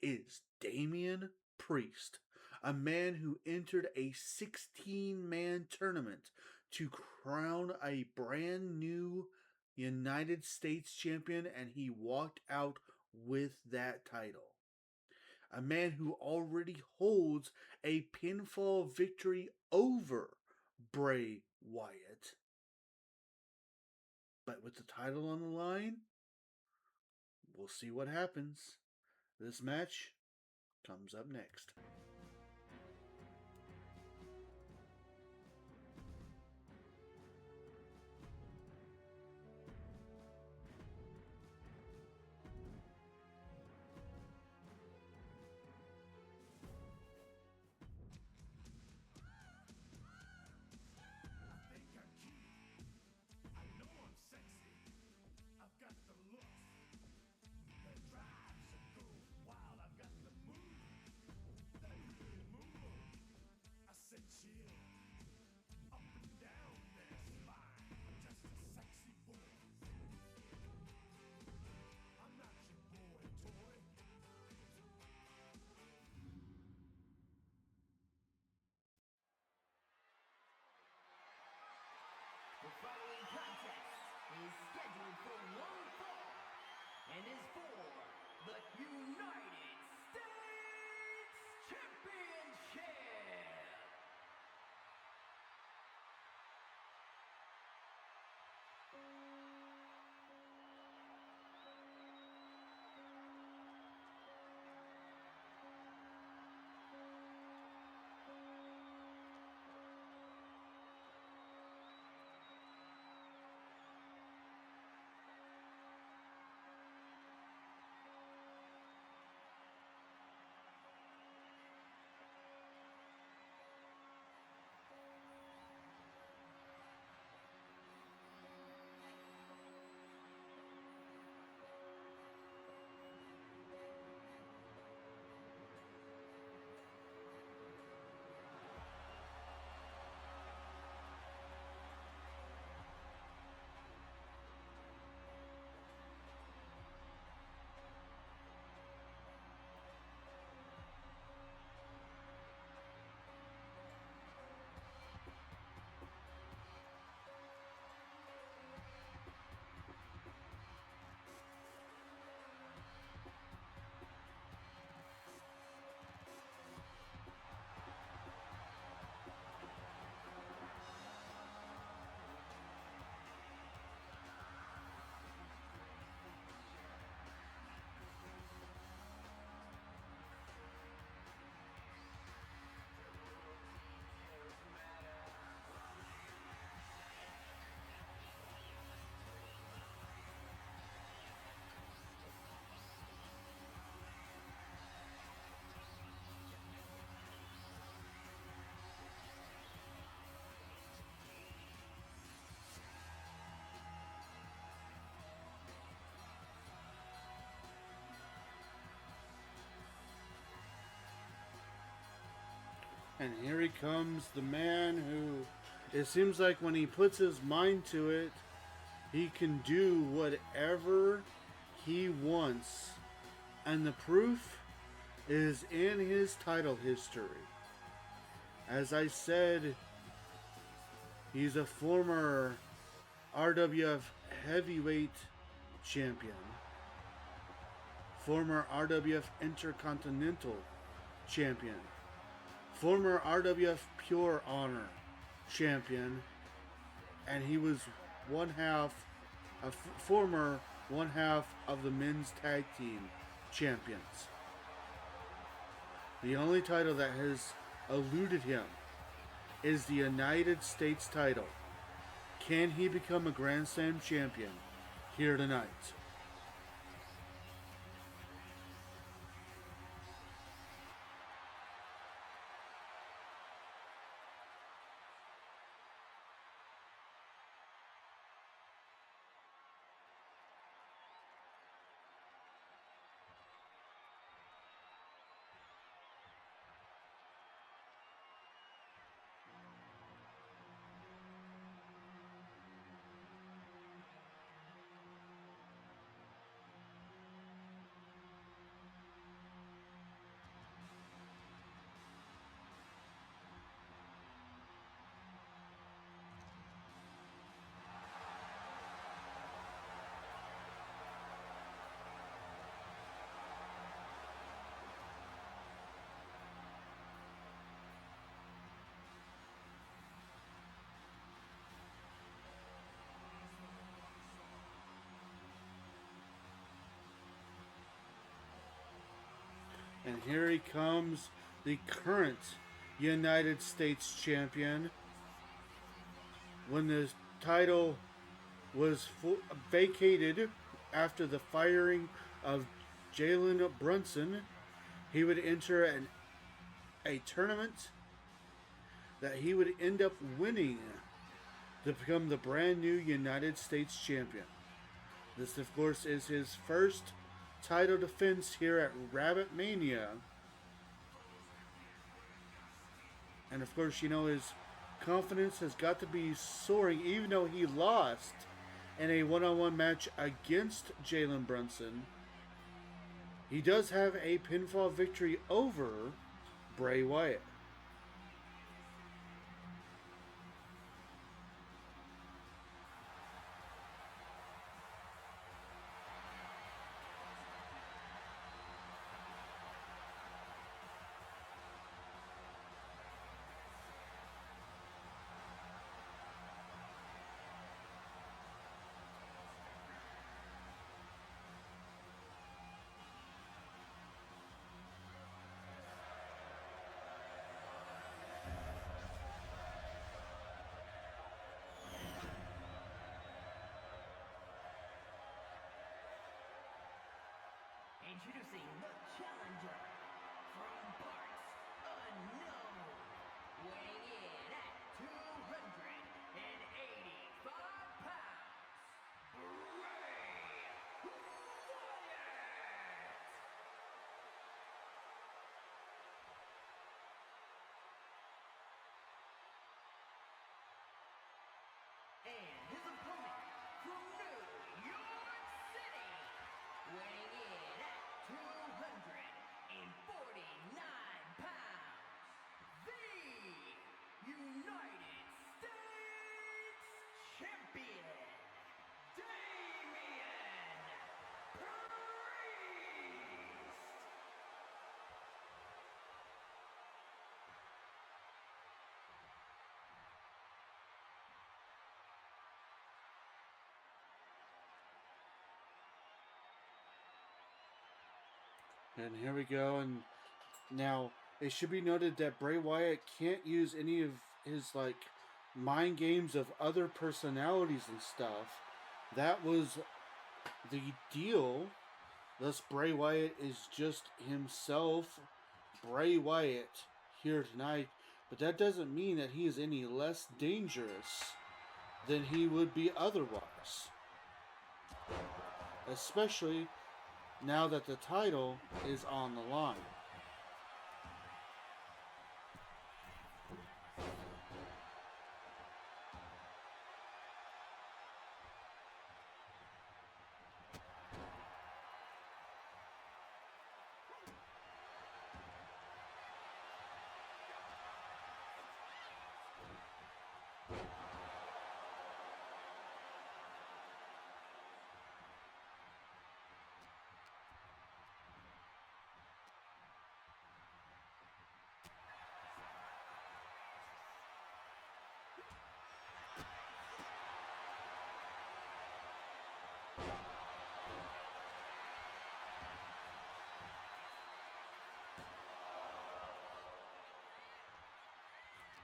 is Damian Priest, a man who entered a 16-man tournament to crown a brand new United States champion, and he walked out with that title. A man who already holds a pinfall victory over Bray Wyatt. But with the title on the line, we'll see what happens. This match comes up next. Think I'm cute. I know I'm sexy. I've got the looks that drives a girl wild. I've got the moves that really move. I said chill up and down their spine. I'm just a sexy boy. I'm not your boy toy. The following contest is scheduled for one fall and is for the United States Championship. And here he comes, the man who, it seems like when he puts his mind to it, he can do whatever he wants. And the proof is in his title history. As I said, he's a former RWF heavyweight champion, former RWF Intercontinental champion, former RWF Pure Honor champion, and he was former one half of the men's tag team champions. The only title that has eluded him is the United States title. Can he become a Grand Slam champion here tonight? And here he comes, the current United States champion. When the title was vacated after the firing of Jalen Brunson, he would enter a tournament that he would end up winning to become the brand new United States champion. This, of course, is his first title defense here at RabitMania. And of course, his confidence has got to be soaring, even though he lost in a one-on-one match against Jalen Brunson. He does have a pinfall victory over Bray Wyatt. Introducing the challenger from parts unknown, weighing in at 285 pounds, Bray Wyatt! And his opponent from New York City, weighing in at 249 pounds, the United States Champion, Damian Priest! And here we go. And now it should be noted that Bray Wyatt can't use any of his mind games of other personalities and stuff. That was the deal. Thus, Bray Wyatt is just himself, Bray Wyatt, here tonight. But that doesn't mean that he is any less dangerous than he would be otherwise. Especially now that the title is on the line.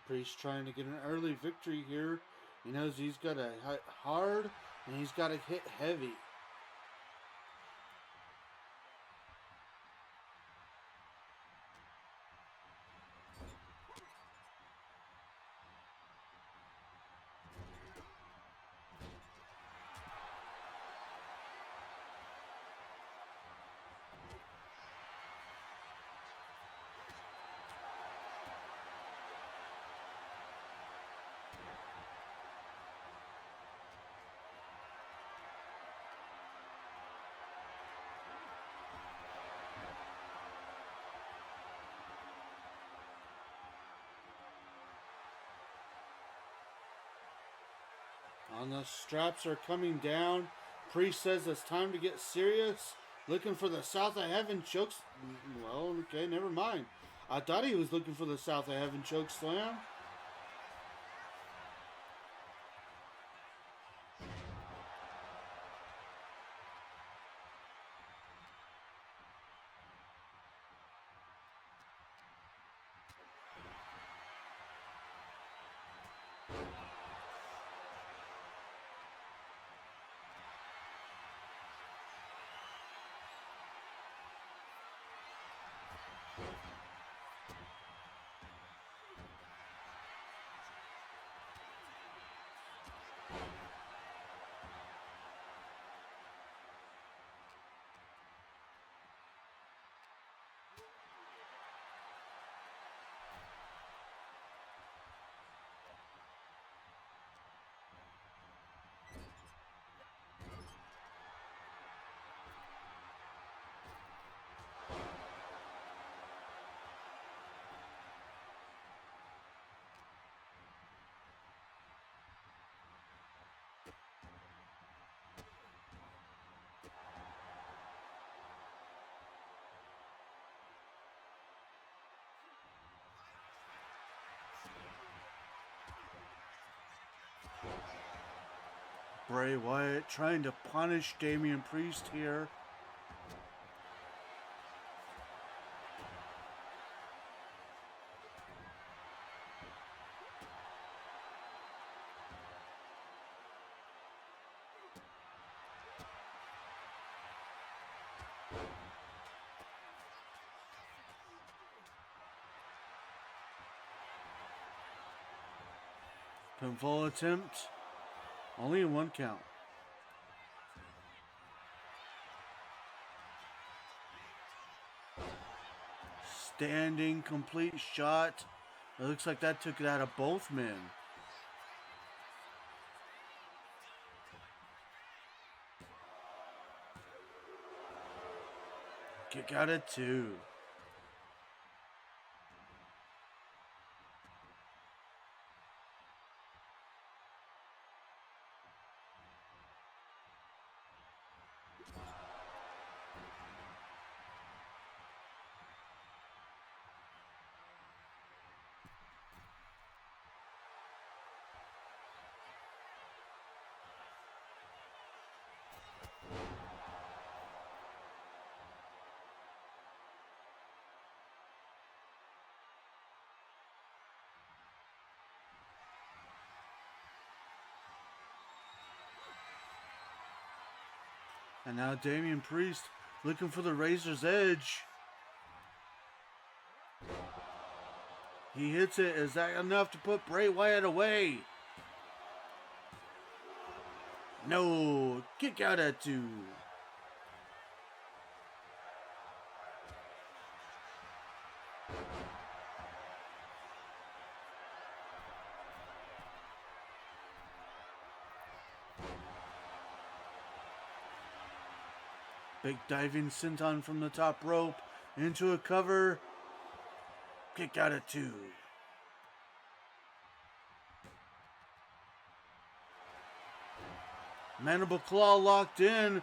Priest trying to get an early victory here. He knows he's got to hit hard and he's got to hit heavy. And the straps are coming down. Priest says it's time to get serious. Looking for the South of Heaven chokes. Well, okay, never mind. I thought he was looking for the South of Heaven choke slam. Bray Wyatt trying to punish Damian Priest here. Pinfall attempt. Only in one count. Standing complete shot. It looks like that took it out of both men. Kick out at 2. And now Damian Priest looking for the Razor's Edge. He hits it. Is that enough to put Bray Wyatt away? No. Kick out at 2. Big diving senton from the top rope into a cover. Kick out at 2. Mandible claw locked in.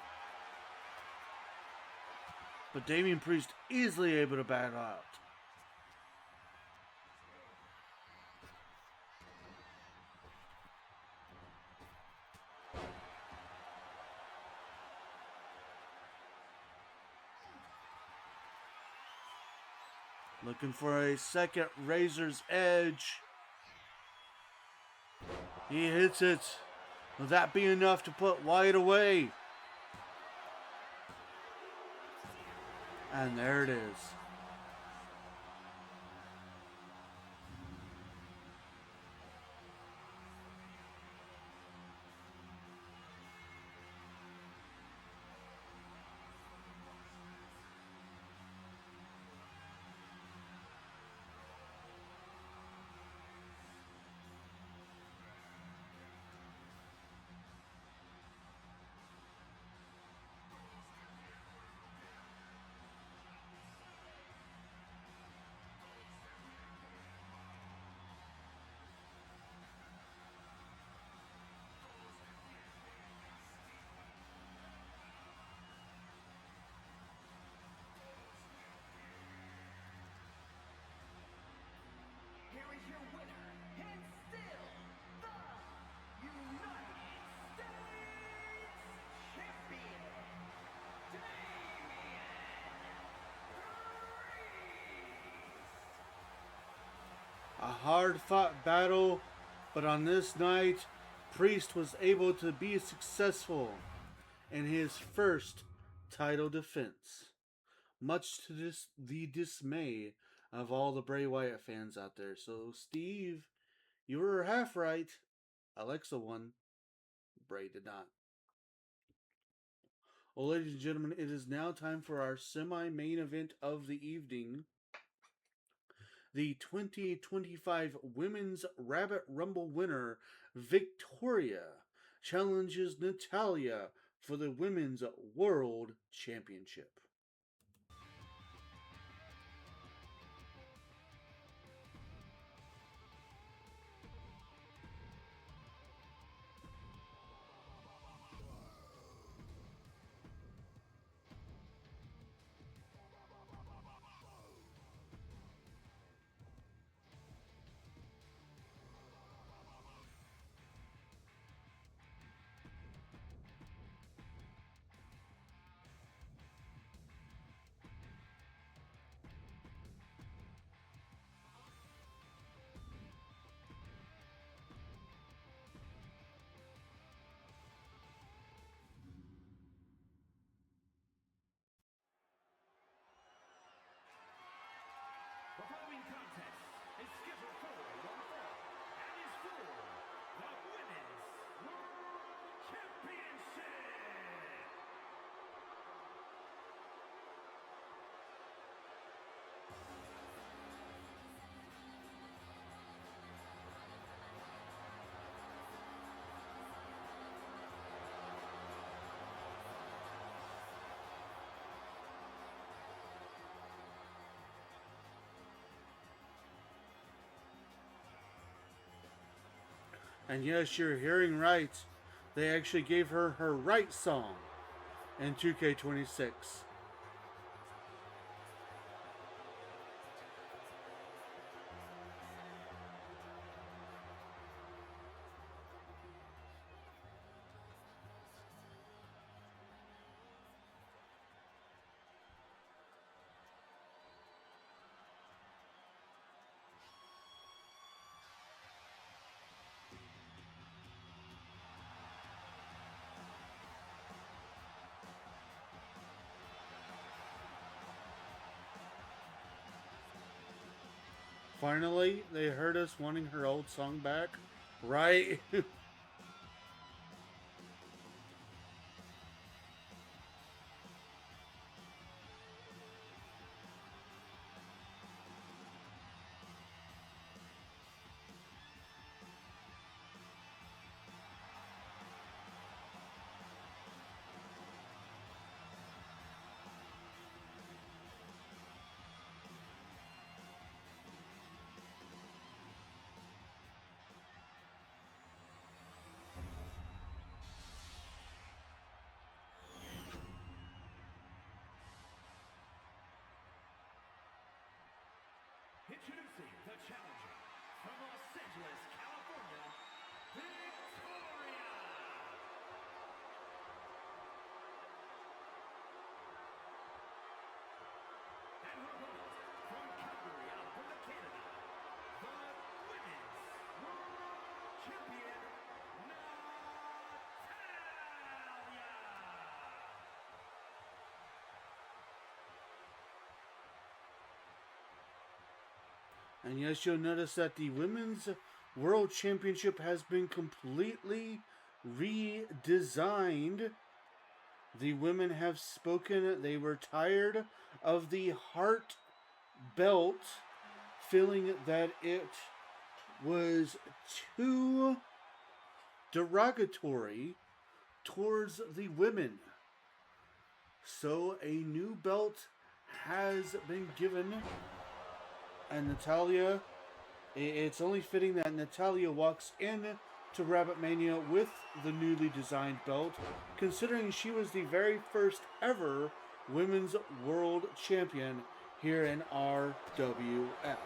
But Damian Priest easily able to back out. Looking for a second Razor's Edge. He hits it. Will that be enough to put Wyatt away? And there it is. Here is your winner, and still the United States Champion, Damian Priest. A hard-fought battle, but on this night, Priest was able to be successful in his first title defense, much to the dismay of all the Bray Wyatt fans out there. So, Steve, you were half right. Alexa won. Bray did not. Well, ladies and gentlemen, it is now time for our semi-main event of the evening. The 2025 Women's Rabbit Rumble winner, Victoria, challenges Natalya for the Women's World Championship. contest is scheduled for one fall and is for the Women's World Championship. And yes, you're hearing right. They actually gave her her right song in 2K26. Finally, they heard us wanting her old song back, right? Introducing the challenger from Los Angeles, California, Victoria! And her opponent from Calgary, Alberta, Canada, the Women's World Champion, Natalya! And yes, you'll notice that the Women's World Championship has been completely redesigned. The women have spoken. They were tired of the Heart belt, feeling that it was too derogatory towards the women. So a new belt has been given, and Natalya, it's only fitting that Natalya walks in to RabitMania with the newly designed belt, considering she was the very first ever Women's World Champion here in RWF.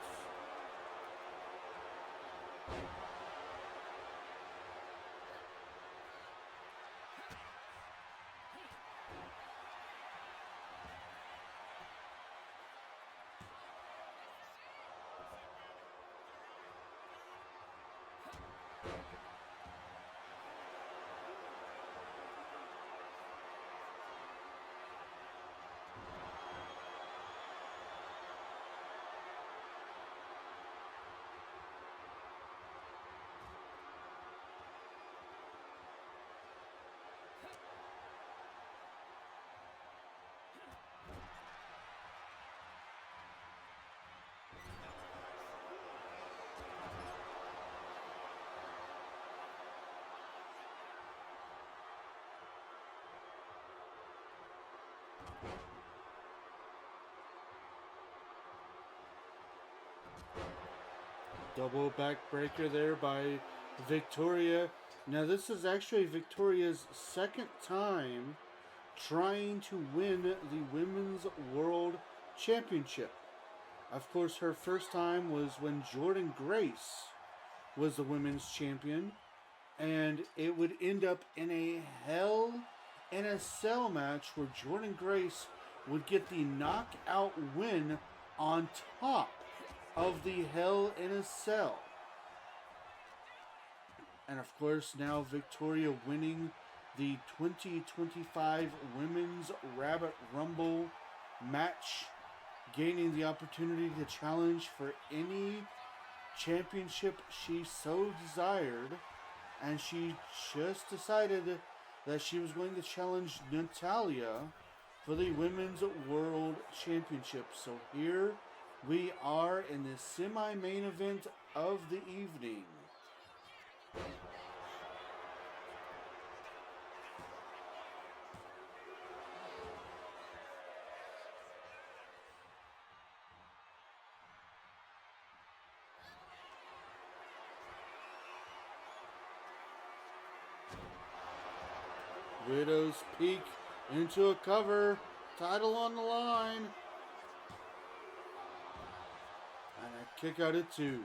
Double backbreaker there by Victoria. Now this is actually Victoria's second time trying to win the Women's World Championship. Of course, her first time was when Jordynne Grace was the women's champion, and it would end up in a Hell in a Cell match where Jordynne Grace would get the knockout win on top of the Hell in a Cell. And of course, now Victoria winning the 2025 Women's Rabbit Rumble match gaining the opportunity to challenge for any championship she so desired, and she just decided that she was going to challenge Natalia for the Women's World Championship. So here we are in the semi-main event of the evening. Widow's Peak into a cover. Title on the line. And a kick out at 2.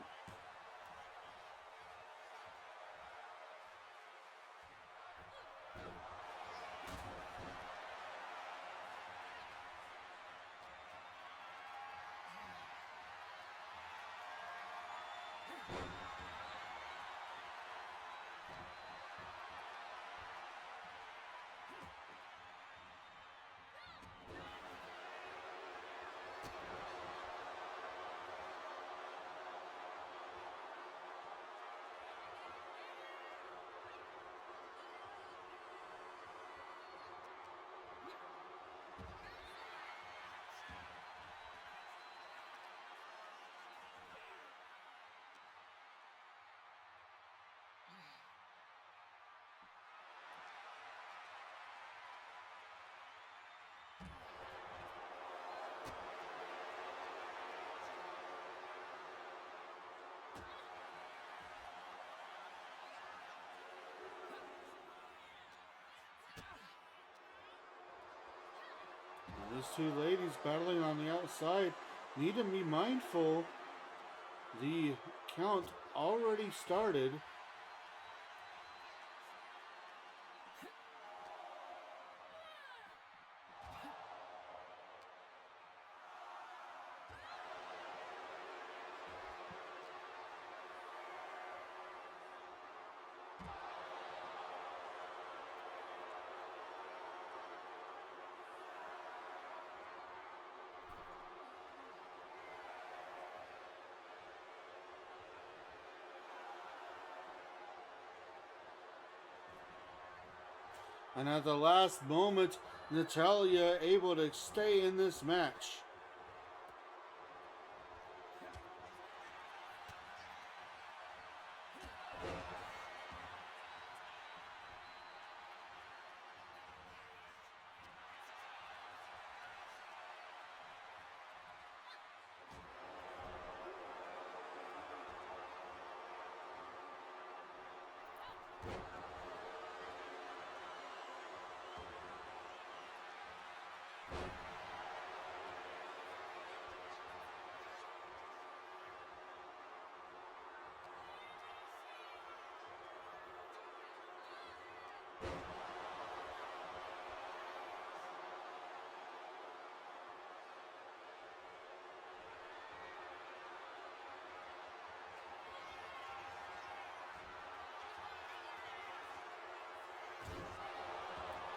These two ladies battling on the outside need to be mindful. The count already started. And at the last moment, Natalia able to stay in this match.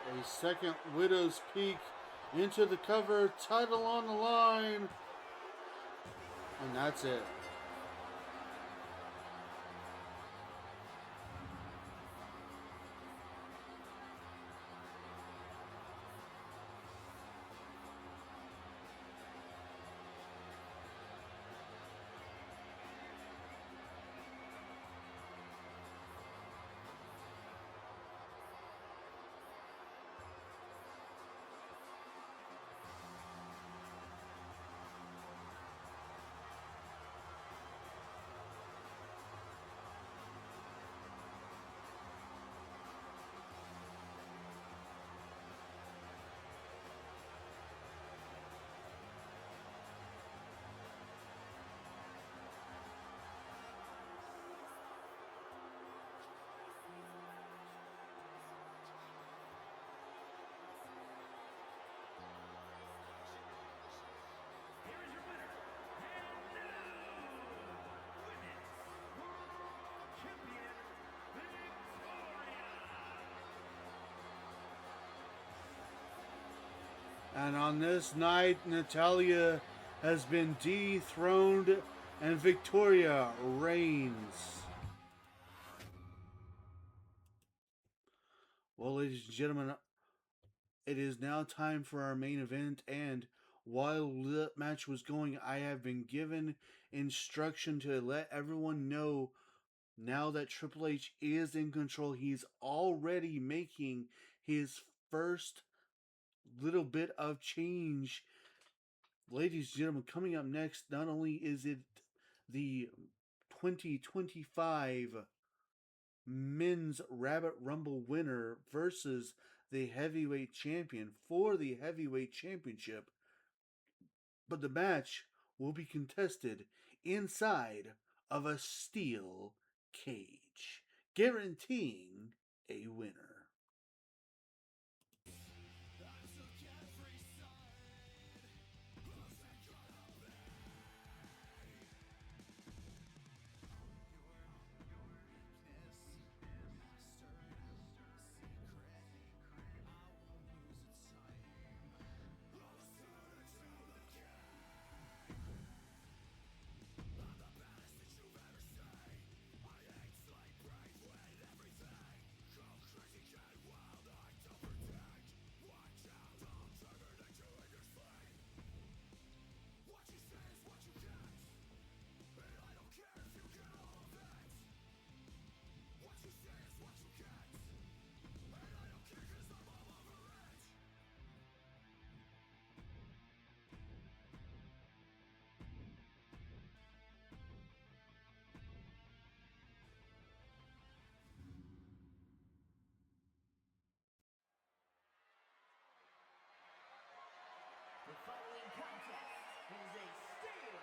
A second Widow's Peak into the cover, title on the line. And that's it. And on this night, Natalia has been dethroned and Victoria reigns. Well, ladies and gentlemen, it is now time for our main event, and while the match was going, I have been given instruction to let everyone know now that Triple H is in control. He's already making his first little bit of change. Ladies and gentlemen, coming up next, not only is it the 2025 Men's Rabbit Rumble winner versus the heavyweight champion for the heavyweight championship, but the match will be contested inside of a steel cage, guaranteeing a winner. The following contest is a steel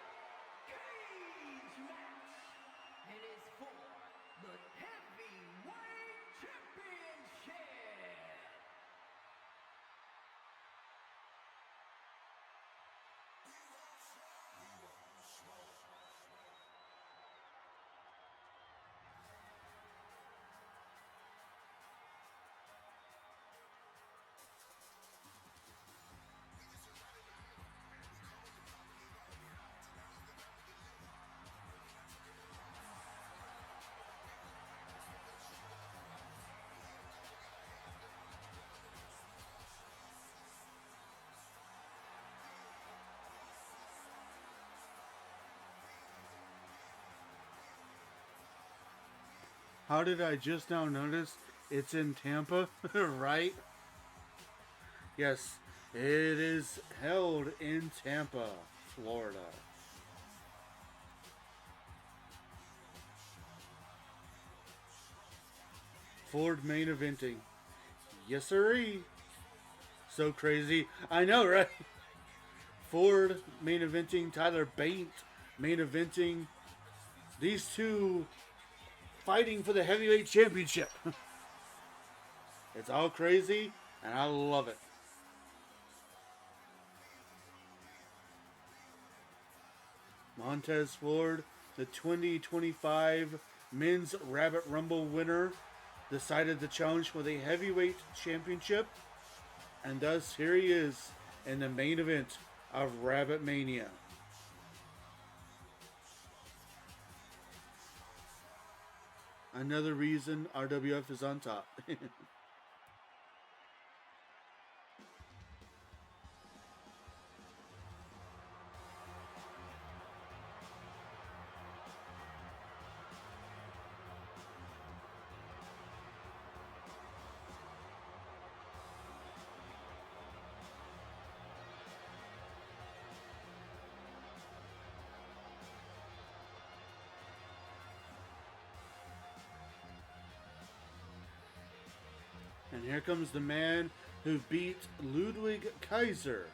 cage match and is for the heavyweight championship. How did I just now notice it's in Tampa, right? Yes, it is held in Tampa, Florida. Ford main eventing. Yes, sirree. So crazy. I know, right? Ford main eventing. Tyler Bate main eventing. These two fighting for the heavyweight championship. It's all crazy, and I love it. Montez Ford, the 2025 Men's Rabbit Rumble winner, decided to challenge for the heavyweight championship, and thus here he is in the main event of RabitMania. Another reason RWF is on top. And here comes the man who beat Ludwig Kaiser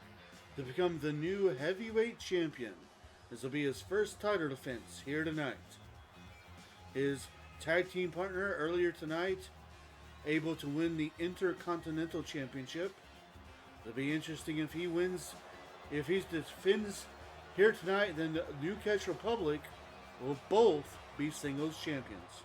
to become the new heavyweight champion. This will be his first title defense here tonight. His tag team partner earlier tonight able to win the Intercontinental Championship. It'll be interesting if he wins. If he defends here tonight, then the New Catch Republic will both be singles champions.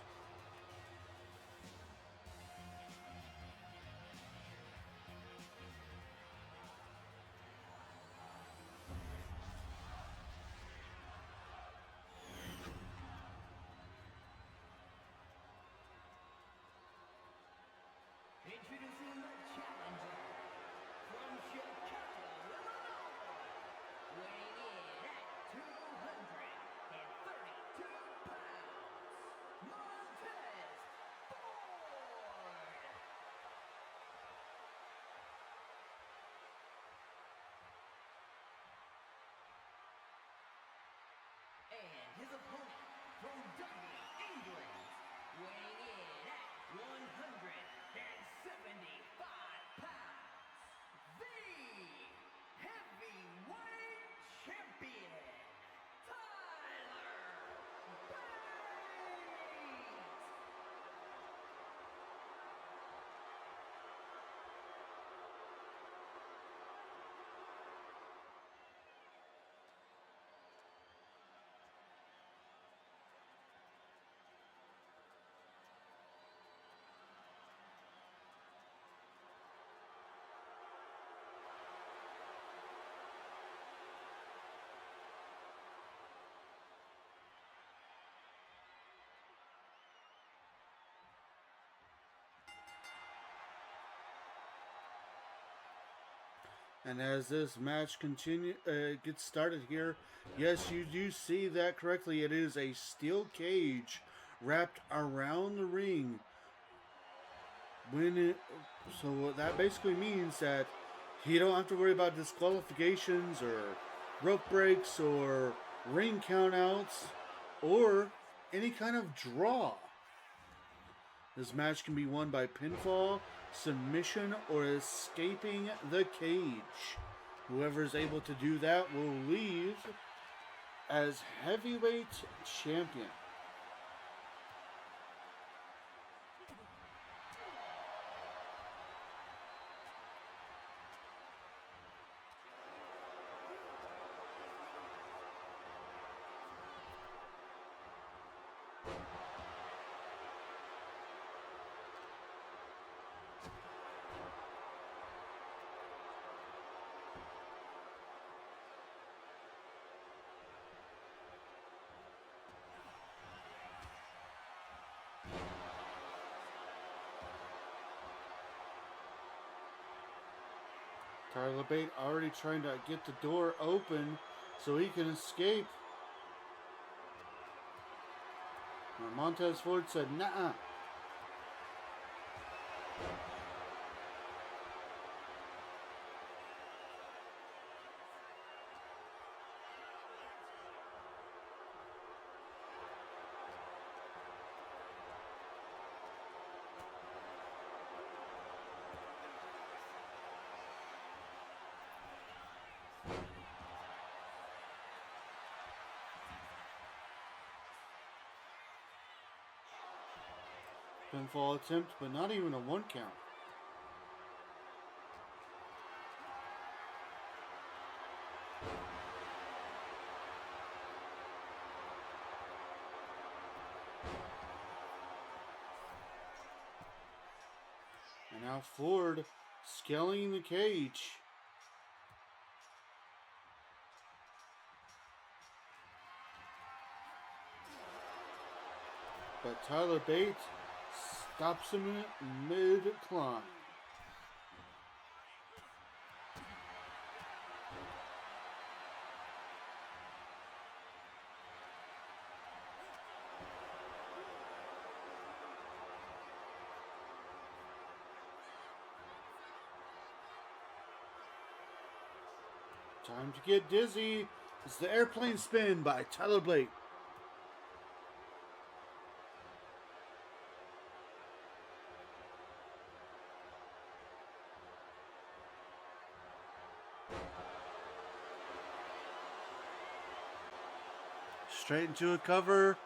his opponent from Derby, England, weighing in at 175 pounds, the heavyweight champion, Tyler Bate! And as this match gets started here, yes, you do see that correctly. It is a steel cage wrapped around the ring. So that basically means that you don't have to worry about disqualifications or rope breaks or ring countouts or any kind of draw. This match can be won by pinfall, submission, or escaping the cage. Whoever is able to do that will leave as heavyweight champion. Tyler Bate already trying to get the door open so he can escape. Now Montez Ford said, "Nah." Pinfall attempt, but not even a 1 count. And now Ford scaling the cage. But Tyler Bate stops him in mid-climb. Time to get dizzy. It's the airplane spin by Tyler Bate. Straight into a cover,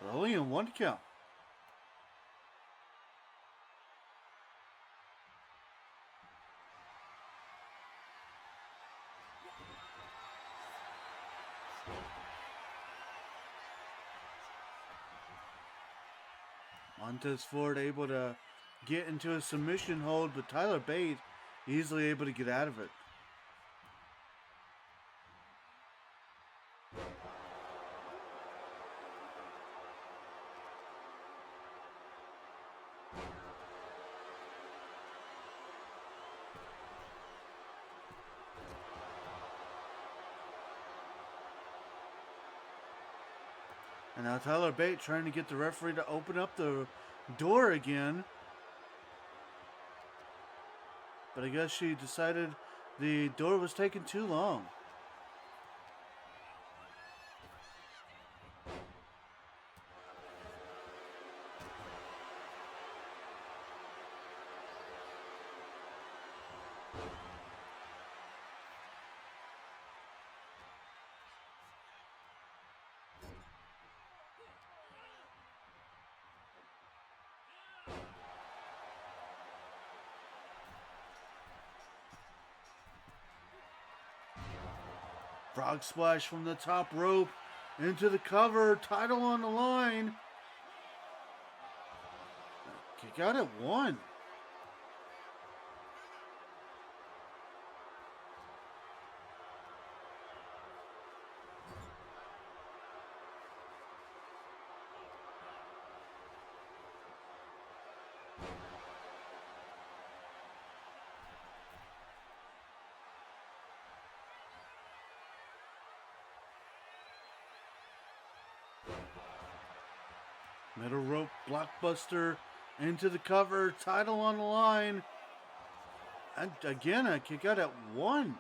but only in 1 count. Montez Ford able to get into a submission hold, but Tyler Bate easily able to get out of it. And now Tyler Bate trying to get the referee to open up the door again. But I guess she decided the door was taking too long. Frog splash from the top rope into the cover. Title on the line. Kick out at 1. Middle rope blockbuster into the cover. Title on the line. And again, a kick out at 1.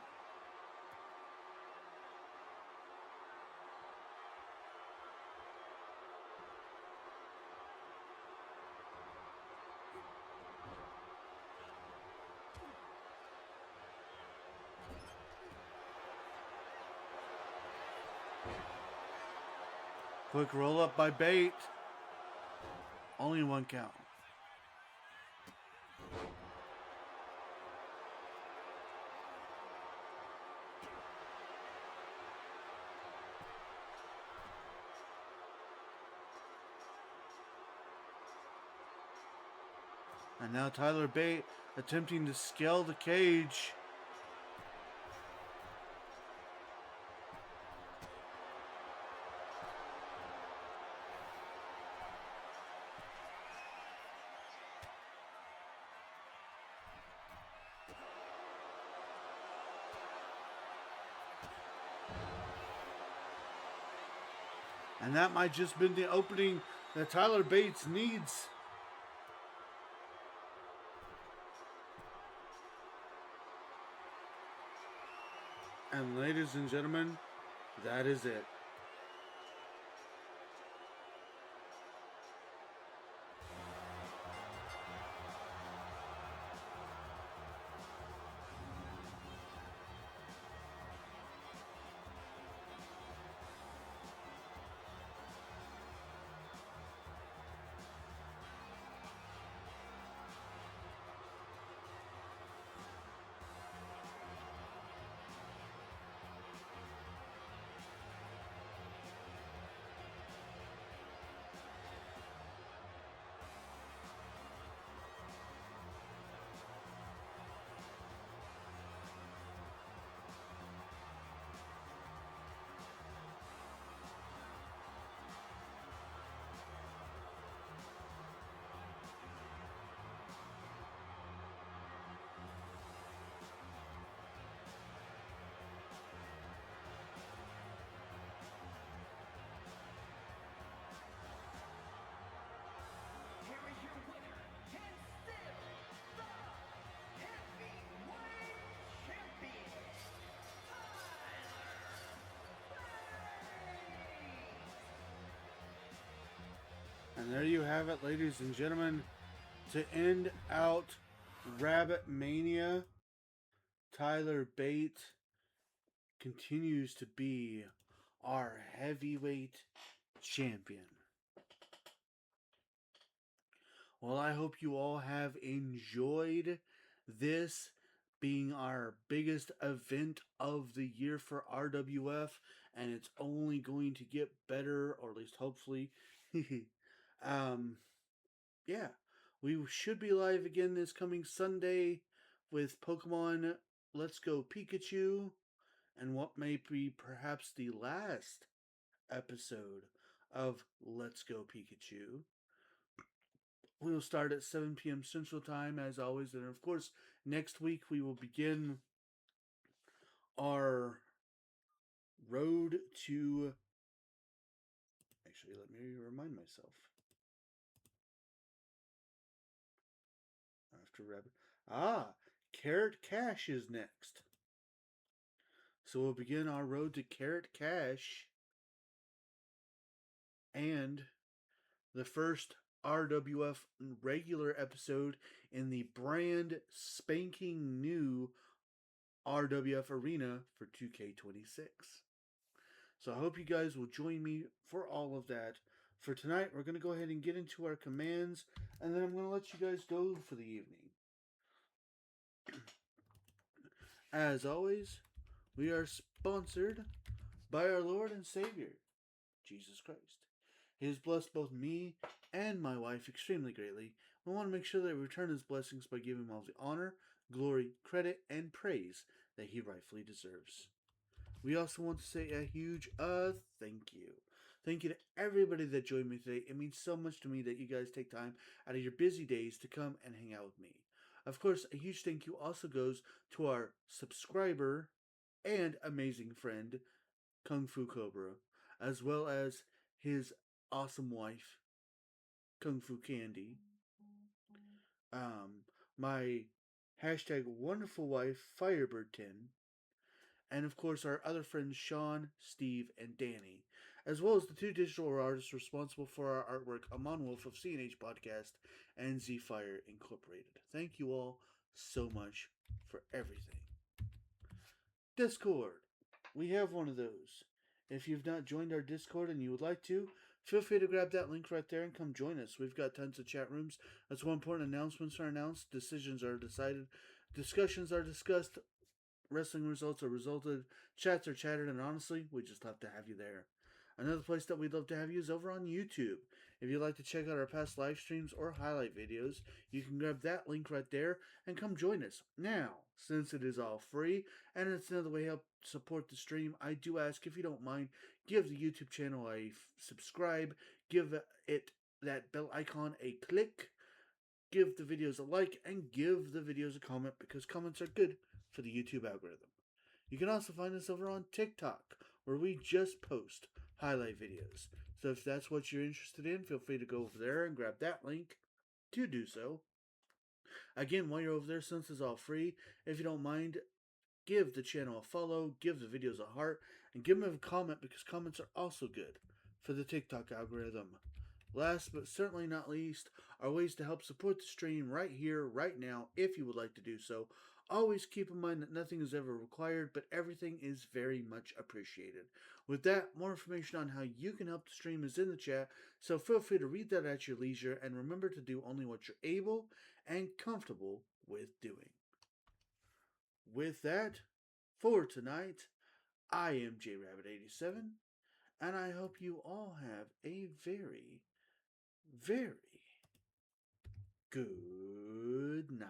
Quick roll up by Bate. Only 1 count. And now Tyler Bate attempting to scale the cage. And that might just been the opening that Tyler Bates needs. And ladies and gentlemen, that is it. Here is your winner, and still the heavyweight champion, And there you have it, ladies and gentlemen. To end out RabitMania, Tyler Bate continues to be our heavyweight champion. Well, I hope you all have enjoyed this being our biggest event of the year for RWF, and it's only going to get better, or at least hopefully. Yeah, we should be live again this coming Sunday with Pokemon Let's Go Pikachu, and what may be perhaps the last episode of Let's Go Pikachu. We'll start at 7 p.m. Central Time, as always. And of course, next week we will begin our road to. Actually, let me remind myself. After Rabbit. Carrot Cash is next. So we'll begin our road to Carrot Cash. And the first RWF regular episode in the brand spanking new RWF Arena for 2K26. So I hope you guys will join me for all of that. For tonight, we're going to go ahead and get into our commands, and then I'm going to let you guys go for the evening. As always, we are sponsored by our Lord and Savior, Jesus Christ. He has blessed both me and my wife extremely greatly. We want to make sure that we return his blessings by giving him all the honor, glory, credit, and praise that he rightfully deserves. We also want to say a huge thank you. Thank you to everybody that joined me today. It means so much to me that you guys take time out of your busy days to come and hang out with me. Of course, a huge thank you also goes to our subscriber and amazing friend, Kung Fu Cobra, as well as his awesome wife, Kung Fu Candy. My hashtag wonderful wife, Firebird 10, and of course our other friends Sean, Steve, and Danny, as well as the two digital artists responsible for our artwork, Amon Wolf of CNH Podcast and Z Fire Incorporated. Thank you all so much for everything. Discord. We have one of those. If you've not joined our Discord and you would like to, feel free to grab that link right there and come join us. We've got tons of chat rooms. That's where important announcements are announced, decisions are decided, discussions are discussed, wrestling results are resulted, chats are chatted, and honestly, we just love to have you there. Another place that we'd love to have you is over on YouTube. If you'd like to check out our past live streams or highlight videos, you can grab that link right there and come join us. Now, since it is all free and it's another way to help support the stream, I do ask if you don't mind, give the YouTube channel a subscribe, give it that bell icon a click, give the videos a like, and give the videos a comment because comments are good for the YouTube algorithm. You can also find us over on TikTok, where we just post highlight videos. So if that's what you're interested in, feel free to go over there and grab that link to do so. Again, while you're over there, since it's all free, if you don't mind, give the channel a follow, give the videos a heart, and give them a comment because comments are also good for the TikTok algorithm. Last but certainly not least are ways to help support the stream right here, right now, if you would like to do so. Always keep in mind that nothing is ever required, but everything is very much appreciated. With that, more information on how you can help the stream is in the chat, so feel free to read that at your leisure, and remember to do only what you're able and comfortable with doing. With that, for tonight, I am JRabbit87, and I hope you all have a very, very good night.